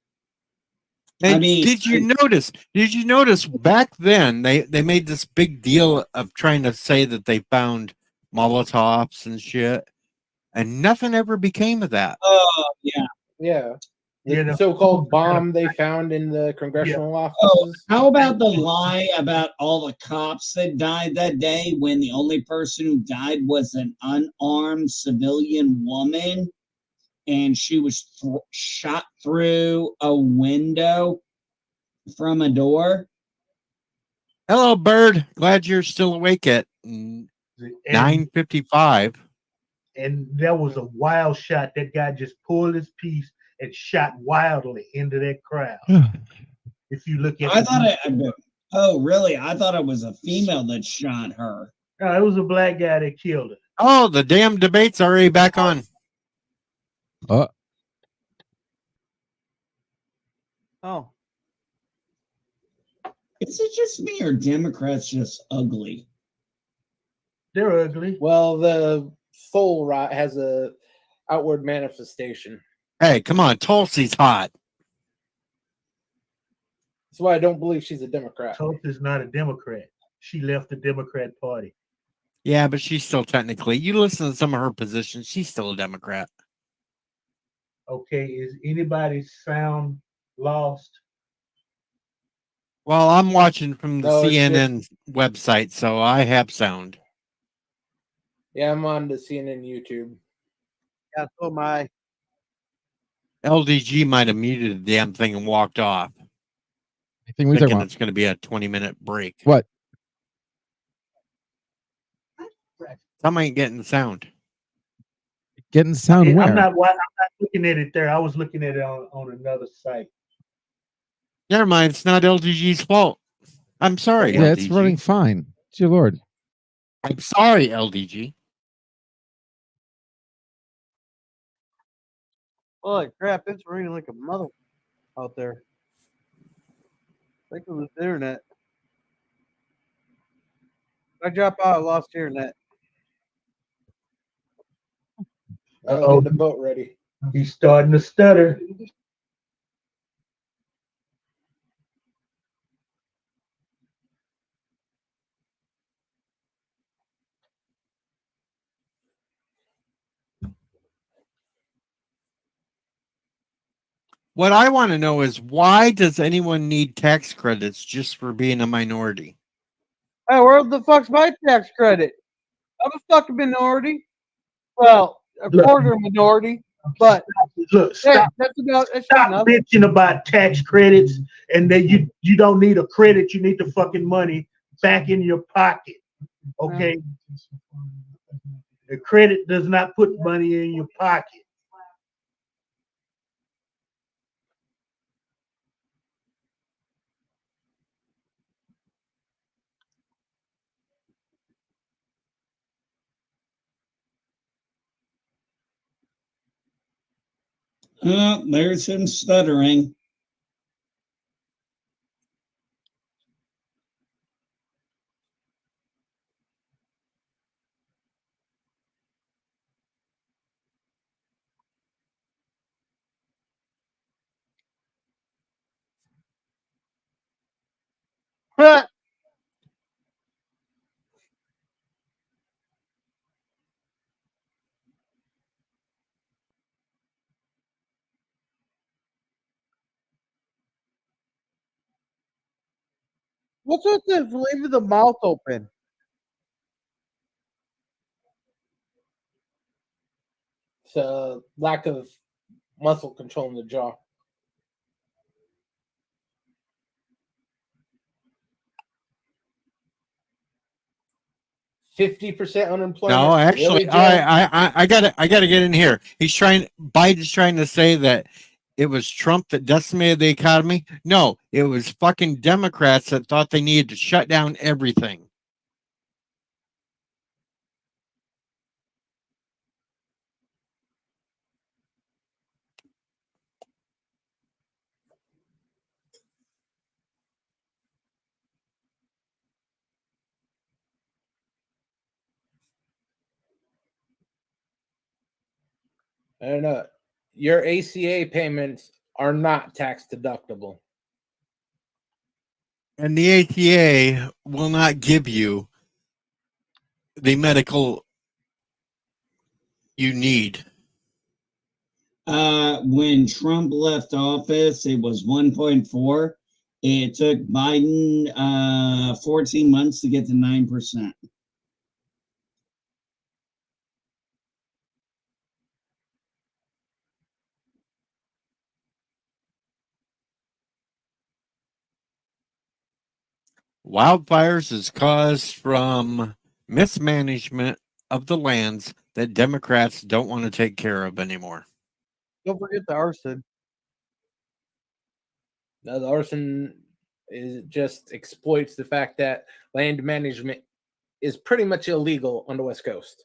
And I mean, did you notice? Did you notice back then they made this big deal of trying to say that they found Molotovs and shit, and nothing ever became of that. oh yeah. Yeah. The Yeah, the- so-called bomb they found in the congressional Oh, offices. how about the lie about all the cops that died that day when the only person who died was an unarmed civilian woman and she was shot through a window from a door? Hello, Bird. Glad you're still awake at and 9:55. and that was a wild shot. That guy just pulled his piece and shot wildly into that crowd. If you look at I thought it. Oh, really? I thought it was a female that shot her. no, it was a black guy that killed her. Oh, the damn debate's already back on. Uh, Oh, Is it just me or Democrats just ugly? They're ugly. Well, the soul rot has a outward manifestation. Hey, come on, Tulsi's hot. That's why I don't believe she's a Democrat. Tulsa's not a Democrat. She left the Democrat Party. Yeah, but she's still technically. You listen to some of her positions, she's still a Democrat. Okay, is anybody's sound lost? Well, I'm watching from the No, it's CNN website, so I have sound. Yeah, I'm on the CNN YouTube. yeah, so am I. LDG might have muted the damn thing and walked off, anything we talking thinking about? it's going to be a 20-minute break. What? Some ain't getting the sound. Getting sound I'm where? not looking at it there. I was looking at it on another site. Never mind, it's not LDG's fault. I'm sorry, Yeah, LDG. it's running fine. Dear Lord. I'm sorry, LDG. Holy crap, it's raining like a mother out there. I think it was the internet. If I drop out, I lost internet. I'll get the boat ready. He's starting to stutter. What I want to know is why does anyone need tax credits just for being a minority? Hey, where the fuck's my tax credit? I'm a fucking minority. Well, a Look. quarter minority, but Look, hey, stop, that's stop enough. bitching about tax credits and that you don't need a credit. You need the fucking money back in your pocket. Okay. The credit does not put money in your pocket. Oh, there's him stuttering. What's with the leaving the mouth open? It's a lack of muscle control in the jaw. %50 unemployment. No, actually, Really, Joe? I gotta get in here. Biden's trying to say that it was Trump that decimated the economy. No, it was fucking Democrats that thought they needed to shut down everything. I don't know. Your ACA payments are not tax deductible. And the ATA will not give you the medical you need. When Trump left office, it was 1.4. It took Biden 14 months to get to 9%. Wildfires is caused from mismanagement of the lands that Democrats don't want to take care of anymore. Don't forget the arson. Now, the arson just exploits the fact that land management is pretty much illegal on the West Coast.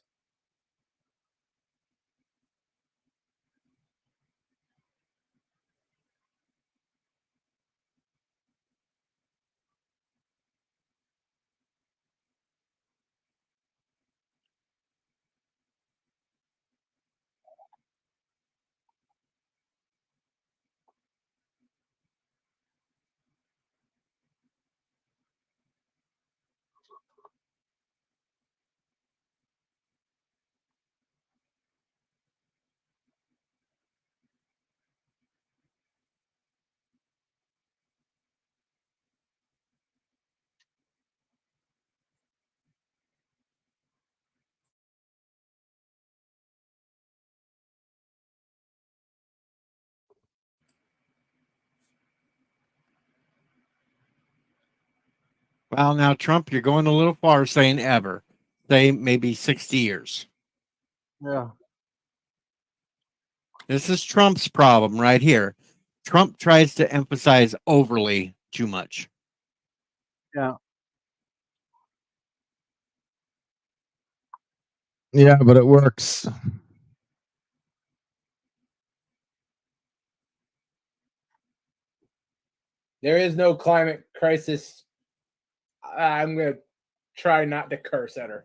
Well, now, Trump, you're going a little far saying ever. Say maybe 60 years. Yeah. This is Trump's problem right here. Trump tries to emphasize overly too much. Yeah. Yeah, but it works. There is no climate crisis. I'm going to try not to curse at her.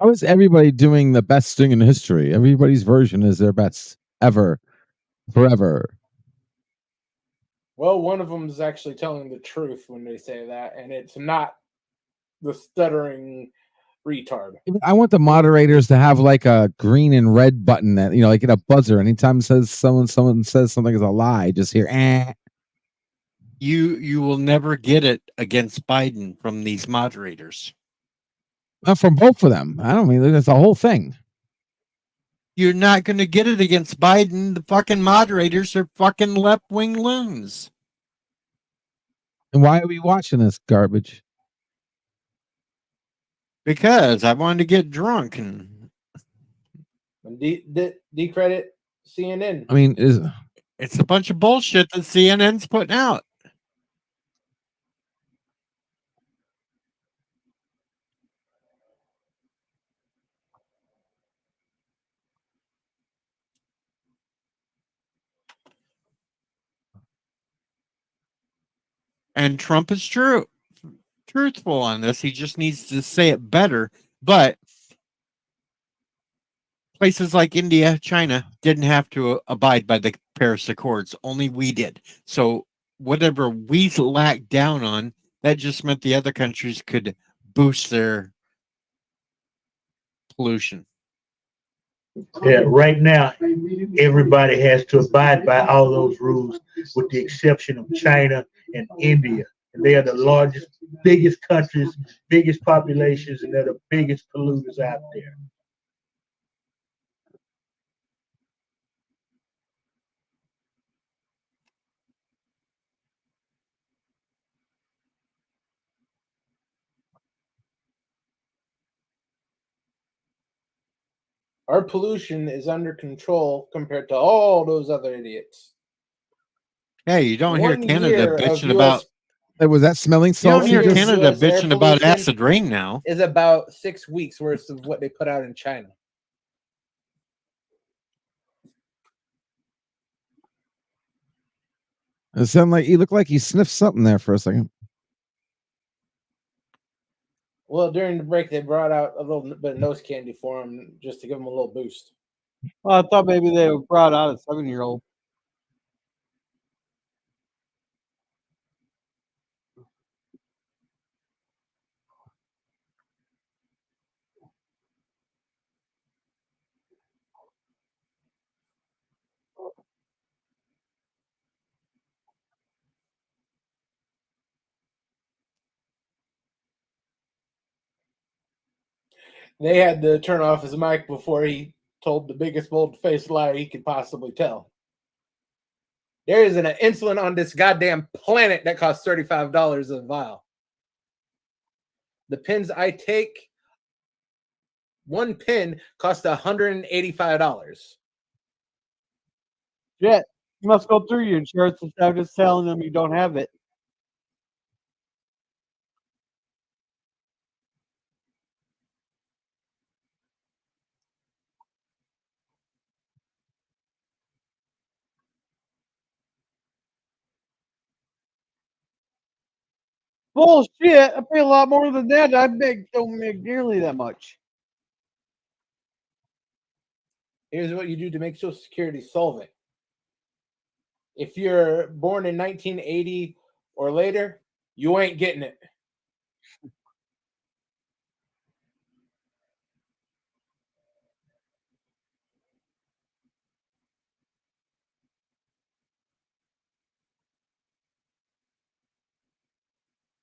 How is everybody doing the best thing in history? Everybody's version is their best ever, forever. Well, one of them is actually telling the truth when they say that, and it's not the stuttering retard. I want the moderators to have like a green and red button that like in a buzzer. Anytime someone says something is a lie, just hear eh. You will never get it against Biden from these moderators. From both of them. I don't mean that's the whole thing. You're not going to get it against Biden. The fucking moderators are fucking left wing loons. And why are we watching this garbage? Because I wanted to get drunk and Decredit CNN. I mean, it's a bunch of bullshit that CNN's putting out. And Trump is truthful on this. He just needs to say it better. But places like India, China didn't have to abide by the Paris Accords. Only we did. So whatever we lacked down on, that just meant the other countries could boost their pollution. Yeah, right now, everybody has to abide by all those rules, with the exception of China and India. And they are the largest, biggest countries, biggest populations, and they're the biggest polluters out there. Our pollution is under control compared to all those other idiots. Hey, you don't hear 1 Canada year of bitching US about. Hey, was that smelling You don't salts? hear You just Canada US air bitching about pollution acid rain now. is about 6 weeks worth of what they put out in China. it sounded like you looked like you sniffed something there for a second. Well, during the break, they brought out a little bit of nose candy for him just to give him a little boost. Well, I thought maybe they brought out a 7-year-old. They had to turn off his mic before he told the biggest bold-faced lie he could possibly tell. There isn't an insulin on this goddamn planet that costs $35 a vial. The pins I take, one pin costs $185. Shit, you must go through your insurance instead of just telling them you don't have it. Bullshit! I pay a lot more than that. Don't make nearly that much. Here's what you do to make Social Security solvent. If you're born in 1980 or later, you ain't getting it.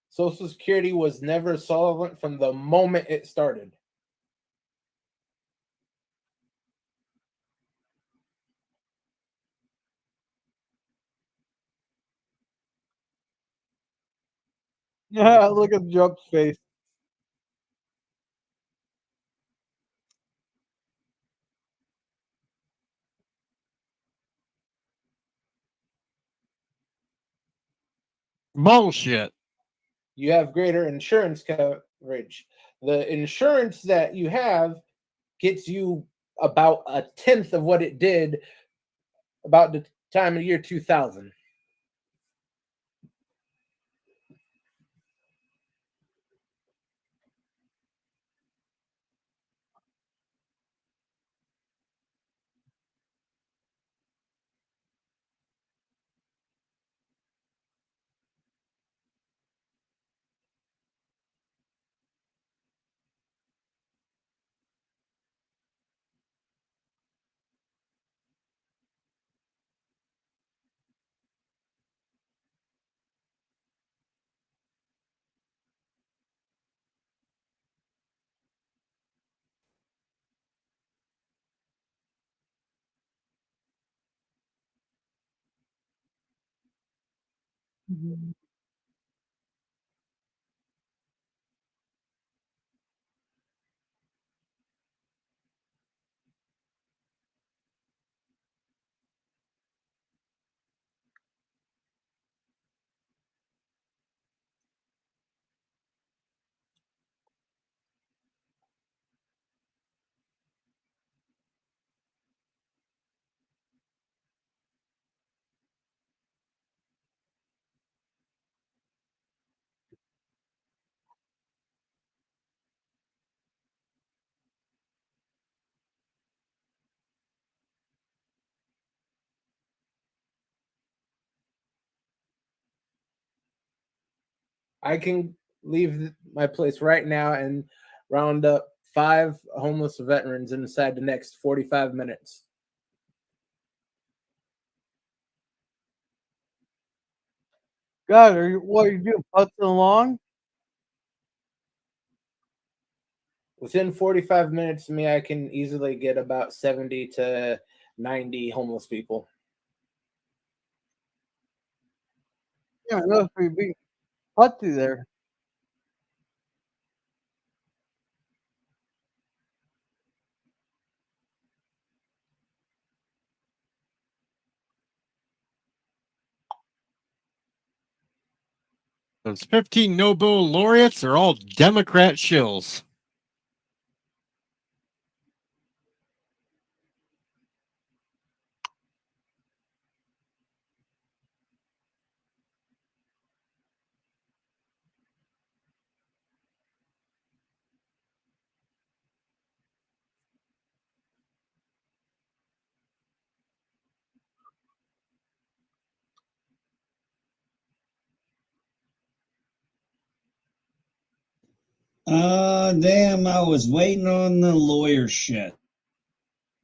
Social Security was never solvent from the moment it started. Yeah, look at Jump's face. Bullshit. You have greater insurance coverage. The insurance that you have gets you about a tenth of what it did about the time of year 2000. I can leave my place right now and round up 5 homeless veterans inside the next 45 minutes. God, what are you doing? Putzing along? Within 45 minutes of me, I can easily get about 70 to 90 homeless people. Yeah, that's pretty big. Putzy there. Those 15 Nobel laureates are all Democrat shills. Damn, I was waiting on the lawyer shit.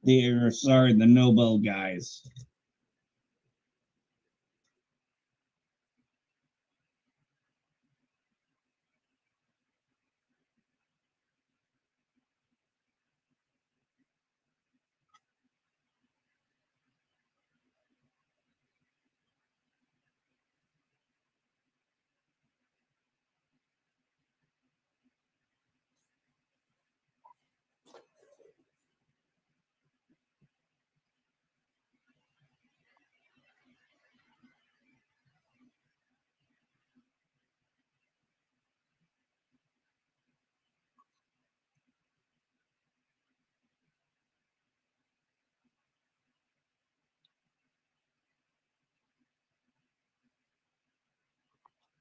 The Nobel guys.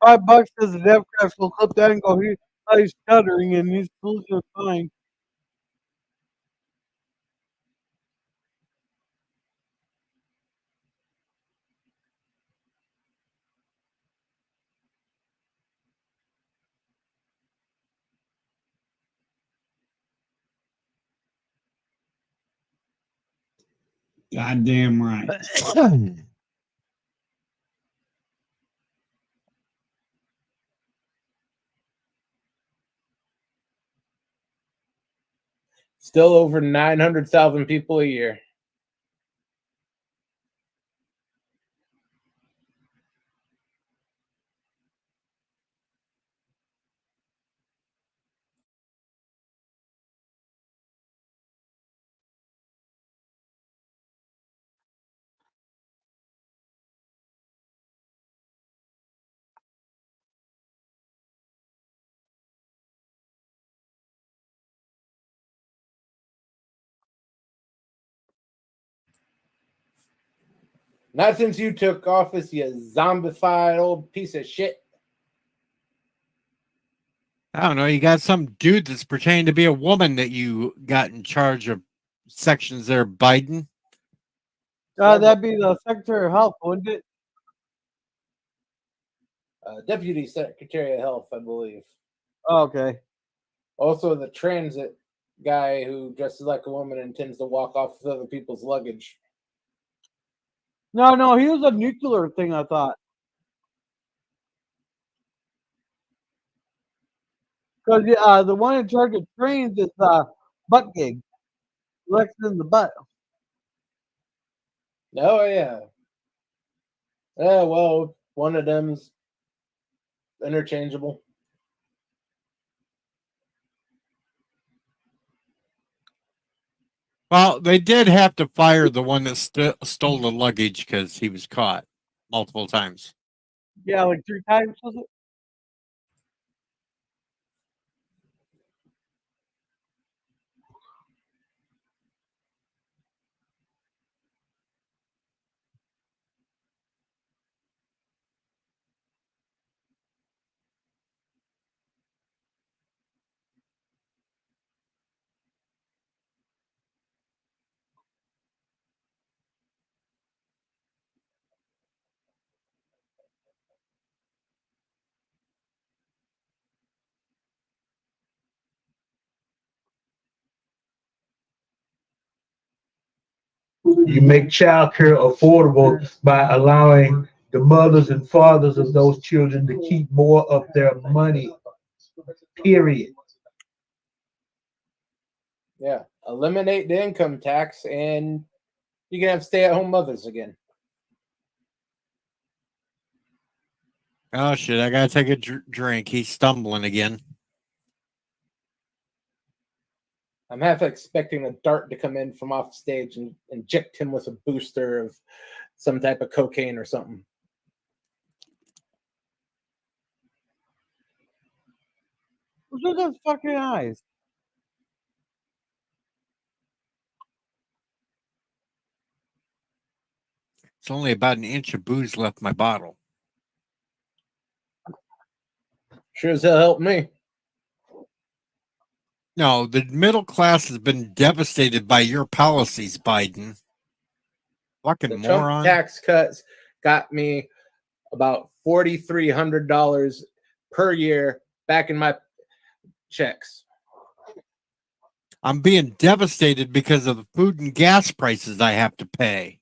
$5 says the Democrats will clip that and go, he's stuttering and he's losing his mind. Goddamn right. Still over 900,000 people a year. Not since you took office, you zombified old piece of shit. I don't know. You got some dude that's pretending to be a woman that you got in charge of sections there, Biden. That'd be the Secretary of Health, wouldn't it? Deputy Secretary of Health, I believe. Oh, okay. Also, the transit guy who dresses like a woman and tends to walk off with other people's luggage. No, he was a nuclear thing, I thought. Because the one in charge of trains is butt gig. Elected in the butt. Oh, yeah. Yeah, well, one of them's interchangeable. Well, they did have to fire the one that stole the luggage because he was caught multiple times. Yeah, like 3 times, was it? You make childcare affordable by allowing the mothers and fathers of those children to keep more of their money. Period. Yeah. Eliminate the income tax and you can have stay-at-home mothers again. Oh shit! I gotta take a drink. He's stumbling again. I'm half expecting a dart to come in from off stage and inject him with a booster of some type of cocaine or something. What's with those fucking eyes? It's only about an inch of booze left in my bottle. Sure as hell helped me. No, the middle class has been devastated by your policies, Biden. Fucking The Trump moron. tax cuts got me about $4,300 per year back in my checks. I'm being devastated because of the food and gas prices I have to pay.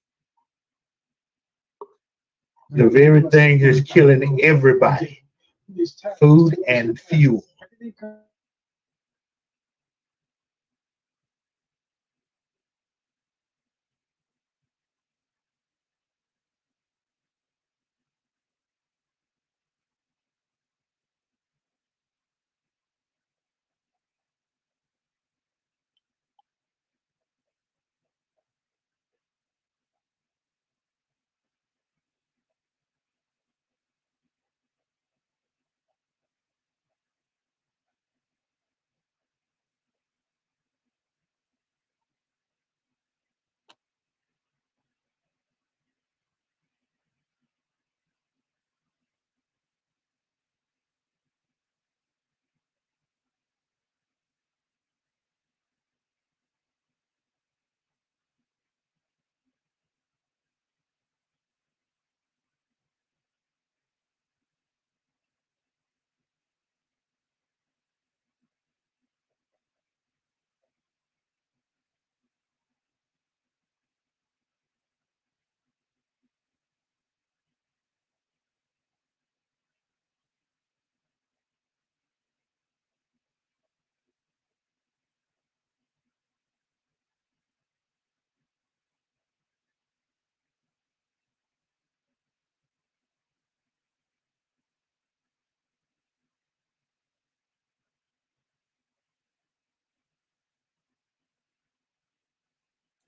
The very thing is killing everybody. Food and fuel.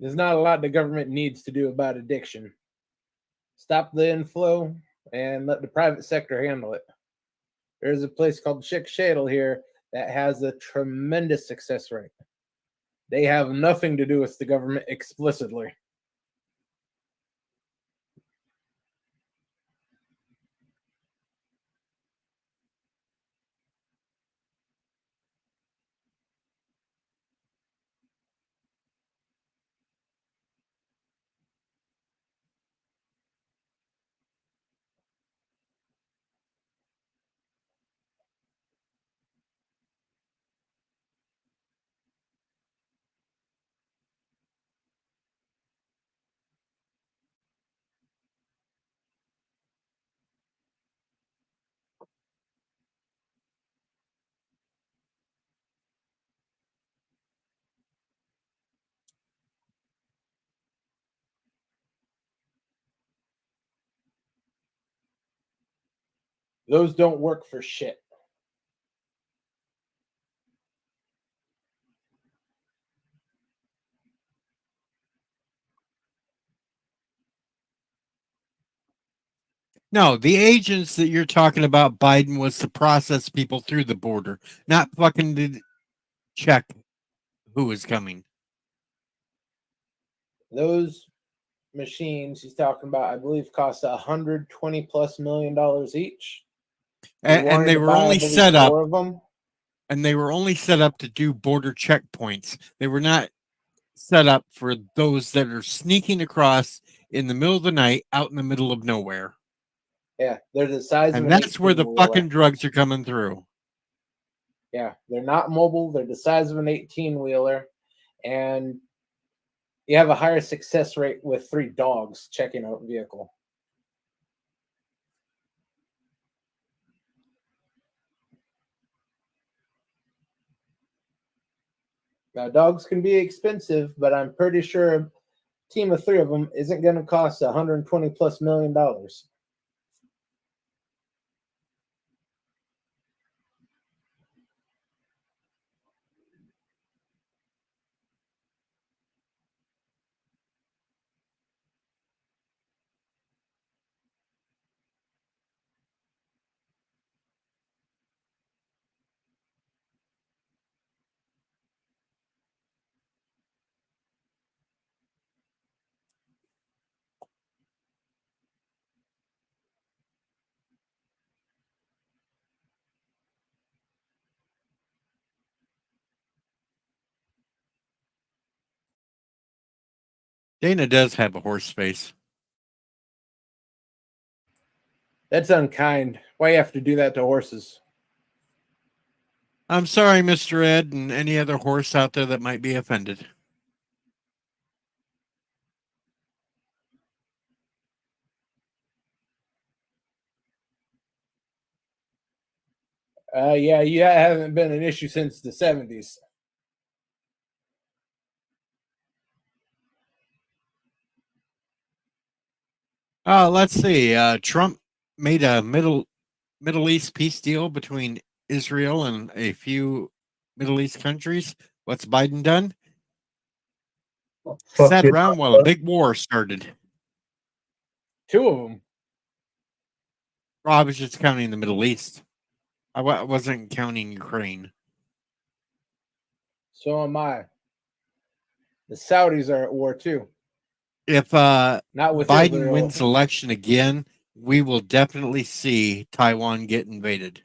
There's not a lot the government needs to do about addiction. Stop the inflow and let the private sector handle it. There's a place called Chick Shadle here that has a tremendous success rate. They have nothing to do with the government explicitly. Those don't work for shit. No, the agents that you're talking about, Biden, was to process people through the border, not fucking to check who is coming. Those machines he's talking about, I believe, cost $120+ million each. And they to were buy, I only believe, set up. 4 of them. And they were only set up to do border checkpoints. They were not set up for those that are sneaking across in the middle of the night out in the middle of nowhere. Yeah, they're the size of And an that's where the 18-wheeler. fucking drugs are coming through. Yeah, they're not mobile. They're the size of an 18-wheeler. And You have a higher success rate with 3 dogs checking out a vehicle. Now, dogs can be expensive, but I'm pretty sure a team of 3 of them isn't going to cost $120+ million. Dana does have a horse face. That's unkind. Why you have to do that to horses? I'm sorry, Mr. Ed, and any other horse out there that might be offended. Yeah, you haven't been an issue since the 70s. Let's see. Trump made a Middle East peace deal between Israel and a few Middle East countries. What's Biden done? Fuck Sat it. around while a big war started. 2 of them. Well, I was just counting the Middle East. I wasn't counting Ukraine. So am I. The Saudis are at war too. If Not with Biden Israel. wins the election again, we will definitely see Taiwan get invaded.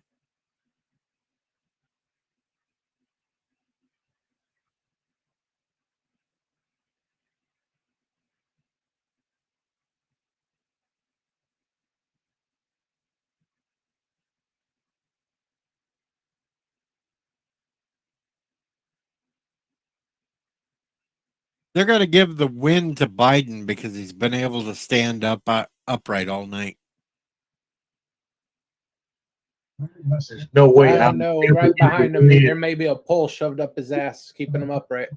They're going to give the win to Biden because he's been able to stand upright all night. There's no way. I know. Right behind him, there may be a pole shoved up his ass, keeping him upright.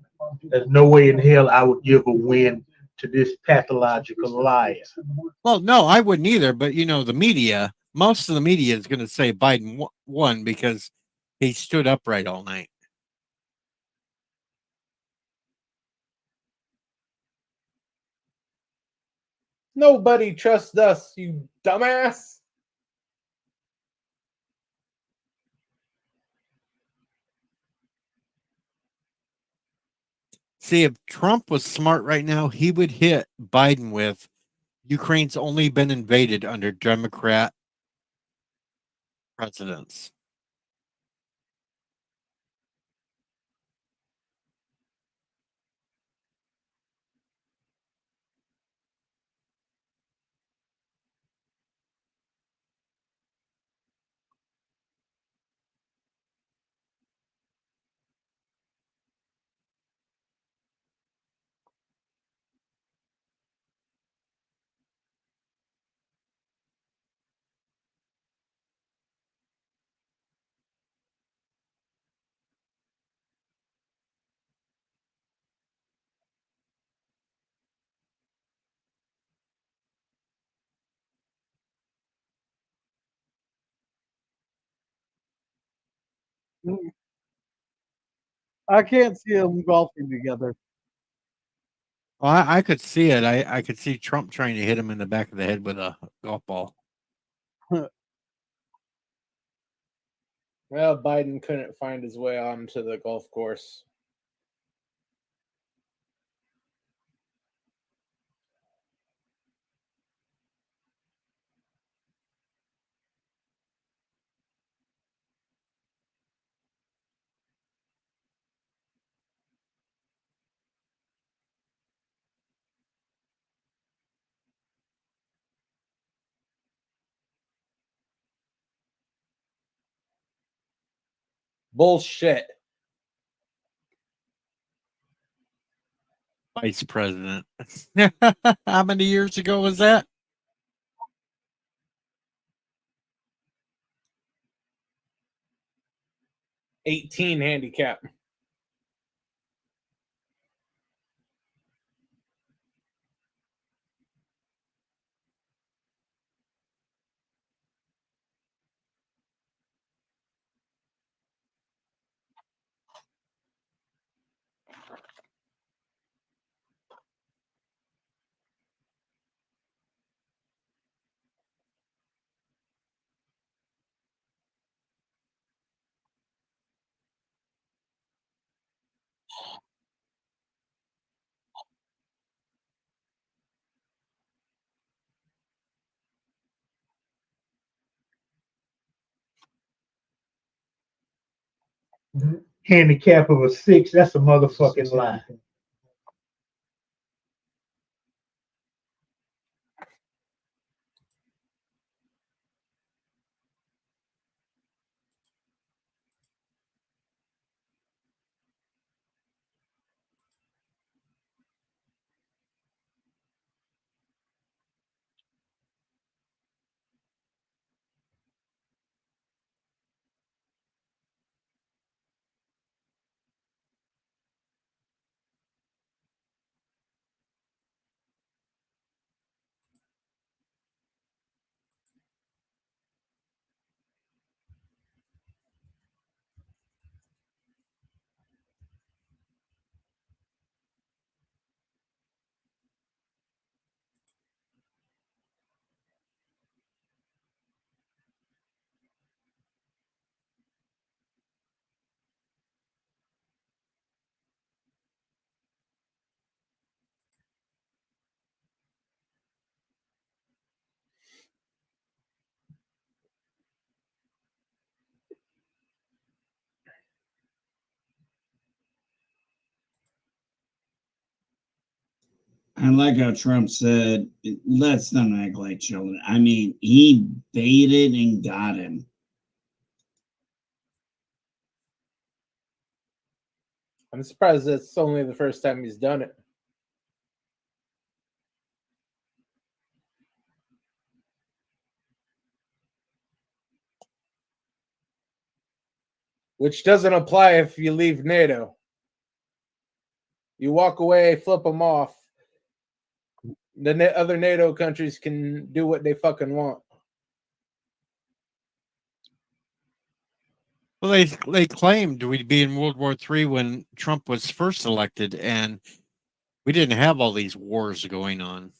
There's no way in hell I would give a win to this pathological liar. Well, no, I wouldn't either. But the media, most of the media is going to say Biden won because he stood upright all night. Nobody trusts us, you dumbass. See, if Trump was smart right now, he would hit Biden with Ukraine's only been invaded under Democrat presidents. I can't see them golfing together. Well, I could see it. I could see Trump trying to hit him in the back of the head with a golf ball. Well, Biden couldn't find his way onto the golf course. Bullshit. Vice president. How many years ago was that? $18 handicap. Handicap of a 6, that's a motherfucking lie. I like how Trump said, let's not act like children. I mean, he baited and got him. I'm surprised it's only the first time he's done it. Which doesn't apply if you leave NATO. You walk away, flip them off. The other NATO countries can do what they fucking want. Well, they claimed we'd be in World War III when Trump was first elected, and we didn't have all these wars going on.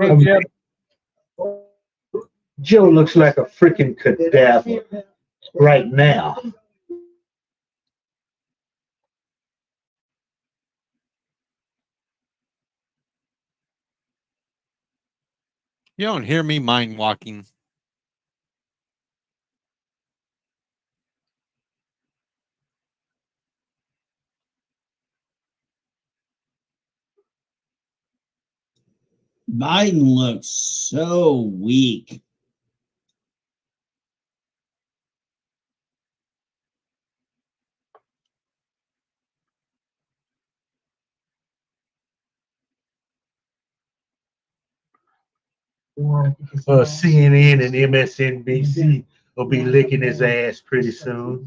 Hey, Jeb. Joe looks like a freaking cadaver right now. You don't hear me mind walking. Biden looks so weak. CNN and MSNBC will be licking his ass pretty soon.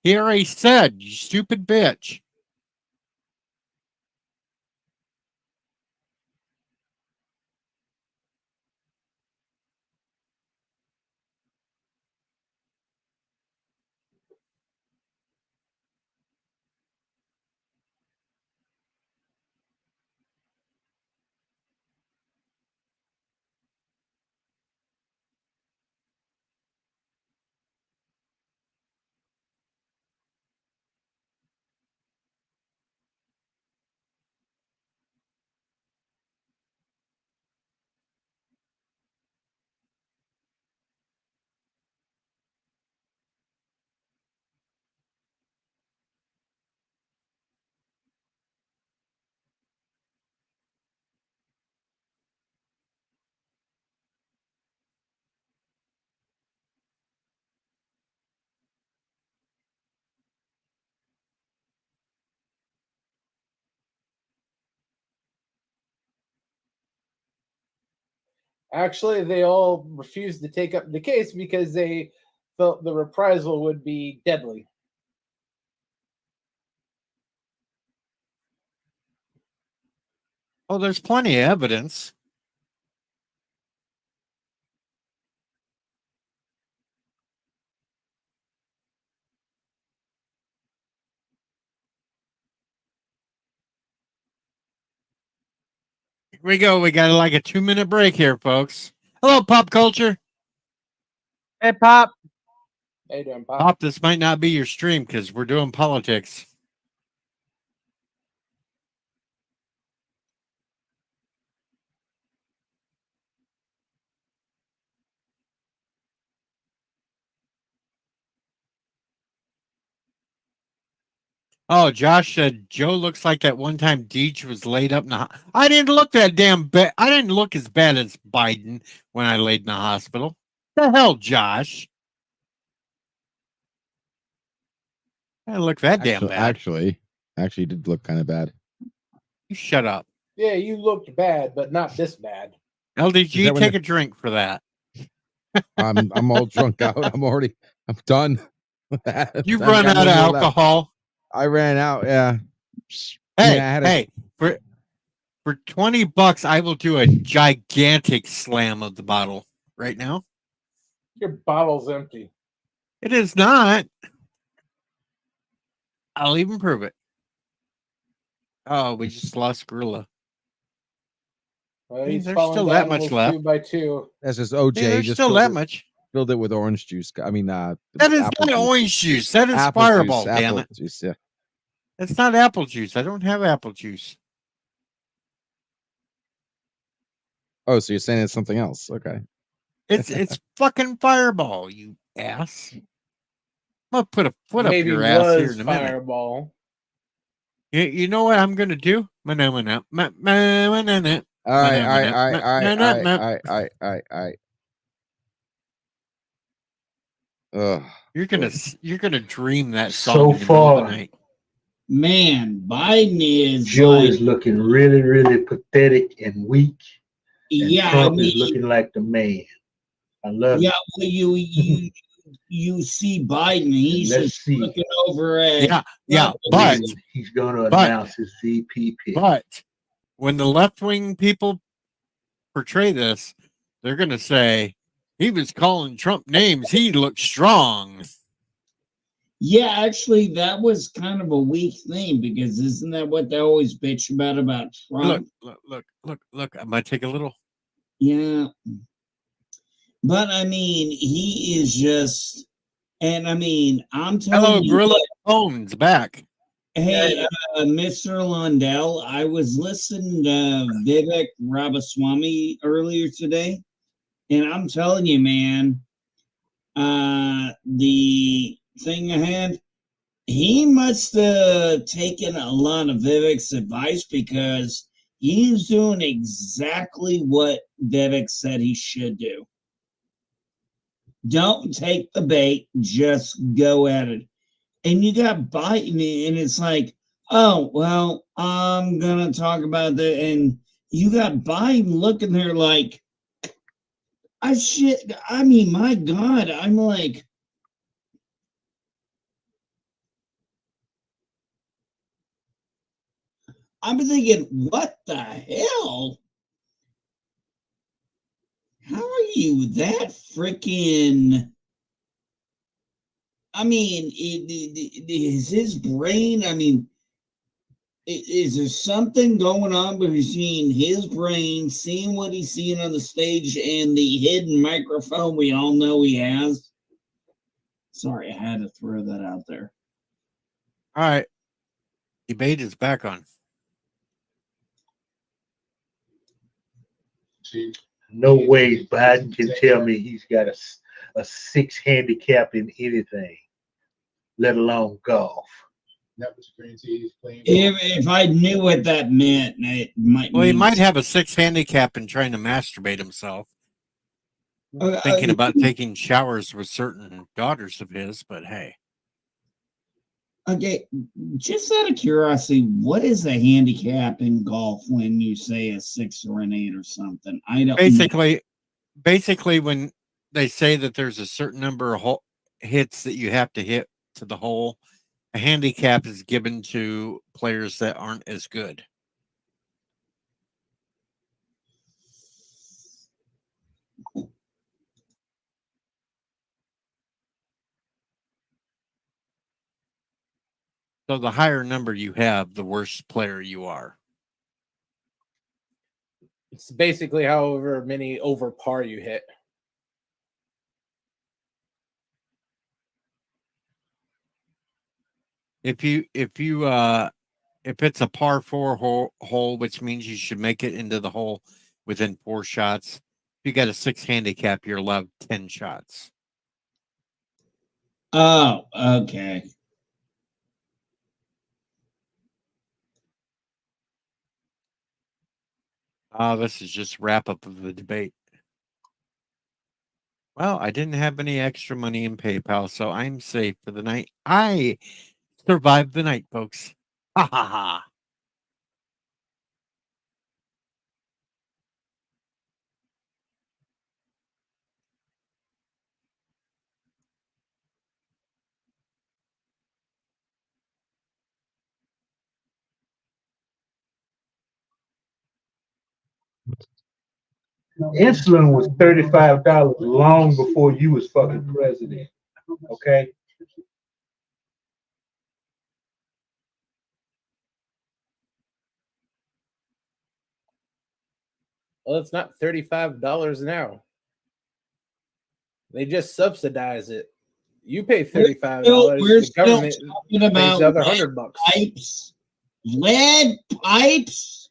He already said, you stupid bitch. Actually, they all refused to take up the case because they felt the reprisal would be deadly. Oh, there's plenty of evidence. Here we go. We got like a 2-minute break here, folks. Hello, pop culture. Hey, Pop. Hey, doing, Pop? Pop, this might not be your stream because we're doing politics. Oh, Josh said Joe looks like that one time Deej was laid up in the I didn't look that damn bad. I didn't look as bad as Biden when I laid in the hospital. The hell, Josh? I didn't look that damn bad. Actually, it did look kind of bad. You shut up. Yeah, you looked bad, but not this bad. LDG, when take a drink for that. I'm all drunk out. I'm done. You've I've run got out no of more left. alcohol. I ran out. Yeah. Hey, Yeah, I had a- hey, for $20, I will do a gigantic slam of the bottle right now. Your bottle's empty. It is not. I'll even prove it. Oh, we just lost Gorilla. Well, Hey, he's there's falling still down that much almost left. 2 by 2. That's just Hey, OJ. there's Just still that much. filled it with orange juice. I mean, That is apple not juice. orange juice. That is Apple Fireball, juice, damn apple it. juice. Yeah. That's not apple juice. I don't have apple juice. Oh, so you're saying it's something else? Okay. It's fucking Fireball, you ass. I'm gonna put a foot up Maybe your ass here was in a minute. Fireball. You know what I'm gonna do? All right. Ugh. You're gonna dream that So song in the middle of far, the night. Man, Biden is Joe like, is looking really, really pathetic and weak, and yeah, Trump is looking like the man. I love yeah. it. Well, you see Biden, he's Let's just see. looking over at Yeah, When he's going to but- announce his VP pick. but when the left wing people portray this, they're gonna say he was calling Trump names. He looked strong. Yeah, actually, that was kind of a weak thing because isn't that what they always bitch about Trump? Look. I might take a little. Yeah. But I mean, he is just, and I mean, I'm telling Hello, you, Gorilla Bones back. hey, Mr. Lundell, I was listening to Vivek Ramaswamy earlier today, and I'm telling you, man, the thing ahead, he must have taken a lot of Vivek's advice because he's doing exactly what Vivek said he should do. Don't take the bait, just go at it. And you got Biden, and it's like, oh, well, I'm going to talk about that. And you got Biden looking there like, I mean, my God, I'm like, I'm thinking, what the hell? How are you that freaking? I mean, is his brain? I mean, is there something going on between his brain, seeing what he's seeing on the stage, and the hidden microphone we all know he has? Sorry, I had to throw that out there. All right, debate is back on. No way Biden can tell me he's got a 6 handicap in anything, let alone golf. If I knew what that meant, it might. Well, he might have a 6 handicap in trying to masturbate himself, thinking about taking showers with certain daughters of his. But hey, okay, just out of curiosity, what is a handicap in golf when you say a 6 or an 8 or something? I don't. basically, basically when they say that there's a certain number of hits that you have to hit to the hole, a handicap is given to players that aren't as good. So the higher number you have, the worse player you are. It's basically however many over par you hit. If it's a par 4 hole, which means you should make it into the hole within 4 shots. If you got a 6 handicap, you're allowed 10 shots. Oh, okay. This is just wrap up of the debate. Well, I didn't have any extra money in PayPal, so I'm safe for the night. I survived the night, folks. Ha ha ha. Insulin was $35 long before you was fucking president. Okay. Well, it's not $35 now. They just subsidize it. You pay $35. We're The still government talking pays about the other lead $100. pipes. Lead pipes.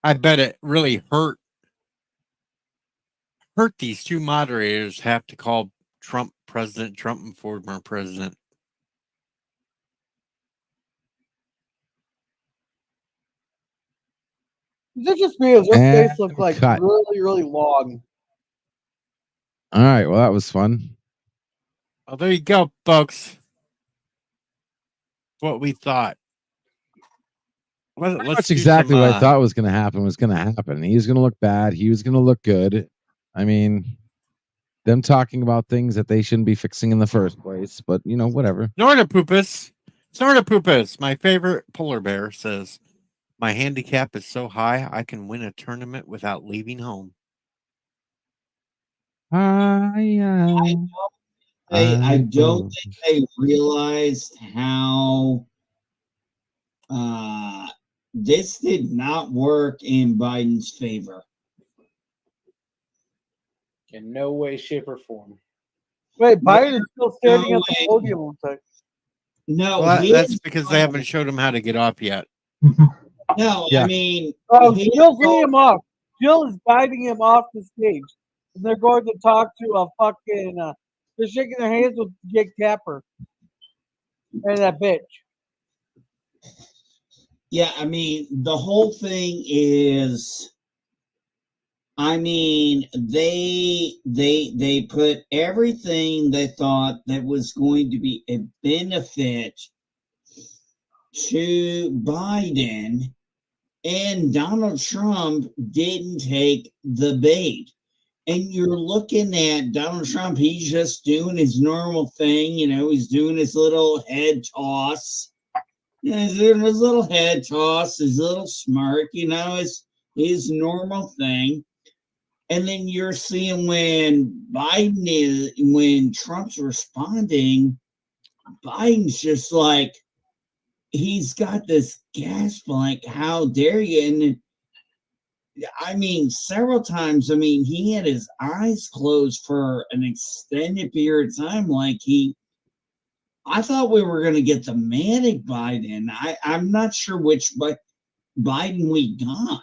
I bet it really hurt these two moderators have to call President Trump and former president. Is it just me? Or does her And face look like cut. really, really long? All right. Well, that was fun. Well, there you go, folks. What we thought. Let's That's do exactly some, what I thought was going to happen. He was going to look bad. He was going to look good. I mean, them talking about things that they shouldn't be fixing in the first place, but whatever. Snortapoopus, my favorite polar bear, says, my handicap is so high I can win a tournament without leaving home. I don't think they realized how this did not work in Biden's favor. In no way, shape, or form. Wait, Biden's still standing at the podium. Looks like. No, Well, that's because they haven't showed him how to get up yet. No, Yeah. I mean, Oh, Jill's leading him off. Jill is guiding him off the stage. And they're going to talk to a fucking. They're shaking their hands with Jake Tapper. And that bitch. yeah, I mean, the whole thing is I mean, they put everything they thought that was going to be a benefit to Biden, and Donald Trump didn't take the bait. And you're looking at Donald Trump, he's just doing his normal thing, he's doing his little head toss. He's doing his little head toss, his little smirk, his normal thing. And then you're seeing when Trump's responding, Biden's just like, he's got this gasp, like, how dare you? And I mean, several times, he had his eyes closed for an extended period of time. I thought we were going to get the manic Biden. I'm not sure which Biden we got.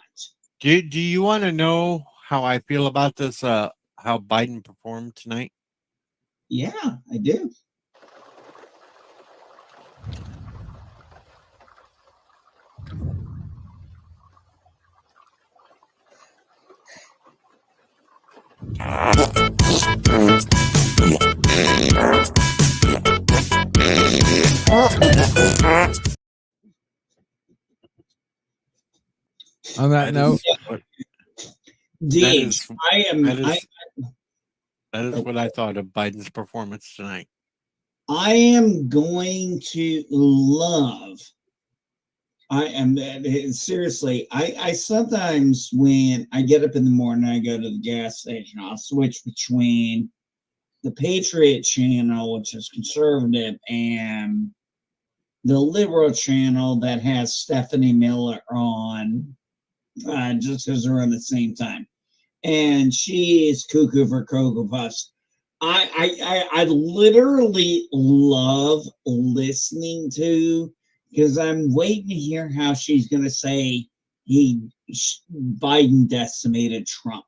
Do you want to know how I feel about this? How Biden performed tonight? Yeah, I do. On that note, Dave, that is what I thought of Biden's performance tonight. I am going to love. Seriously. I sometimes, when I get up in the morning, I go to the gas station. I'll switch between the Patriot channel, which is conservative, and the liberal channel that has Stephanie Miller on, just because they're on the same time. And she is cuckoo for Cocoa Puffs. I literally love listening to, because I'm waiting to hear how she's going to say Biden decimated Trump.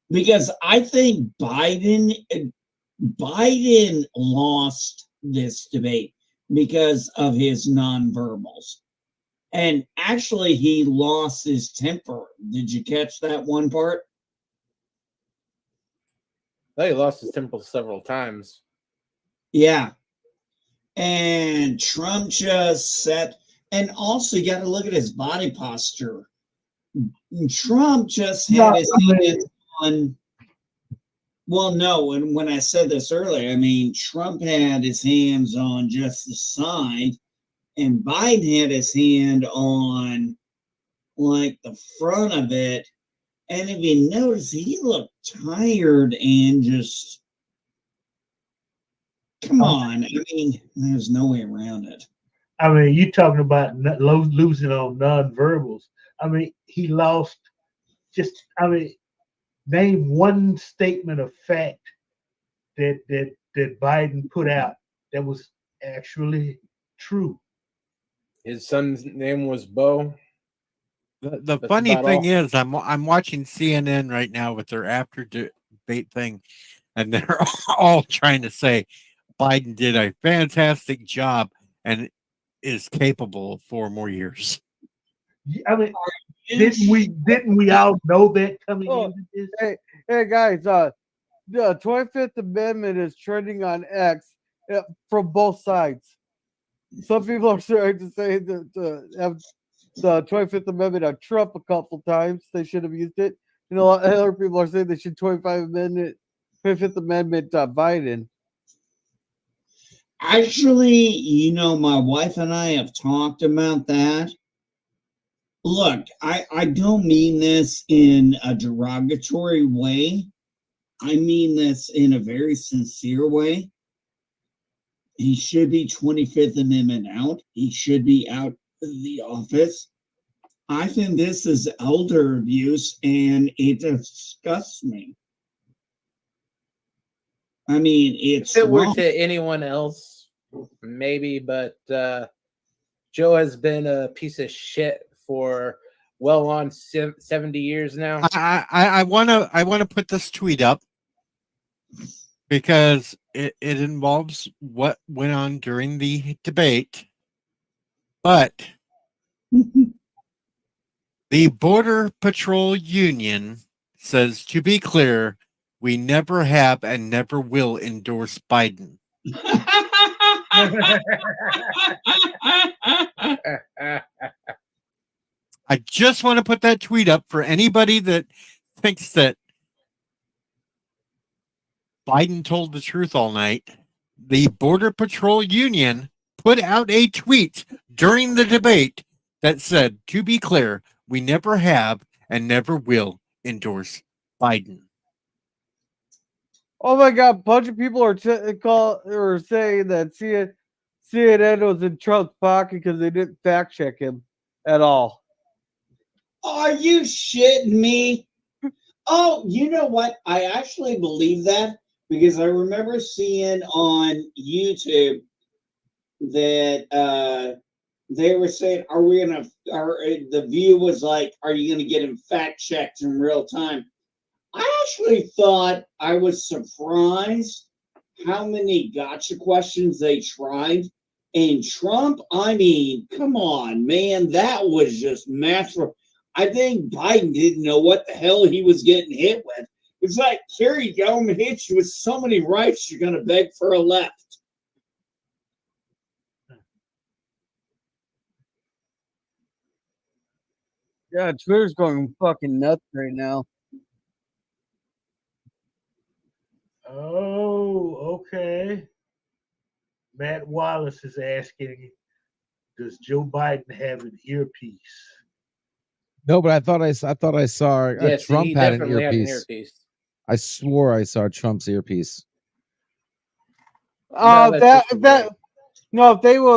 Because I think Biden lost this debate because of his nonverbals. And actually, he lost his temper. Did you catch that one part? He lost his temper several times. Yeah. And Trump just said, and also you got to look at his body posture. Trump just had his hands on. Well, no, and when I said this earlier, Trump had his hands on just the side, and Biden had his hand on like the front of it. And if you notice, he looked tired and just, come on. There's no way around it. You talking about losing on nonverbals. He lost name one statement of fact that Biden put out that was actually true. His son's name was Bo. The funny thing is, I'm watching CNN right now with their after debate thing, and they're all trying to say Biden did a fantastic job and is capable of 4 more years. Didn't we all know that coming into this? Hey guys, the 25th Amendment is trending on X from both sides. Some people are starting to say that have the 25th Amendment on Trump a couple times. They should have used it. Other people are saying they should 25th Amendment Biden. Actually, my wife and I have talked about that. Look, I don't mean this in a derogatory way. I mean this in a very sincere way. He should be 25th Amendment out. He should be out of the office. I think this is elder abuse, and it disgusts me. It's if it were wrong. to anyone else, maybe, but Joe has been a piece of shit for well on 70 years now. I want to put this tweet up because it involves what went on during the debate, but the Border Patrol Union says, to be clear, we never have and never will endorse Biden. I just want to put that tweet up for anybody that thinks that Biden told the truth all night. The Border Patrol Union put out a tweet during the debate that said, to be clear, we never have and never will endorse Biden. Oh my God! A bunch of people are saying that CNN was in Trump's pocket because they didn't fact check him at all. Are you shitting me? Oh, you know what? I actually believe that because I remember seeing on YouTube that they were saying, "Are we gonna?" The view was like, "Are you gonna get him fact checked in real time?" I actually thought I was surprised how many gotcha questions they tried. And Trump, I mean, come on, man, that was just natural. I think Biden didn't know what the hell he was getting hit with. It's like, here you go, I'm gonna hit you with so many rights, you're gonna beg for a left. Yeah, Twitter's going fucking nuts right now. Oh, okay. Matt Wallace is asking, does Joe Biden have an earpiece? No, but I thought I saw Yeah, Trump he had an definitely had an earpiece. earpiece. I swore I saw Trump's earpiece. No, that's That just a that rig. no,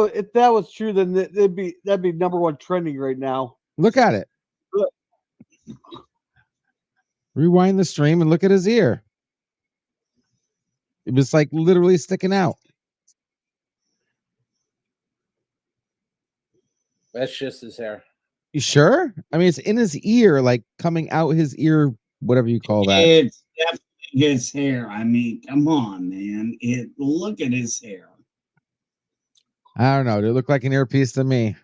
if that was true, then that'd be #1 trending right now. Look at it. Look. Rewind the stream and look at his ear. It was like literally sticking out. That's just his hair. You sure? I mean, it's in his ear, like coming out his ear, whatever you call that. It's definitely his hair. I mean, come on, man. Look at his hair. I don't know. It looked like an earpiece to me.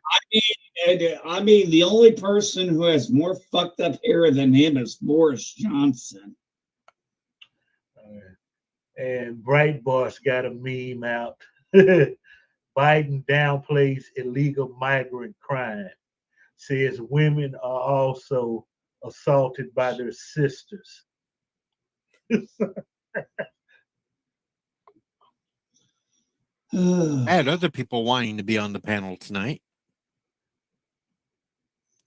I mean, the only person who has more fucked up hair than him is Boris Johnson. And Bright Boss got a meme out. Biden downplays illegal migrant crime, says women are also assaulted by their sisters. I had other people wanting to be on the panel tonight.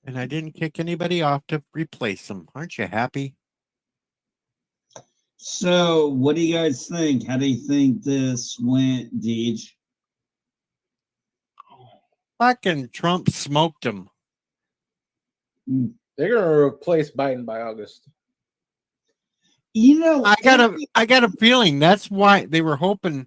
And I didn't kick anybody off to replace them. Aren't you happy? So, what do you guys think? How do you think this went, Deej? Fucking Trump smoked him. They're gonna replace Biden by August. You know, I got a feeling that's why they were hoping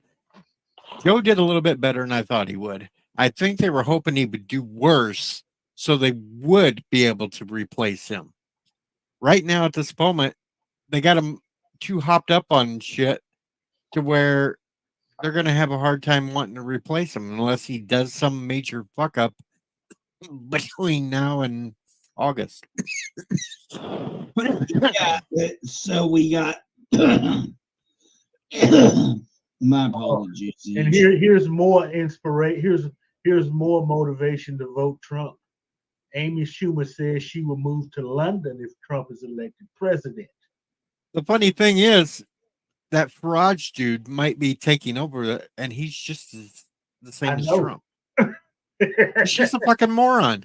Joe did a little bit better than I thought he would. I think they were hoping he would do worse so they would be able to replace him. Right now at this moment, they got him too hopped up on shit to where they're going to have a hard time wanting to replace him unless he does some major fuck up between now and August. yeah. So we got. My apologies. And here's more inspiration. Here's more motivation to vote Trump. Amy Schumer says she will move to London if Trump is elected president. The funny thing is that Farage dude might be taking over, and he's just the same as Trump. She's a fucking moron.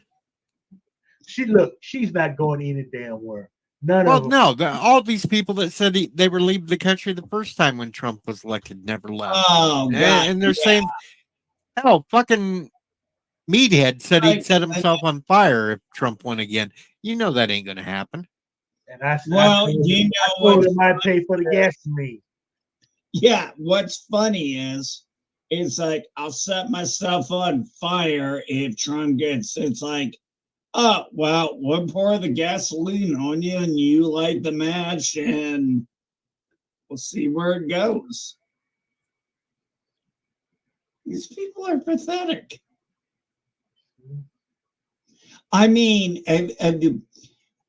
She's not going any damn where. None of them. No, all these people that said they were leaving the country the first time when Trump was elected never left. Oh, God. And they're saying, hell, fucking Meathead said he'd set himself on fire if Trump won again. You know that ain't going to happen. And I told him I'd pay for the gas to me. Yeah, what's funny is it's like I'll set myself on fire if Trump gets. It's like, oh well, we'll pour the gasoline on you and you light the match and we'll see where it goes. These people are pathetic. I mean,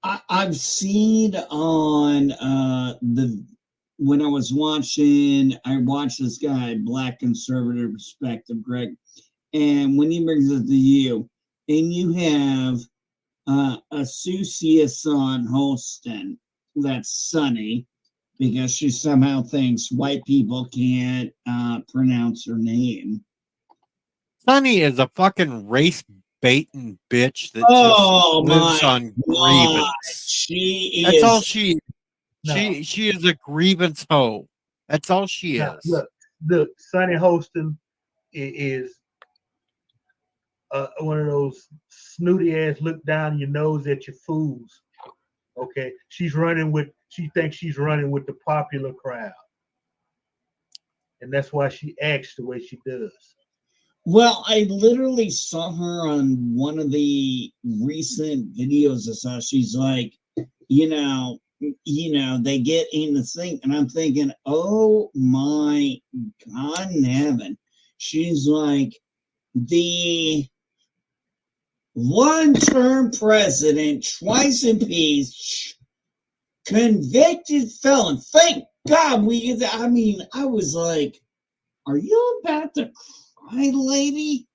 I've seen on when I was watching, I watched this guy, Black Conservative Perspective, Greg, and when he brings it to you, and you have a Susia Son Holston, that's Sunny, because she somehow thinks white people can't pronounce her name. Sunny is a fucking race baiting bitch that Oh just lives my on God. grievance. She That's is. all she. No. She is a grievance hoe. That's all she Now, is. look, Sonny Holston is one of those snooty ass look down your nose at your fools. Okay, she thinks she's running with the popular crowd, and that's why she acts the way she does. Well, I literally saw her on one of the recent videos I saw. She's like, you know, they get in the thing, and I'm thinking, oh my God in heaven. She's like the one-term president, twice impeached, convicted felon. Thank God I was like, are you about to cry, lady?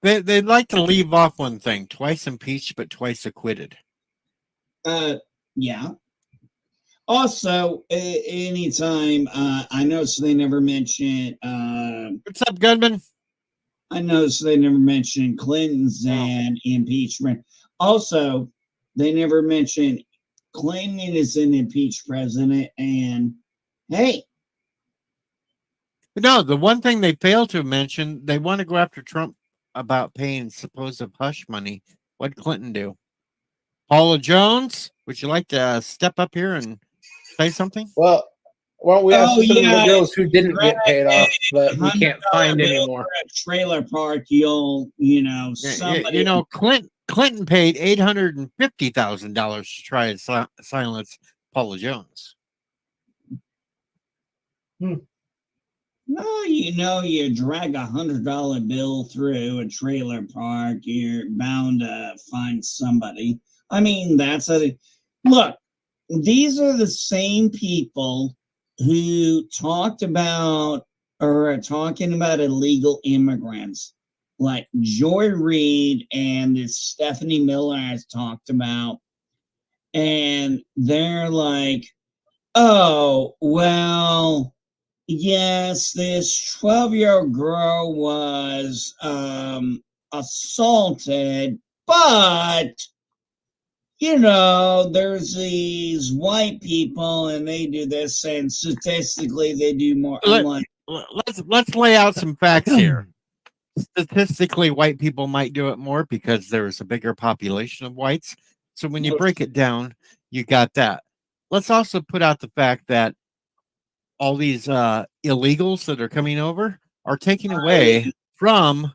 They'd like to leave off one thing: twice impeached, but twice acquitted. Yeah. Also, anytime I noticed they never mention. What's up, Gunman? I noticed they never mentioned Clinton's and impeachment. Also, they never mentioned Clinton is an impeached president. And hey, No, the one thing they failed to mention, they want to go after Trump about paying supposed hush money. What'd Clinton do? Paula Jones, would you like to step up here and say something? Well, why don't we ask Oh, some of yeah, the girls who didn't get paid off, but we $100 can't find bill anymore? for a trailer park, somebody. You know, Clinton paid $850,000 to try and silence Paula Jones. No, you drag $100 bill through a trailer park, you're bound to find somebody. I mean, look. These are the same people who talked about or are talking about illegal immigrants, like Joy Reid and this Stephanie Miller has talked about, and they're like, oh well. Yes, this 12-year-old girl was assaulted, but there's these white people and they do this, and statistically they do more. I'm like, let's lay out some facts here. Statistically, white people might do it more because there's a bigger population of whites. So when you break it down, you got that. Let's also put out the fact that all these illegals that are coming over are taking away from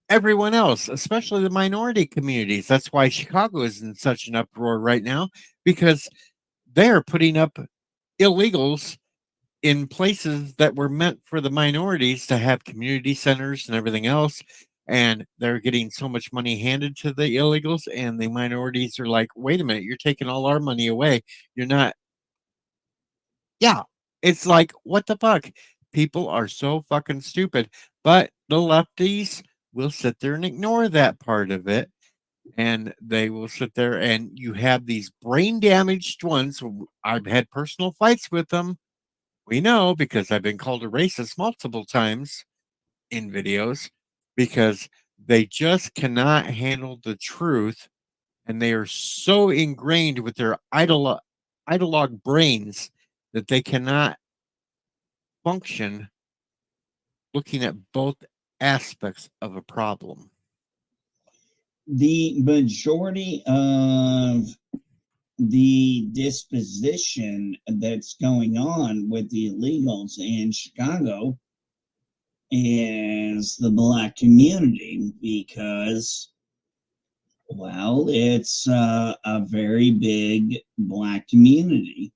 everyone else, especially the minority communities. That's why Chicago is in such an uproar right now, because they're putting up illegals in places that were meant for the minorities to have community centers and everything else. And they're getting so much money handed to the illegals, and the minorities are like, wait a minute, you're taking all our money away. You're not. Yeah. It's like, what the fuck? People are so fucking stupid. But the lefties will sit there and ignore that part of it. And they will sit there, and you have these brain damaged ones. I've had personal fights with them. We know, because I've been called a racist multiple times in videos, because they just cannot handle the truth. And they are so ingrained with their ideologue brains that they cannot function looking at both aspects of a problem. the majority of the disposition that's going on with the illegals in Chicago is the Black community, because, well, it's a very big Black community.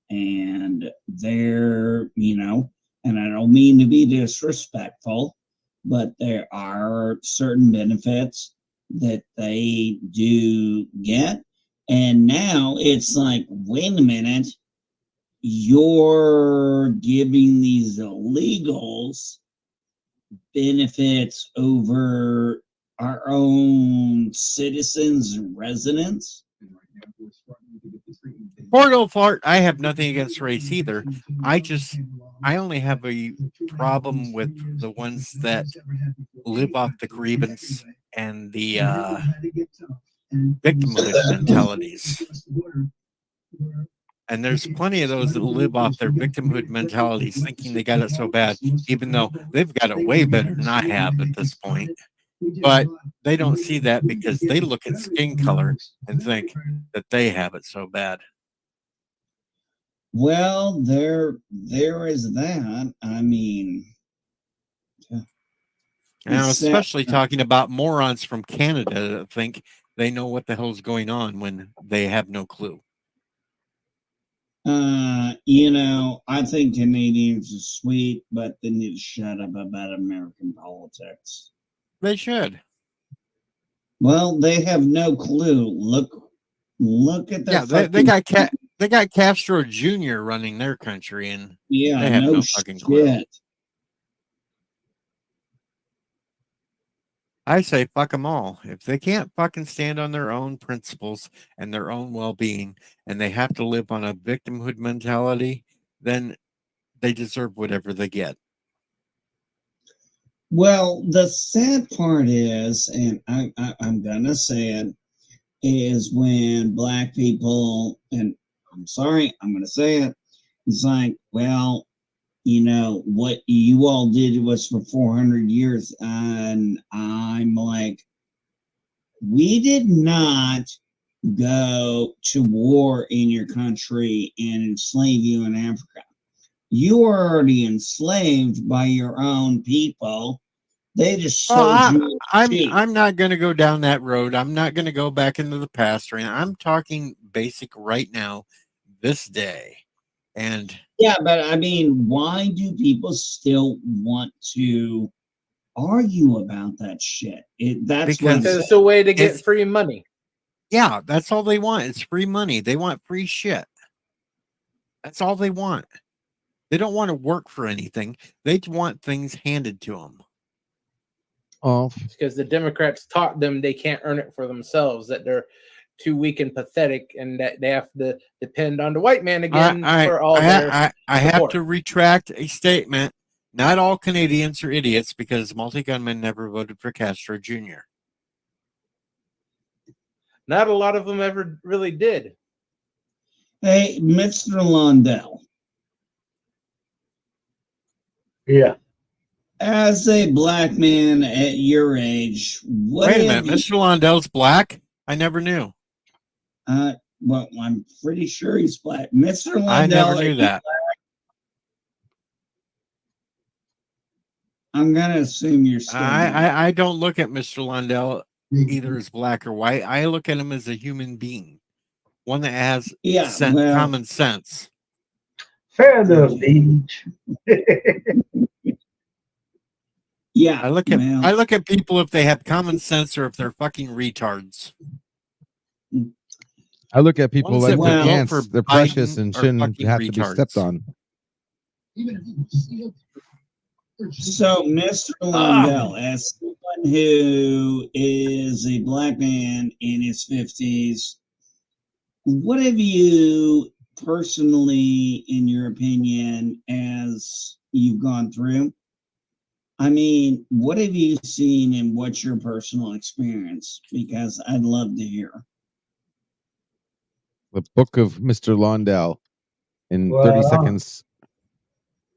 And they're, and I don't mean to be disrespectful, but there are certain benefits that they do get. And now it's like, wait a minute, you're giving these illegals benefits over our own citizens and residents. Portal fart. I have nothing against race either. I only have a problem with the ones that live off the grievance and the victimhood mentalities. And there's plenty of those that live off their victimhood mentalities, thinking they got it so bad, even though they've got it way better than I have at this point. But they don't see that because they look at skin color and think that they have it so bad. Well, there is that. I mean, Now, especially talking about morons from Canada that think they know what the hell's going on when they have no clue. I think Canadians are sweet, but they need to shut up about American politics. They should. Well, they have no clue. Look at their they got Castro Jr. running their country, and they have no fucking clue. I say fuck them all. If they can't fucking stand on their own principles and their own well-being, and they have to live on a victimhood mentality, then they deserve whatever they get. Well, the sad part is, and I'm gonna say it, is when black people, and I'm sorry, I'm gonna say it, it's like, well, what you all did was for 400 years, and I'm like, we did not go to war in your country and enslave you in Africa. You were already enslaved by your own people. They just sold you. I'm not going to go down that road. I'm not going to go back into the past. Right now. I'm talking basic right now, this day, and yeah, but I mean, why do people still want to argue about that shit? Because it's a way to get free money. Yeah, that's all they want. It's free money. They want free shit. That's all they want. They don't want to work for anything. They want things handed to them. Oh, because the Democrats taught them they can't earn it for themselves, that they're too weak and pathetic, and that they have to depend on the white man again for all their support. I have to retract a statement. Not all Canadians are idiots, because multi-gunmen never voted for Castro Jr. Not a lot of them ever really did. Hey, Mr. Londell. Yeah. As a black man at your age, wait a minute, Mr. Londell's black? I never knew. Well, I'm pretty sure he's black. Mr. Londell, I never knew that. I'm gonna assume you're still I don't look at Mr. Londell either as black or white. I look at him as a human being, one that has common sense. Fair enough, Deej. Yeah, I look at people if they have common sense or if they're fucking retards. I look at people like they're ants. They're precious and shouldn't have to be stepped on. So, Mr. Lundell, as someone who is a black man in his 50s, what have you personally, in your opinion, as you've gone through? I mean, what have you seen and what's your personal experience? Because I'd love to hear. The book of Mr. Londell in 30 seconds.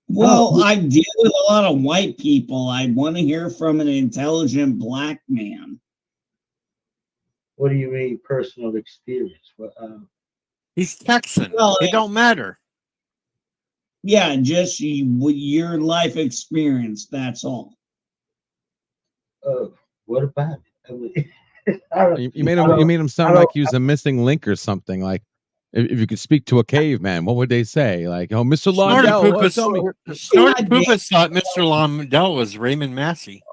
Well, I deal with a lot of white people. I want to hear from an intelligent black man. What do you mean, personal experience? He's Texan. It don't matter. Yeah, just your life experience. That's all. What about it? You made him sound like he was a missing link or something. Like if you could speak to a caveman, what would they say? Like, oh, Mr. Londell, Snorty Poopus thought Mr. Londell was Raymond Massey.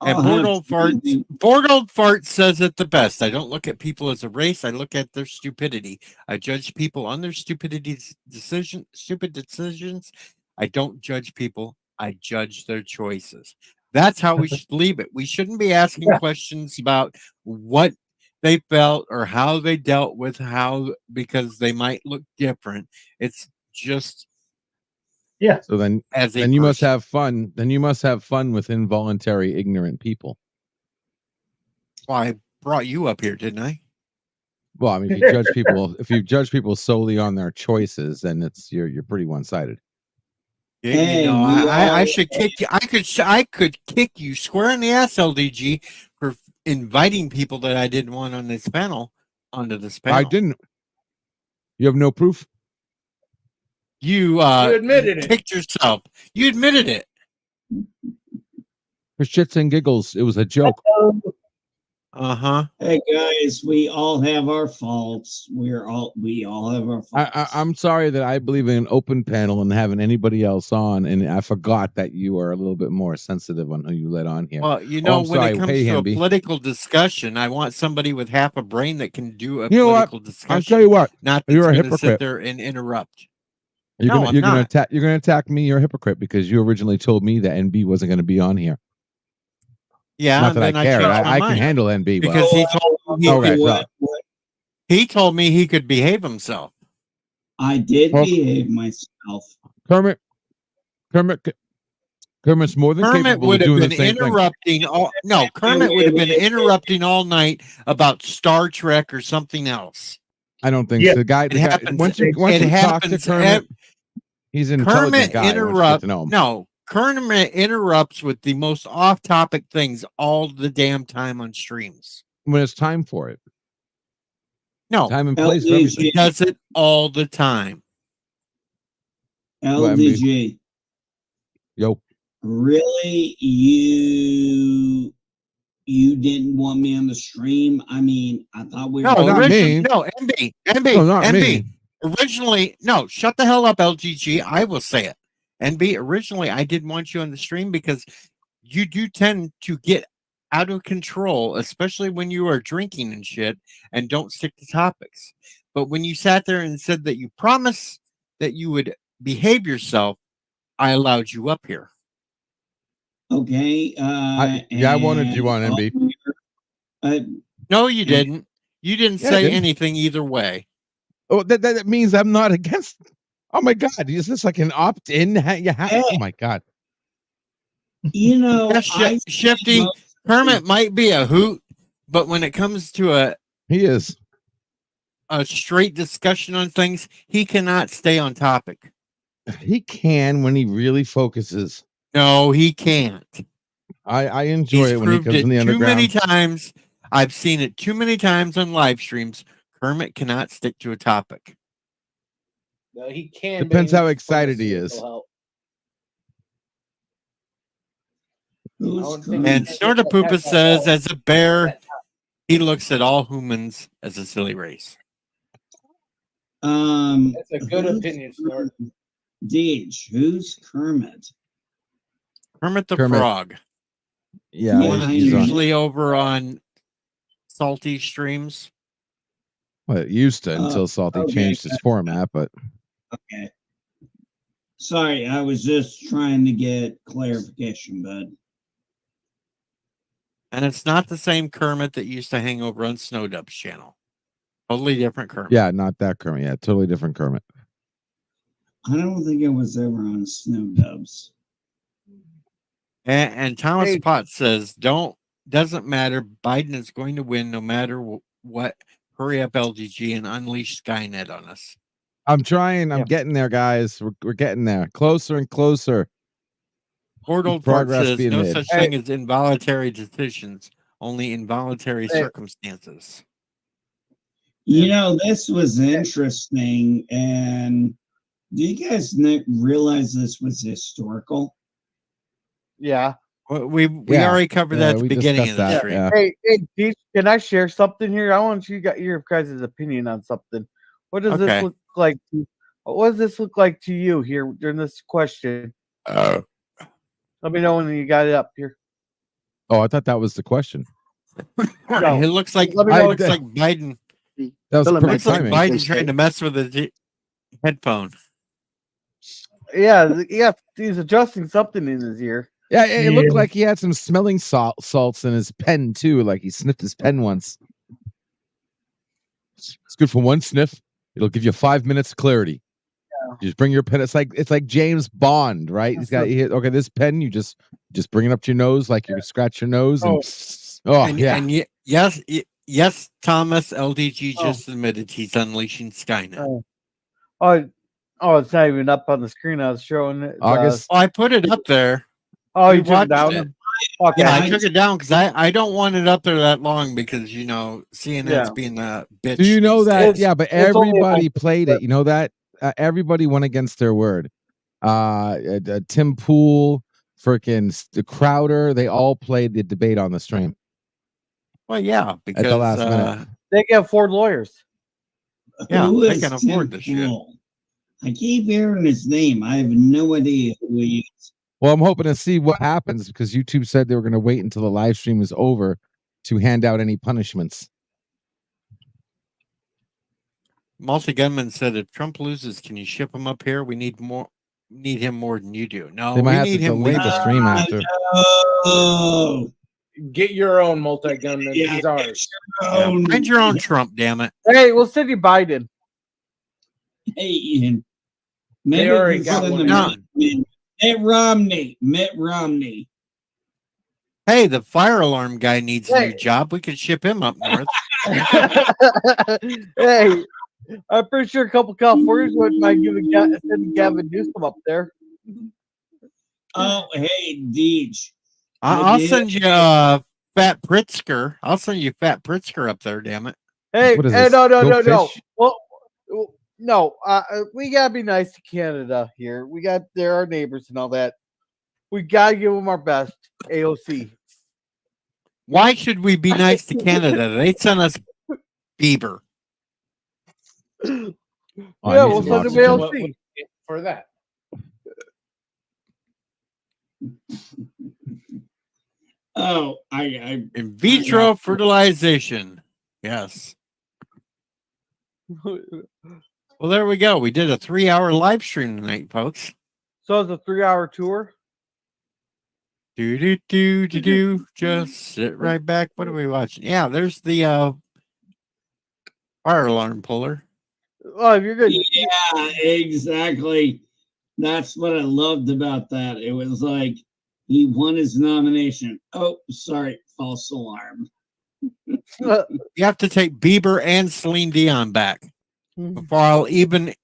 And I'll have to- Bored Old Fart says it the best. I don't look at people as a race. I look at their stupidity. I judge people on their stupid decisions. I don't judge people. I judge their choices. That's how we should leave it. We shouldn't be asking questions about what they felt or how they dealt with because they might look different. It's just So then as a you must person. have fun. Then you must have fun with involuntary ignorant people. Well, I brought you up here, didn't I? Well, I mean, if you judge people solely on their choices, then you're pretty one sided. Yeah, Hey, I should kick you. I could kick you square in the ass, LDG, for inviting people that I didn't want on this panel onto this panel. I didn't. You have no proof. You admitted it. kicked yourself. You admitted it. For shits and giggles, it was a joke. Uh-huh. Hey guys, we all have our faults. We all have our faults. I'm sorry that I believe in an open panel and having anybody else on, and I forgot that you are a little bit more sensitive on who you let on here. Well, I'm when sorry. it comes Hey, to Hamby. a political discussion, I want somebody with half a brain that can do a You know what? political discussion. I'll tell you what. Not You're a that's going to sit hypocrite. there and interrupt. You're No, I'm gonna not. you're gonna attack me. You're a hypocrite because you originally told me that NB wasn't going to be on here. Yeah, Not and that I then I cared. changed my I can mind handle NB because well. he told me he could behave himself. I did Well, behave myself. Kermit's more than Kermit capable would of have doing been the same thing. interrupting Kermit would have been interrupting all night about Star Trek or something else. I don't think Yeah. so. The guy once you talk to Kermit, he's an intelligent guy. Once you get to know him. Kermit interrupts with the most off-topic things all the damn time on streams. When it's time for it. No, time and place for everything. He does it all the time. LDG. Yo. Really? You didn't want me on the stream? I mean, I thought we were MB. No, not MB. me. Originally, no, shut the hell up, LGG. I will say it. NB, originally, I didn't want you on the stream because you do tend to get out of control, especially when you are drinking and shit and don't stick to topics. But when you sat there and said that you promised that you would behave yourself, I allowed you up here. Okay. I wanted you on, NB. No, you didn't. You didn't say anything either way. Oh, that means I'm not against. Oh my God! Is this like an opt-in? Oh my God! You know, Shifty Kermit might be a hoot, but when it comes to he is a straight discussion on things, he cannot stay on topic. He can when he really focuses. No, he can't. I enjoy it when he comes in the underground. Too many times. I've seen it too many times on live streams. Kermit cannot stick to a topic. No, he can. Depends how excited he is. And Snortapoopa says, as a bear, he looks at all humans as a silly race. That's a good opinion, Snort. Deej, who's Kermit? Kermit the Frog. Yeah, he's usually over on Salty streams. Well, it used to until Salty changed his format, but okay. Sorry, I was just trying to get clarification, bud. And it's not the same Kermit that used to hang over on Snowdub's channel. Totally different Kermit. Yeah, not that Kermit. Yeah, totally different Kermit. I don't think I was ever on Snowdubs. And Thomas Potts says, doesn't matter. Biden is going to win no matter what. Hurry up, LGG, and unleash Skynet on us. I'm trying. I'm getting there, guys. We're getting there. Closer and closer. Bored Old Fart says, no such thing as involuntary decisions, only involuntary circumstances. You know, this was interesting. And do you guys realize this was historical? Yeah. We already covered that at the beginning of the stream. Yeah. Hey, Deej, can I share something here? I want you got your guys' opinion on something. What does this look like? What does this look like to you here during this question? Let me know when you got it up here. Oh, I thought that was the question. It looks like Let me know. Biden. That was Fill in my perfect Looks like timing. blank. Biden's trying to mess with the headphone. Yeah, he's adjusting something in his ear. Yeah, it looked Yeah. like he had some smelling salts in his pen too. Like he sniffed his pen once. It's good for one sniff. It'll give you 5 minutes clarity. You just bring your pen. It's like James Bond, right? He's got okay. This pen, you just bring it up to your nose, like you scratch your nose, and Yes, Thomas LDG just admitted he's unleashing Skynet. Oh, it's not even up on the screen. I was showing it. August. I put it up there. Oh, We you took it watched down. it. Okay. Yeah, I took it down because I don't want it up there that long because CNN's being a bitch. Do you know these that? days. Yeah, but it's only everybody like- played it. You know that everybody went against their word. Tim Pool, freaking Crowder, they all played the debate on the stream Well, yeah, because at the last minute. They can afford lawyers. Yeah, Who they is can afford Tim this shit. Pool? I keep hearing his name. I have no idea who he is. Well, I'm hoping to see what happens because YouTube said they were going to wait until the live stream is over to hand out any punishments. Multi Gunman said, "If Trump loses, can you ship him up here? We need him more than you do. No, They might we have to need him way delete the more. stream after. Oh, Get your own multi-gunman. Yeah. He's ours. Yeah, find your own Trump, damn it. Hey, we'll send you Biden. hey, Ian. They Maybe already we got send one. them Mitt Romney. Mitt Romney. Hey, the fire alarm guy needs a new Hey. job. We could ship him up north. Hey, I'm pretty sure a couple Californians wouldn't mind sending Gavin Newsom up there. Oh, hey, Deej. I'll did. send you Fat Pritzker. I'll send you Fat Pritzker up there, damn it. Hey, What is hey, this, no. Go Fish? Well, no, we gotta be nice to Canada here. They're our neighbors and all that. We gotta give them our best. AOC. Why should we be nice to Canada? They sent us Bieber. Oh, I Yeah, need we'll some send them oxygen. What AOC. would you get for that? Oh, I In vitro fertilization. Yes. Well, there we go. We did a 3-hour live stream tonight, folks. So it's a 3-hour tour. Do. Just sit right back. What are we watching? Yeah, there's the fire alarm puller. Oh, if you're good. yeah, exactly. That's what I loved about that. It was like he won his nomination. Oh, sorry, false alarm. You have to take Bieber and Celine Dion back before I'll even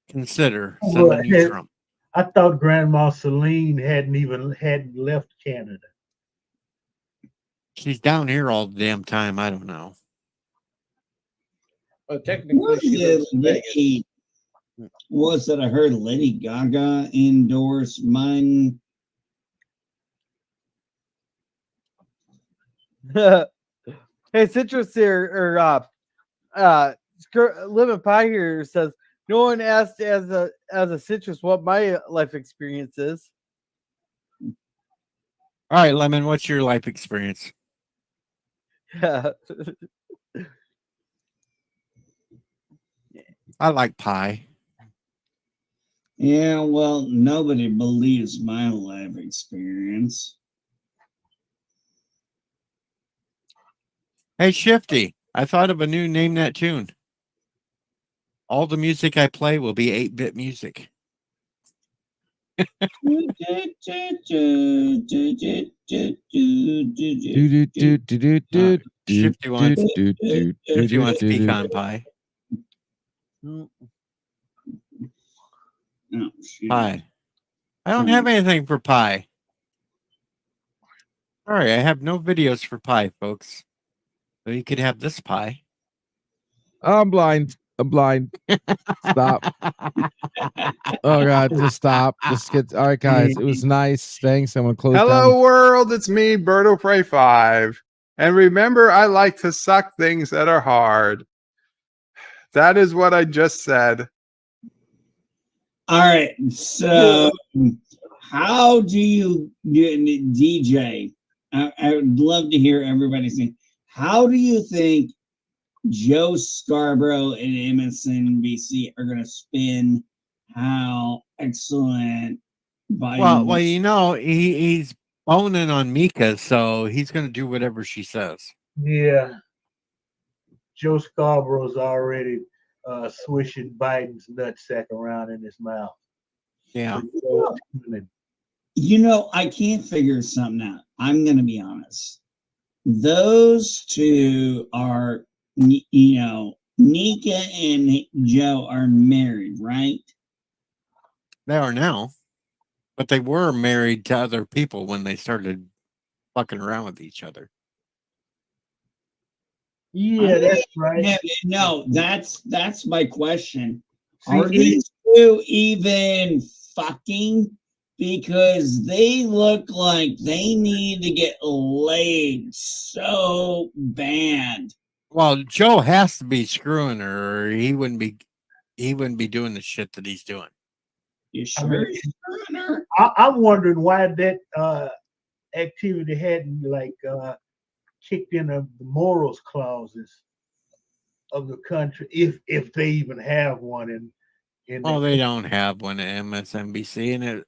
consider sending you Trump. I thought Grandma Celine hadn't left Canada. She's down here all the damn time. I don't know. Well, technically, Was she lives in Vegas. Was it I heard Lady Gaga endorse mine? Hey, Citrus here, or Living Pie here says no one asked as a Citrus what my life experience is. All right, Lemon, what's your life experience? Yeah. I like pie. Yeah, well, nobody believes my life experience. Hey, Shifty, I thought of a new Name That Tune. All the music I play will be 8-bit music. Shifty wants pecan pie. Oh, shoot. Pie. I don't have anything for pie. Sorry, I have no videos for pie, folks. So you could have this pie. I'm blind. Stop. Oh God, just stop. Just get all right, guys. It was nice. Thanks. I'm gonna close Hello, down. world. It's me, Birdo Prey 5. And remember, I like to suck things that are hard. That is what I just said. All right. So, how do you, DJ? I would love to hear everybody sing. How do you think Joe Scarborough and MSNBC are going to spin how excellent Biden? Well, you know, he's boning on Mika, so he's going to do whatever she says. Yeah, Joe Scarborough's already swishing Biden's nutsack around in his mouth. Yeah. You know, I can't figure something out. I'm going to be honest. Those two are, you know, Nika and Joe are married, right? They are now, but they were married to other people when they started fucking around with each other. Yeah, that's right. No, that's my question. See, Are these two even fucking? Because they look like they need to get laid so bad. Well, Joe has to be screwing her, or he wouldn't be doing the shit that he's doing. You sure he's screwing her? I'm wondering why that activity hadn't kicked in the morals clauses of the country, if they even have one. Well, they don't have one at MSNBC, and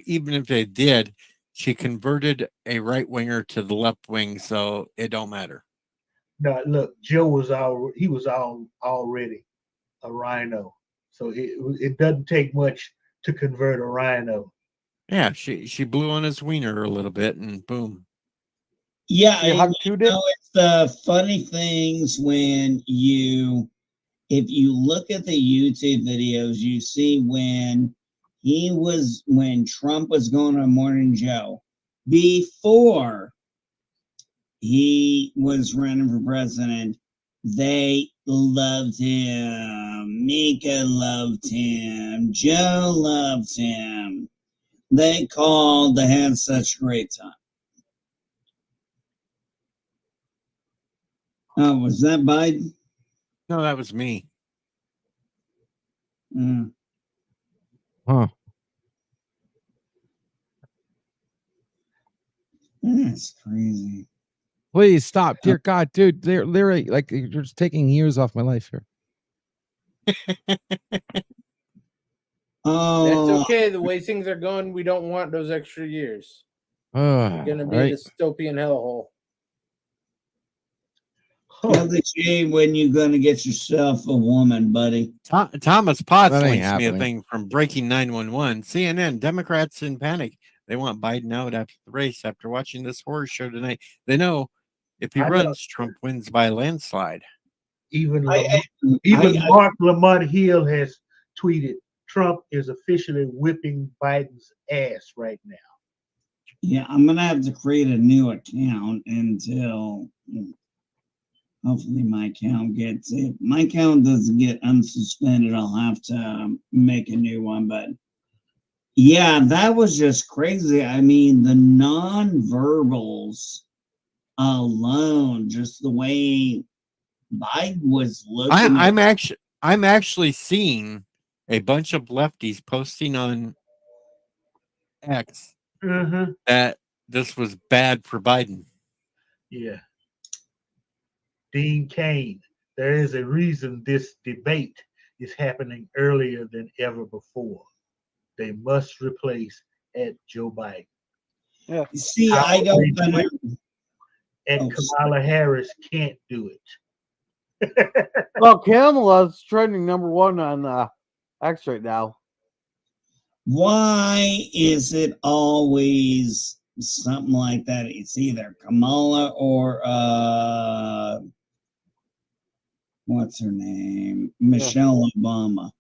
even if they did, she converted a right winger to the left wing, so it don't matter. No, look, Joe was already a rhino, so it doesn't take much to convert a rhino. Yeah, she blew on his wiener a little bit, and boom. Yeah, you know, it's the funny things when if you look at the YouTube videos, you see when Trump was going on Morning Joe before he was running for president. They loved him. Mika loved him. Joe loved him. They had such a great time. Oh, was that Biden? No, that was me. Huh. That's crazy. Please stop, dear God, dude. They're literally like you're just taking years off my life here. Oh, That's okay. The way things are going, we don't want those extra years. It's gonna be a dystopian hellhole. When you gonna get yourself a woman, buddy? Thomas Potts That ain't links me a happening. thing from Breaking 911. CNN, Democrats in panic. They want Biden out after the race. After watching this horror show tonight, they know if he runs, Trump wins by a landslide. Even Mark Lamont Hill has tweeted, Trump is officially whipping Biden's ass right now. Yeah, I'm gonna have to create a new account until hopefully my account gets it. My account doesn't get unsuspended. I'll have to make a new one, but yeah, that was just crazy. I mean, the nonverbals alone, just the way Biden was looking. I'm actually seeing a bunch of lefties posting on X that this was bad for Biden. Yeah. Dean Cain, there is a reason this debate is happening earlier than ever before. They must replace Joe Biden. Yeah. See, I don't know. And Kamala Harris can't do it. Well, Kamala's trending #1 on X right now. Why is it always something like that? It's either Kamala or what's her name? Michelle Obama.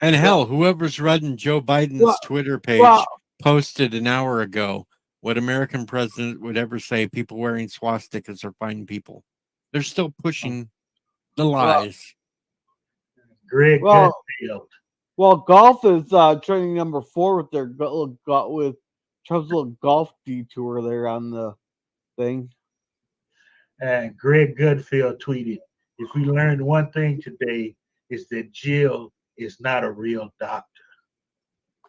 And hell, whoever's running Joe Biden's Twitter page posted an hour ago what American president would ever say people wearing swastikas are fine people. They're still pushing the lies. Greg Gutfield. Well, golf is trending #4 with their with Trump's little golf detour there on the thing. And Greg Gutfield tweeted, if we learned one thing today, is that Jill is not a real doctor.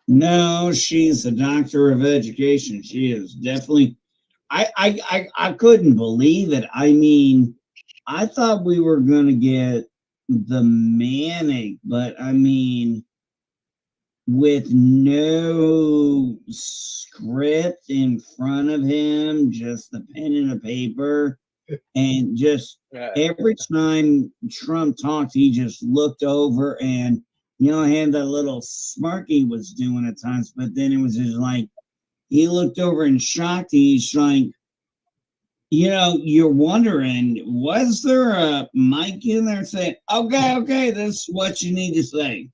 No, she's a doctor of education. She is definitely. I couldn't believe it. I mean, I thought we were gonna get the manic, but I mean, with no script in front of him, just the pen and the paper, and just every time Trump talked, he just looked over and had that little smirk he was doing at times, but then it was just like he looked over and shocked. He's like, you're wondering, was there a mic in there saying, okay, this is what you need to say?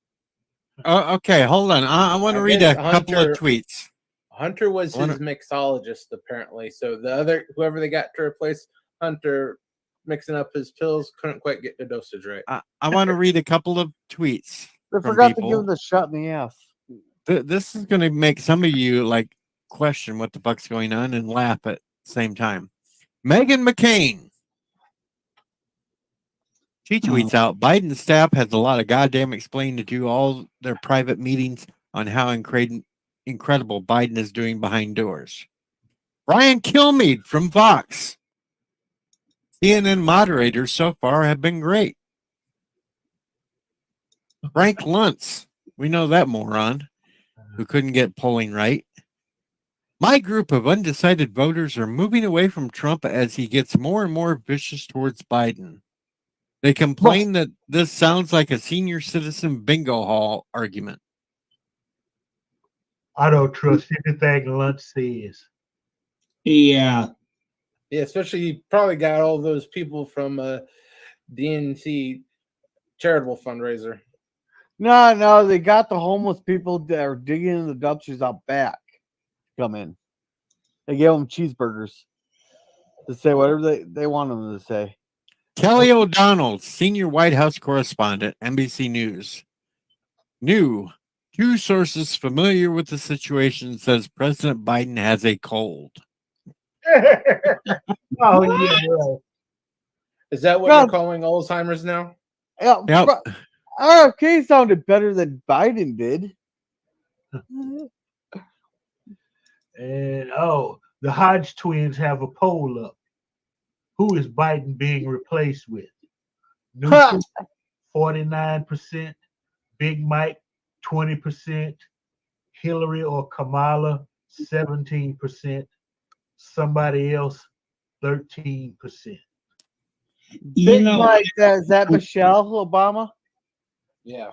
Okay, hold on. I want to read a couple of tweets. Hunter was his mixologist, apparently. So the other, whoever they got to replace Hunter mixing up his pills, couldn't quite get the dosage right. I want to read a couple of tweets. I forgot to give him the shot in the ass. This is going to make some of you like question what the fuck's going on and laugh at the same time. Meghan McCain. She tweets out, Biden's staff has a lot of goddamn explaining to do all their private meetings on how incredible Biden is doing behind doors. Brian Kilmeade from Fox. CNN moderators so far have been great. Frank Luntz. We know that moron who couldn't get polling right. My group of undecided voters are moving away from Trump as he gets more and more vicious towards Biden. They complain that this sounds like a senior citizen bingo hall argument. I don't trust anything Luntz says. Yeah, especially you probably got all those people from DNC charitable fundraiser. No, they got the homeless people that are digging in the dumpsters out back. Come in. They gave them cheeseburgers to say whatever they want them to say. Kelly O'Donnell, senior White House correspondent, NBC News. Two sources familiar with the situation says President Biden has a cold. Oh, yeah. Right. Is that what they're calling Alzheimer's now? Yeah. Yep. RFK sounded better than Biden did. And the Hodge twins have a poll up. Who is Biden being replaced with? Newsom, 49%, Big Mike, 20%, Hillary or Kamala, 17%, somebody else, 13%. Big Mike, is that Michelle Obama? Yeah.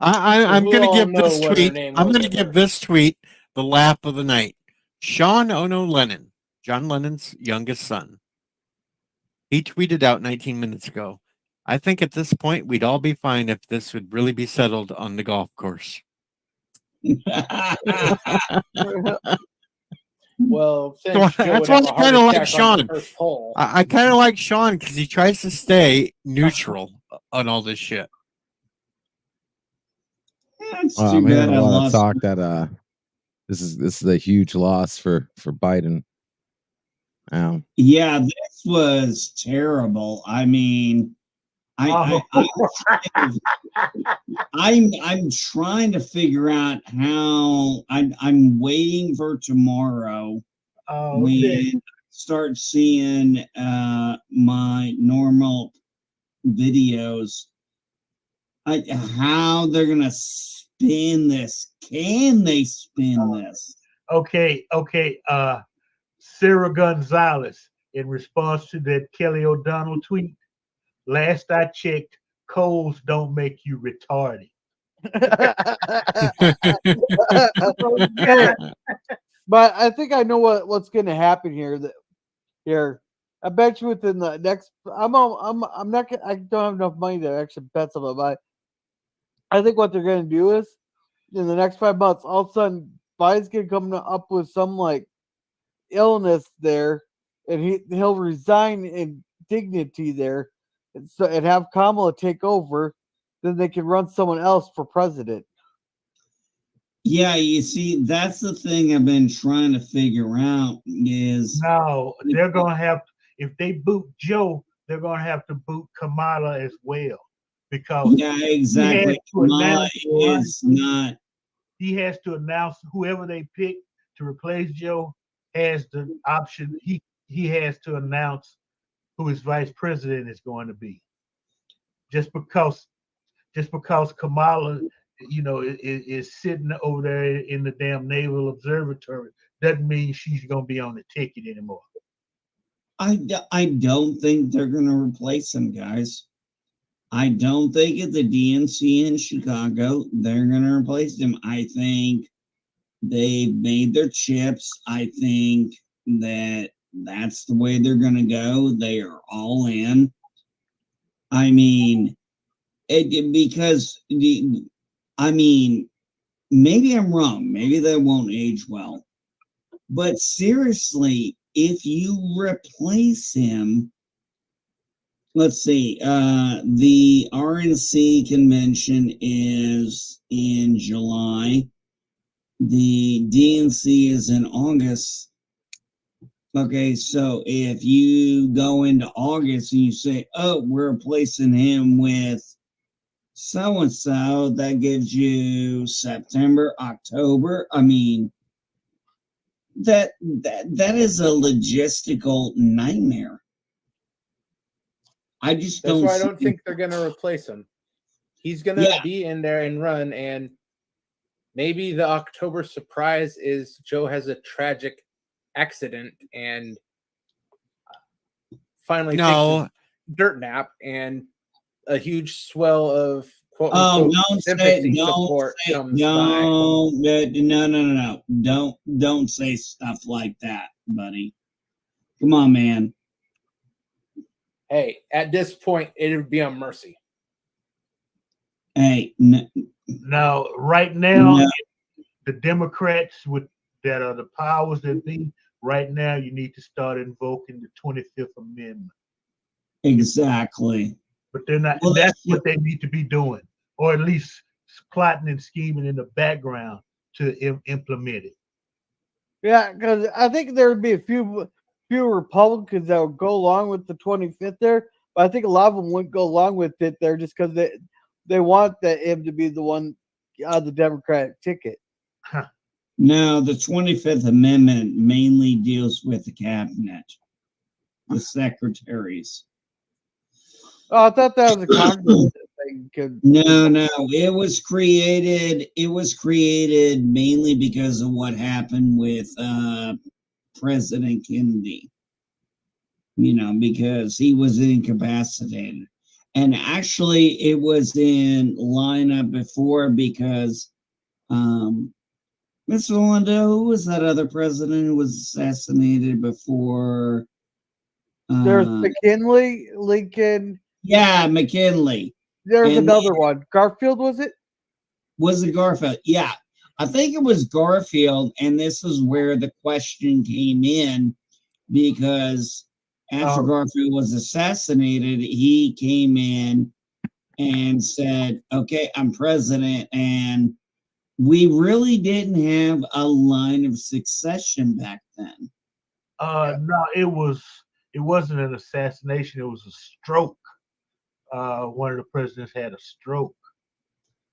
I'm going to give this tweet. I'm going to give this tweet the laugh of the night. Sean Ono Lennon, John Lennon's youngest son. He tweeted out 19 minutes ago, I think at this point we'd all be fine if this would really be settled on the golf course. Well, that's why I kind of like Sean. I kind of like Sean because he tries to stay neutral on all this shit. I'm hearing a lot of talk that this is a huge loss for Biden. Yeah, this was terrible. I mean, I'm trying to figure out how I'm waiting for tomorrow when I start seeing my normal videos. How they're gonna spin this? Can they spin this? Okay. Sarah Gonzalez, in response to that Kelly O'Donnell tweet, last I checked, colds don't make you retarded. But I think I know what's going to happen here. I bet you within the next, I'm not. I don't have enough money to actually bet something. But I think what they're going to do is, in the next 5 months, all of a sudden, Biden's going to come up with some like illness there, and he'll resign in dignity there, and have Kamala take over. Then they can run someone else for president. Yeah, you see, that's the thing I've been trying to figure out is no, they're gonna have, if they boot Joe, they're gonna have to boot Kamala as well, because exactly. Kamala is not. he has to announce whoever they pick to replace Joe has the option. He has to announce who his vice president is going to be. Just because Kamala, is sitting over there in the damn Naval Observatory doesn't mean she's going to be on the ticket anymore. I don't think they're going to replace him, guys. I don't think at the DNC in Chicago they're going to replace him. I think they've made their chips. I think that's the way they're going to go. They are all in. I mean, maybe I'm wrong. Maybe that won't age well. But seriously, if you replace him, let's see, the RNC convention is in July. The DNC is in August. Okay, so if you go into August and you say, oh, we're replacing him with so-and-so, that gives you September, October. I mean, that is a logistical nightmare. I just That's don't. why I don't think they're going to replace him. He's going to be in there and run, and maybe the October surprise is Joe has a tragic accident and finally takes a dirt nap, and a huge swell of quote unquote sympathy support comes by. No. Don't say stuff like that, buddy. Come on, man. Hey, at this point, it would be on mercy. Hey, now, right now, the Democrats that are the powers that be, right now, you need to start invoking the 25th Amendment. Exactly. But they're not. Well, that's what they need to be doing, or at least plotting and scheming in the background to implement it. Yeah, because I think there would be a few Republicans that would go along with the 25th there, but I think a lot of them wouldn't go along with it there just because they want him to be the one on the Democratic ticket. No, the 25th Amendment mainly deals with the cabinet, the secretaries. Oh, I thought that was a Congress thing. No, it was created. It was created mainly because of what happened with President Kennedy. Because he was incapacitated, and actually, it was in lineup before because, Mr. Lando, who was that other president who was assassinated before? There's McKinley, Lincoln. Yeah, McKinley. There's another one. Garfield, was it? Was it Garfield? Yeah. I think it was Garfield, and this is where the question came in, because after Garfield was assassinated, he came in and said, okay, I'm president, and we really didn't have a line of succession back then. No, it wasn't an assassination, it was a stroke. One of the presidents had a stroke.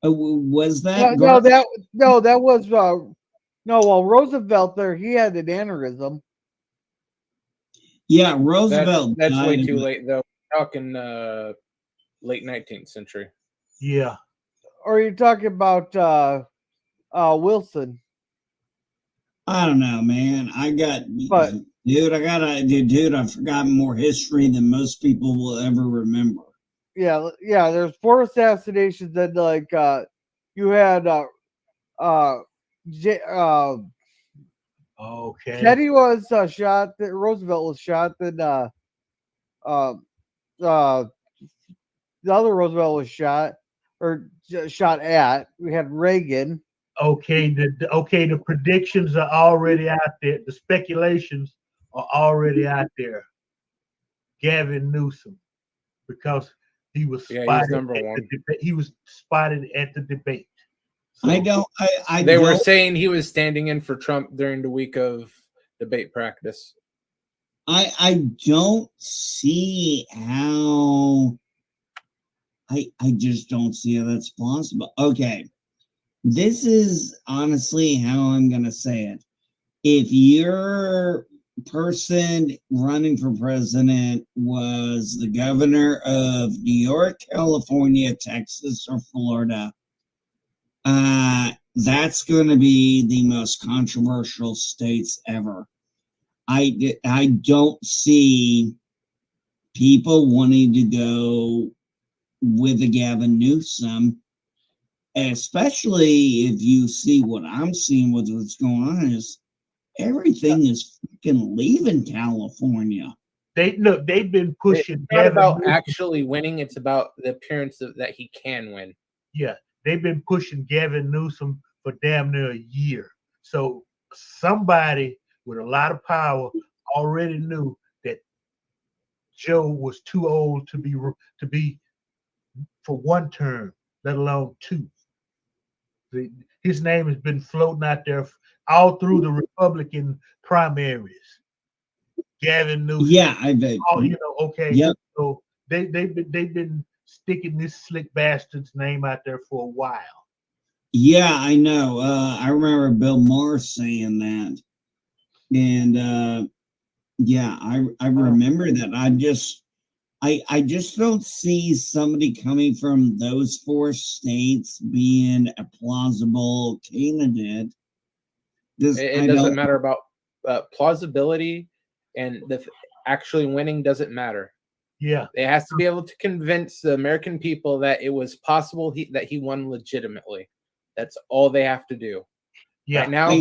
Was that? That was well, Roosevelt there, he had an aneurysm. Yeah, Roosevelt. That's way too late though. We're talking late 19th century. Yeah. Or you're talking about Wilson. I don't know, man. Dude, I've forgotten more history than most people will ever remember. Yeah, there's 4 assassinations that you had okay. Teddy was shot, Roosevelt was shot, then the other Roosevelt was shot at. We had Reagan. Okay, the predictions are already out there. The speculations are already out there. Gavin Newsom, because he was spotted number one. He was spotted at the debate. So, they were saying he was standing in for Trump during the week of debate practice. I don't see how. I just don't see how that's possible. Okay, this is honestly how I'm going to say it. If your person running for president was the governor of New York, California, Texas, or Florida, that's going to be the most controversial states ever. I don't see people wanting to go with a Gavin Newsom, especially if you see what I'm seeing with what's going on is everything is freaking leaving California. They've been pushing. It's not Gavin about Newsom. actually winning. It's about the appearance of that he can win. Yeah, they've been pushing Gavin Newsom for damn near a year. So somebody with a lot of power already knew that Joe was too old to be for one term, let alone two. His name has been floating out there all through the Republican primaries. Gavin Newsom. Yeah, I bet. Oh, okay. Yep. So they've been sticking this slick bastard's name out there for a while. Yeah, I know. I remember Bill Maher saying that, and yeah, I remember that. I just don't see somebody coming from those 4 states being a plausible candidate. It doesn't matter about plausibility, and actually winning doesn't matter. Yeah, it has to be able to convince the American people that it was possible that he won legitimately. That's all they have to do. Yeah. Right now,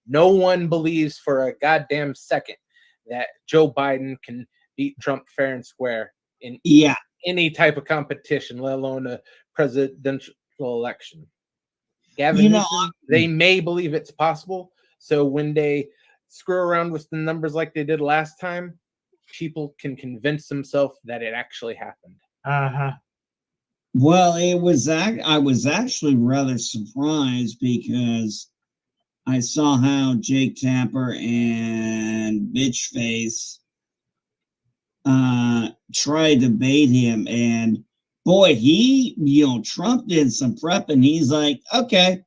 no one believes for a goddamn second that Joe Biden can beat Trump fair and square in any type of competition, let alone a presidential election. Gavin Newsom, they may believe it's possible. So when they screw around with the numbers like they did last time, people can convince themselves that it actually happened. Uh-huh. Well, I was actually rather surprised because I saw how Jake Tapper and Bitchface tried to bait him, and boy, Trump did some prep, and he's like, okay,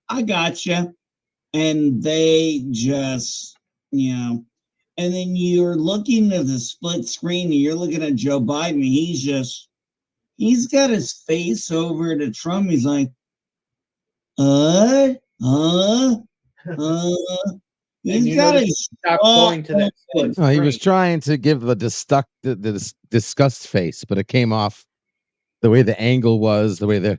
I got you. And they just, and then you're looking at the split screen and you're looking at Joe Biden. He's got his face over to Trump. He's like, he's got to stop going to that split screen. He was trying to give the disgust face, but it came off the way the angle was, the way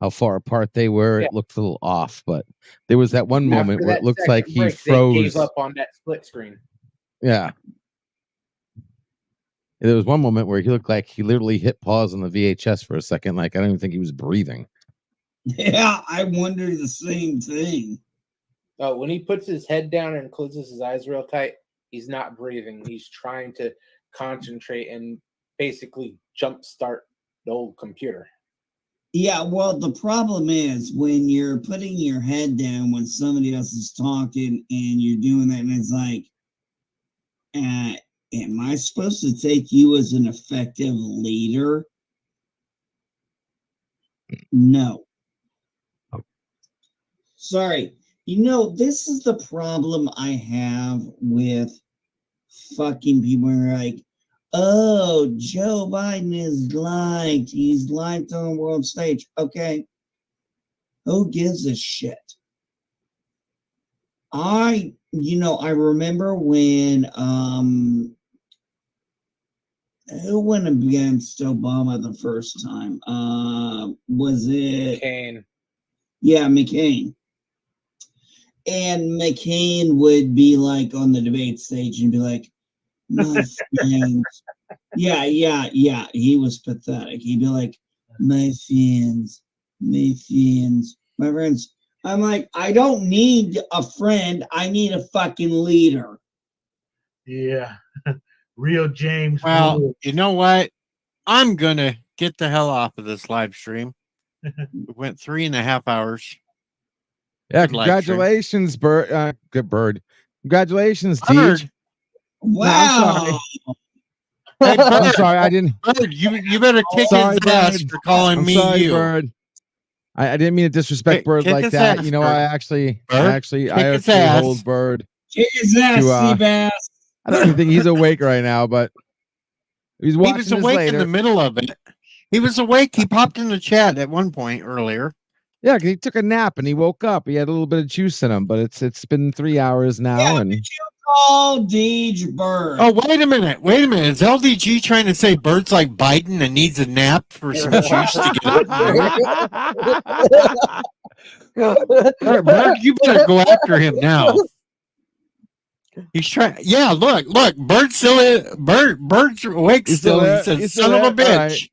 how far apart they were. Yeah. It looked a little off, but there was that one moment After where that it looked second like he break, froze. They gave up on that split screen. Yeah. There was one moment where he looked like he literally hit pause on the VHS for a second. Like, I don't even think he was breathing. Yeah, I wonder the same thing. When he puts his head down and closes his eyes real tight, he's not breathing. He's trying to concentrate and basically jumpstart the old computer. Yeah, well, the problem is when you're putting your head down when somebody else is talking and you're doing that, and it's like, am I supposed to take you as an effective leader? No. Sorry. This is the problem I have with fucking people who are like, oh, Joe Biden is liked. He's liked on the world stage. Okay. Who gives a shit? I remember when who went against Obama the first time? Was it McCain? Yeah, McCain. And McCain would be like on the debate stage and be like, my friends. Yeah. He was pathetic. He'd be like, my friends. I'm like, I don't need a friend. I need a fucking leader. Yeah. Real James. Well, Wood. you know what? I'm going to get the hell off of this live stream. It went 3.5 hours. Yeah, Good congratulations, Bird. Good Bird. Congratulations, Bird. Deej. Wow. No, I'm sorry. Hey, Bird. I'm sorry, I didn't. Bird, you better kick Sorry, his ass Bird. for calling I'm me sorry, you. Bird. I didn't mean to disrespect Bird kick like his that. ass, You know, Bird. I actually Bird, kick his ass. hold Bird. Kick his ass, To, Seabass. I don't even think he's awake right now, but he's He watching was this awake in later. the middle of it. He was awake. He popped in the chat at one point earlier. Yeah, 'cause he took a nap and he woke up. He had a little bit of juice in him, but it's been 3 hours now, Yeah, and did you call Deej Bird? Oh, wait a minute. Wait a minute. Is LDG trying to say Bird's like Biden and needs a nap for some juice to get up and move? Bird, you better go after him now. He's trying. Yeah, look. Bird's still Bird's awake He's still. He there? says, He's still son of a there? All right. bitch.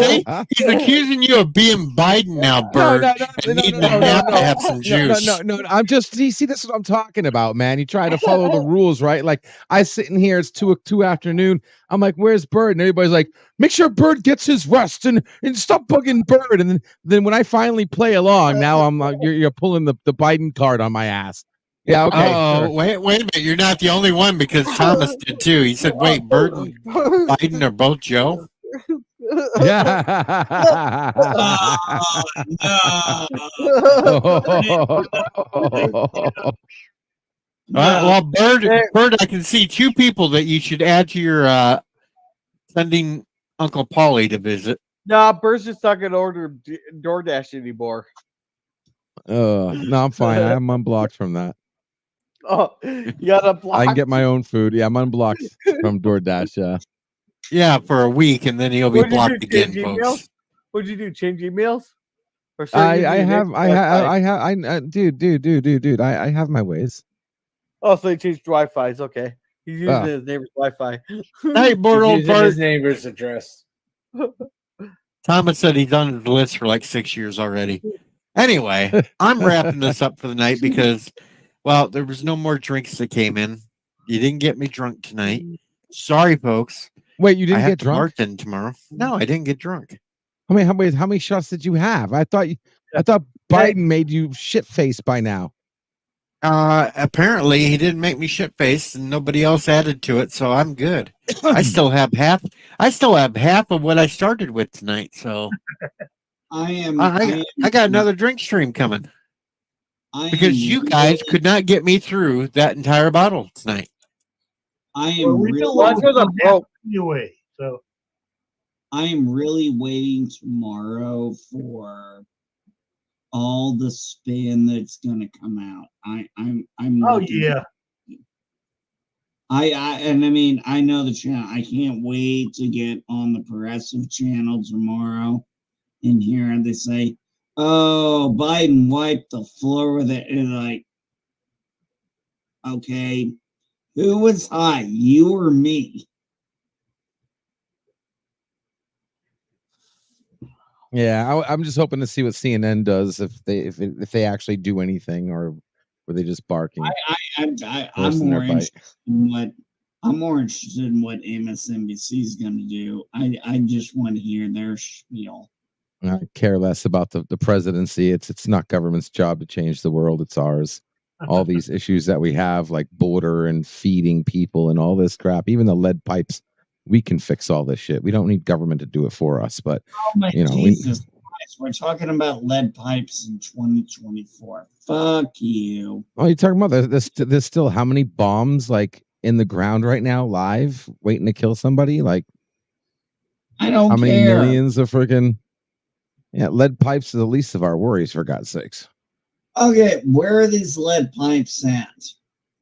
See? He's accusing you of being Biden now, Bird, and needing a nap to have some juice. No. I'm just see. This is what I'm talking about, man. You try to follow the rules, right? Like I sitting here, it's two afternoon. I'm like, where's Bird? And everybody's like, make sure Bird gets his rest and stop bugging Bird. And then when I finally play along, now I'm you're pulling the Biden card on my ass. Yeah, okay. Oh, Sure. wait a minute. You're not the only one because Thomas did too. He said, wait, Bird and Biden are both Joe? Yeah. Well, Bird, I can see two people that you should add to your sending Uncle Paulie to visit. Nah, Bird's just not gonna order DoorDash anymore. No, I'm fine. I'm unblocked from that. Oh, you got unblocked. I can get my own food. Yeah, I'm unblocked from DoorDash. Yeah. Yeah, for a week, and then he'll be What'd you blocked do, again, change folks. emails? What'd you do? Change emails? Or Dude. I have my ways. Oh, so he changed Wi-Fi's. Okay, he's using his neighbor's Wi-Fi. Hey, bored He's old using Bart. his neighbor's address. Thomas said he's on his list for like 6 years already. Anyway, I'm wrapping this up for the night because, well, there was no more drinks that came in. You didn't get me drunk tonight. Sorry, folks. Wait, you I didn't have get to drunk? bartend tomorrow. No, I didn't get drunk. How many shots did you have? I thought Biden made you shit faced by now. Apparently he didn't make me shit faced and nobody else added to it, so I'm good. I still have half of what I started with tonight, so I got another drink stream coming. Because you guys could not get me through that entire bottle tonight. I am anyway, so I am really waiting tomorrow for all the spin that's going to come out. I'm oh yeah. I mean, I know the channel. I can't wait to get on the Progressive channel tomorrow and hear they say, "Oh, Biden wiped the floor with it." And like, okay, who was high, you or me? Yeah, I'm just hoping to see what CNN does if they actually do anything, or were they just barking? I'm more interested in what MSNBC is going to do. I just want to hear their spiel. I care less about the presidency. It's not government's job to change the world. It's ours. All these issues that we have, like border and feeding people and all this crap, even the lead pipes, we can fix all this shit. We don't need government to do it for us. But Jesus Christ, we're talking about lead pipes in 2024. Fuck you. Oh, you're talking about there's still how many bombs like in the ground right now, live, waiting to kill somebody? Like, I don't how care. many millions of freaking lead pipes are the least of our worries, for God's sakes. Okay, where are these lead pipes at?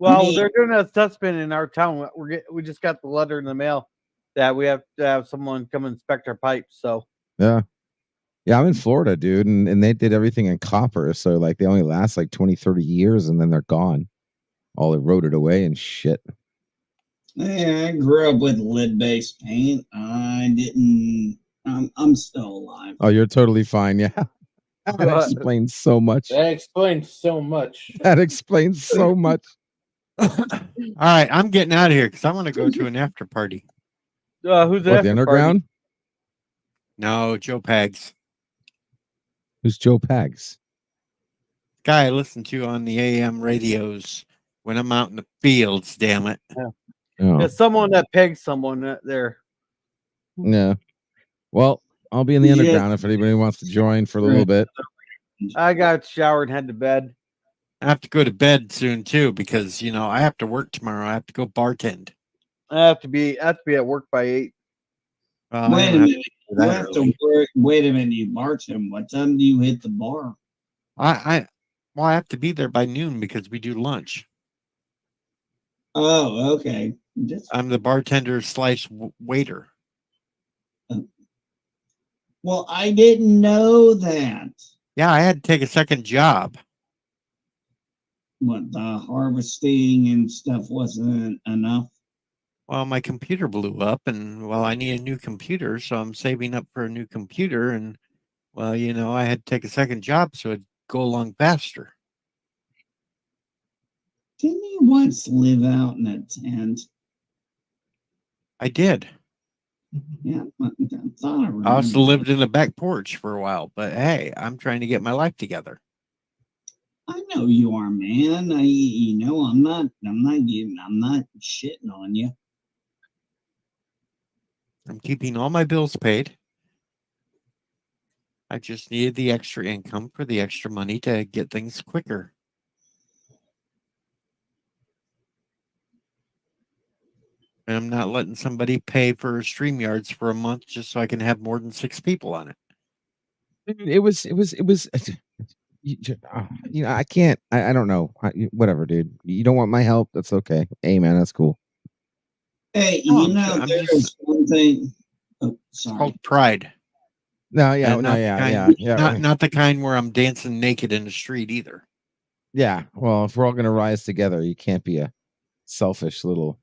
Well, they're doing a assessment in our town. We just got the letter in the mail that we have to have someone come inspect our pipes. So yeah, I'm in Florida, dude, and they did everything in copper, so like they only last like 20-30 years and then they're gone, all eroded away and shit. Yeah, I grew up with lead-based paint. I didn't. I'm still alive. Oh, you're totally fine. Yeah, that explains so much. That explains so much. That explains so much. All right, I'm getting out of here because I want to go to an after party. Who's the underground? Party? No, Joe Pags. Who's Joe Pags? Guy I listen to on the AM radios when I'm out in the fields. Damn it! Yeah. Oh. It's someone that pegs someone there. Yeah. Well, I'll be in the Yeah. underground if anybody wants to join for a little bit. I got showered and head to bed. I have to go to bed soon too because I have to work tomorrow. I have to go bartend. I have to be at work by 8. I Wait a don't have minute. to do You that have early. to work. Wait a minute. You bartend. What time do you hit the bar? I have to be there by noon because we do lunch. Oh, okay. I'm the bartender / waiter. Well, I didn't know that. Yeah, I had to take a second job. What, the harvesting and stuff wasn't enough? Well, my computer blew up, and I need a new computer, so I'm saving up for a new computer. And I had to take a second job so it'd go along faster. Didn't you once live out in a tent? I did. Yeah, I thought I I remember. also lived in the back porch for a while, but hey, I'm trying to get my life together. I know you are, man. I'm not shitting on you. I'm keeping all my bills paid. I just needed the extra income for the extra money to get things quicker. And I'm not letting somebody pay for StreamYards for a month just so I can have more than 6 people on it. It was. I can't. I don't know. Whatever, dude. You don't want my help. That's okay. Hey, man, that's cool. Hey, No, there's one thing. Oh, It's sorry. called pride. No, yeah, And no, not yeah, the yeah, kind, yeah. not the kind where I'm dancing naked in the street either. Yeah. Well, if we're all gonna rise together, you can't be a selfish little.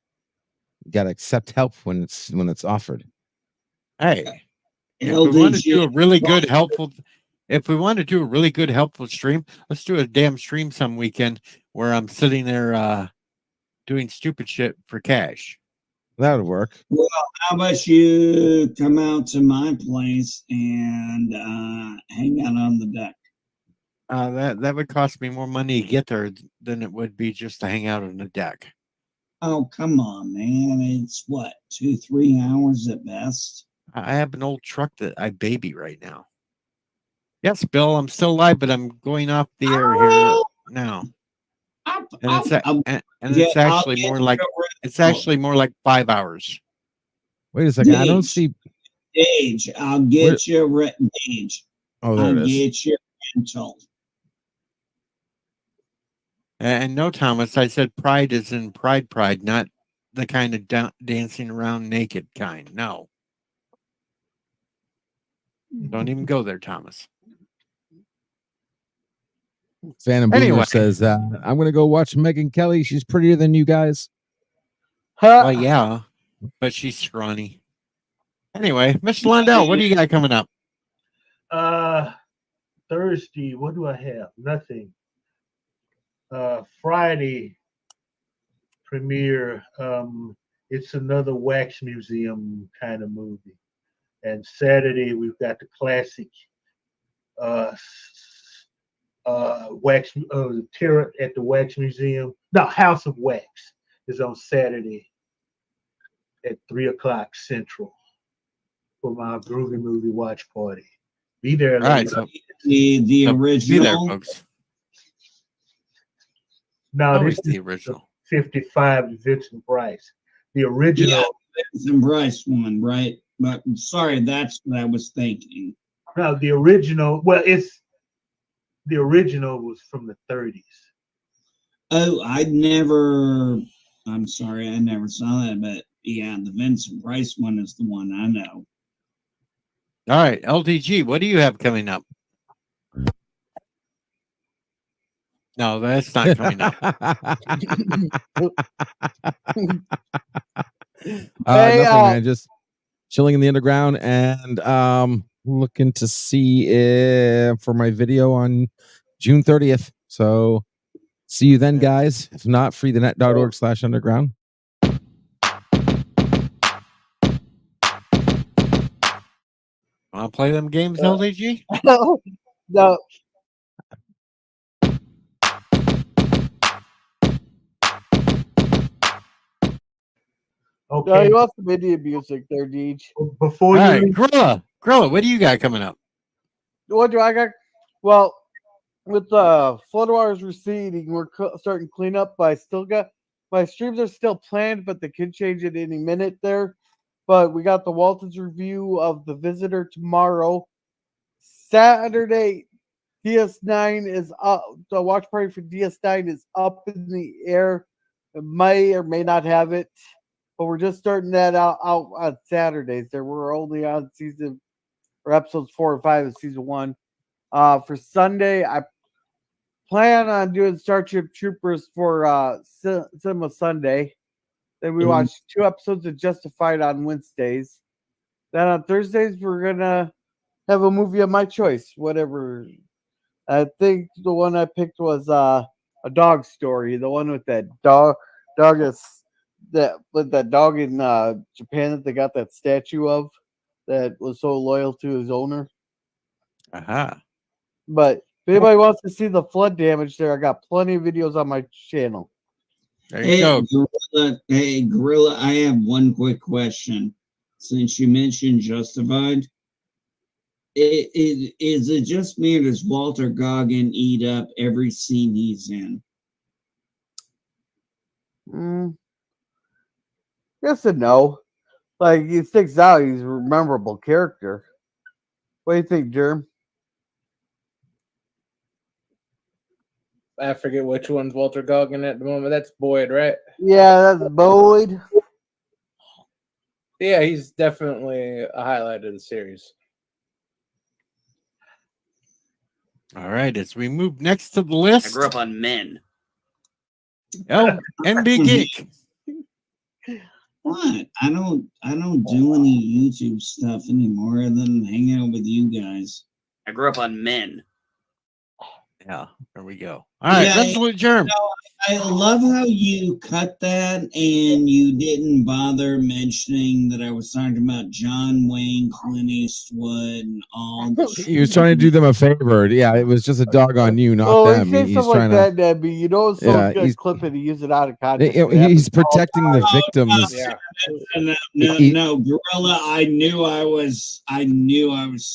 You gotta accept help when it's offered. Hey, if we want to do a really good, helpful stream, let's do a damn stream some weekend where I'm sitting there doing stupid shit for cash. That would work. Well, how about you come out to my place and hang out on the deck? That would cost me more money to get there than it would be just to hang out on the deck. Oh, come on, man. It's what, 2-3 hours at best? I have an old truck that I baby right now. Yes, Bill, I'm still alive, but I'm going off the air here now. It's actually more like 5 hours. Wait a second. I don't see. Gage, I'll get you Gage. Oh, there it is. Get you rental. And no, Thomas, I said pride is in pride, not the kind of dancing around naked kind. No. Don't even go there, Thomas. Phantom Boomer says, I'm going to go watch Megan Kelly. She's prettier than you guys. Well, yeah, but she's scrawny. Anyway, Mr. Lundell, what do you got coming up? Thursday, what do I have? Nothing. Friday premiere. It's another wax museum kind of movie. And Saturday we've got the classic Terror at the Wax Museum. No, House of Wax is on Saturday at 3:00 Central for my groovy movie watch party. Be there. All right, so the original. Be there, folks. No, this is the original. 55 Vincent Price. The original. Yeah, Vincent Price one, right? But sorry, that's what I was thinking. No, the original. Well, the original was from the 30s. Oh, I'm sorry, I never saw that, but yeah, the Vincent Price one is the one I know. All right, LDG, what do you have coming up? No, that's not coming up. Nothing, man. Just chilling in the underground and looking to see for my video on June 30th. So see you then, guys. If not, freethenet.org/underground. Want to play them games, LDG? No. Okay. No, you want some Indian music there, Deej. Before All right, Gorilla, Gorilla, what do you got coming up? What do I got? Well, with the floodwaters receding, we're starting cleanup. But I still got my streams are still planned, but they could change it any minute there. But we got the Waltons review of The Visitor tomorrow. Saturday, DS9 is up. The watch party for DS9 is up in the air. It may or may not have it, but we're just starting that out on Saturdays. There we're only on season or episodes 4 and 5 of season 1. For Sunday, I plan on doing Starship Troopers for Cinema Sunday. Then we watch 2 episodes of Justified on Wednesdays. Then on Thursdays, we're gonna have a movie of my choice, whatever. I think the one I picked was A Dog Story, the one with that dog is that dog in Japan that they got that statue of that was so loyal to his owner. Aha. But if anybody wants to see the flood damage there, I got plenty of videos on my channel. There you go. Gorilla, I have one quick question. Since you mentioned Justified, is it just me or does Walter Goggin eat up every scene he's in? Yes and no. Like, he sticks out. He's a memorable character. What do you think, Jerm? I forget which one's Walter Goggin at the moment. That's Boyd, right? Yeah, that's Boyd. Yeah, he's definitely a highlight of the series. All right, as we move next to the list. I grew up on Men. Oh, NB Geek. What? I don't do any YouTube stuff anymore other than hang out with you guys. I grew up on Men. Yeah, there we go. All right, Yeah, Resolute Germ. I love how you cut that and you didn't bother mentioning that I was talking about John Wayne, Clint Eastwood, and all. He was trying to do them a favor. Yeah, it was just a dog on you, not them. He He's stuff trying like to. that, Debbie. You know, someone's gonna clip it and use it out of context. He's protecting the victims. Yeah. No, Gorilla. I knew I was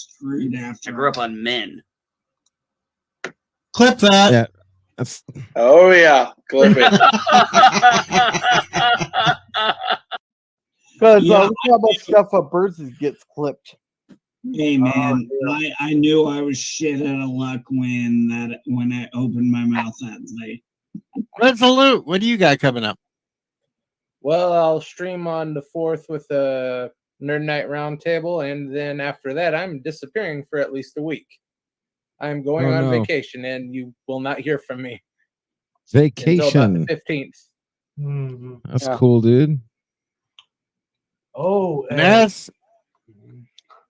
screwed after. I grew up on Men. Clip that. Yeah. Oh yeah, clip it. Because look how much stuff on Birds gets clipped. Hey man, I knew I was shit out of luck when I opened my mouth that day. Resolute, what do you got coming up? Well, I'll stream on the 4th with a Nerd Night Roundtable, and then after that, I'm disappearing for at least a week. I'm going on vacation, and you will not hear from me. Vacation. Until about the 15th. Mm-hmm. That's cool, dude. Oh, Yes.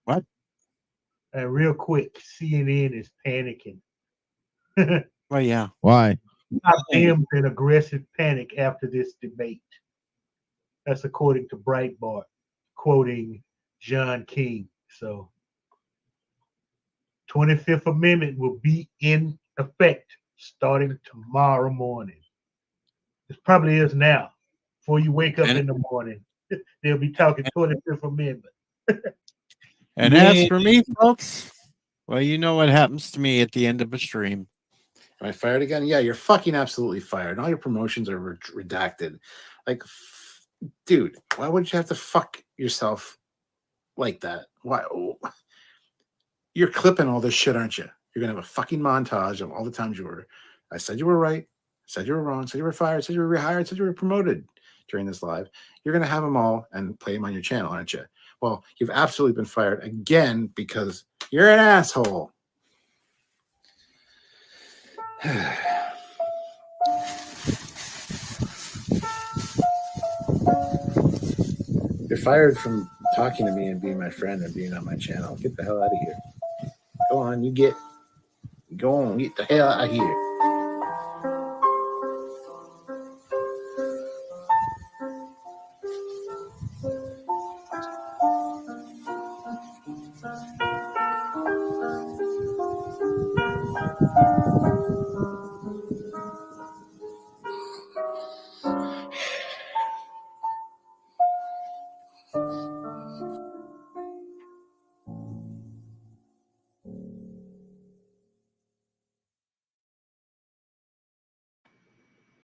What? And real quick, CNN is panicking. Well, yeah. Why? Them in aggressive panic after this debate. That's according to Breitbart, quoting John King. So, 25th Amendment will be in effect starting tomorrow morning. It probably is now. Before you wake up in the morning, they'll be talking 25th Amendment. And as for me, folks, well, you know what happens to me at the end of a stream. Am I fired again? Yeah, you're fucking absolutely fired. All your promotions are redacted. Like, dude, why would you have to fuck yourself like that? Why? You're clipping all this shit, aren't you? You're gonna have a fucking montage of all the times I said you were right, said you were wrong, said you were fired, said you were rehired, said you were promoted during this live. You're gonna have them all and play them on your channel, aren't you? Well, you've absolutely been fired again because you're an asshole. You're fired from talking to me and being my friend and being on my channel. Get the hell out of here. Go on, get the hell out of here.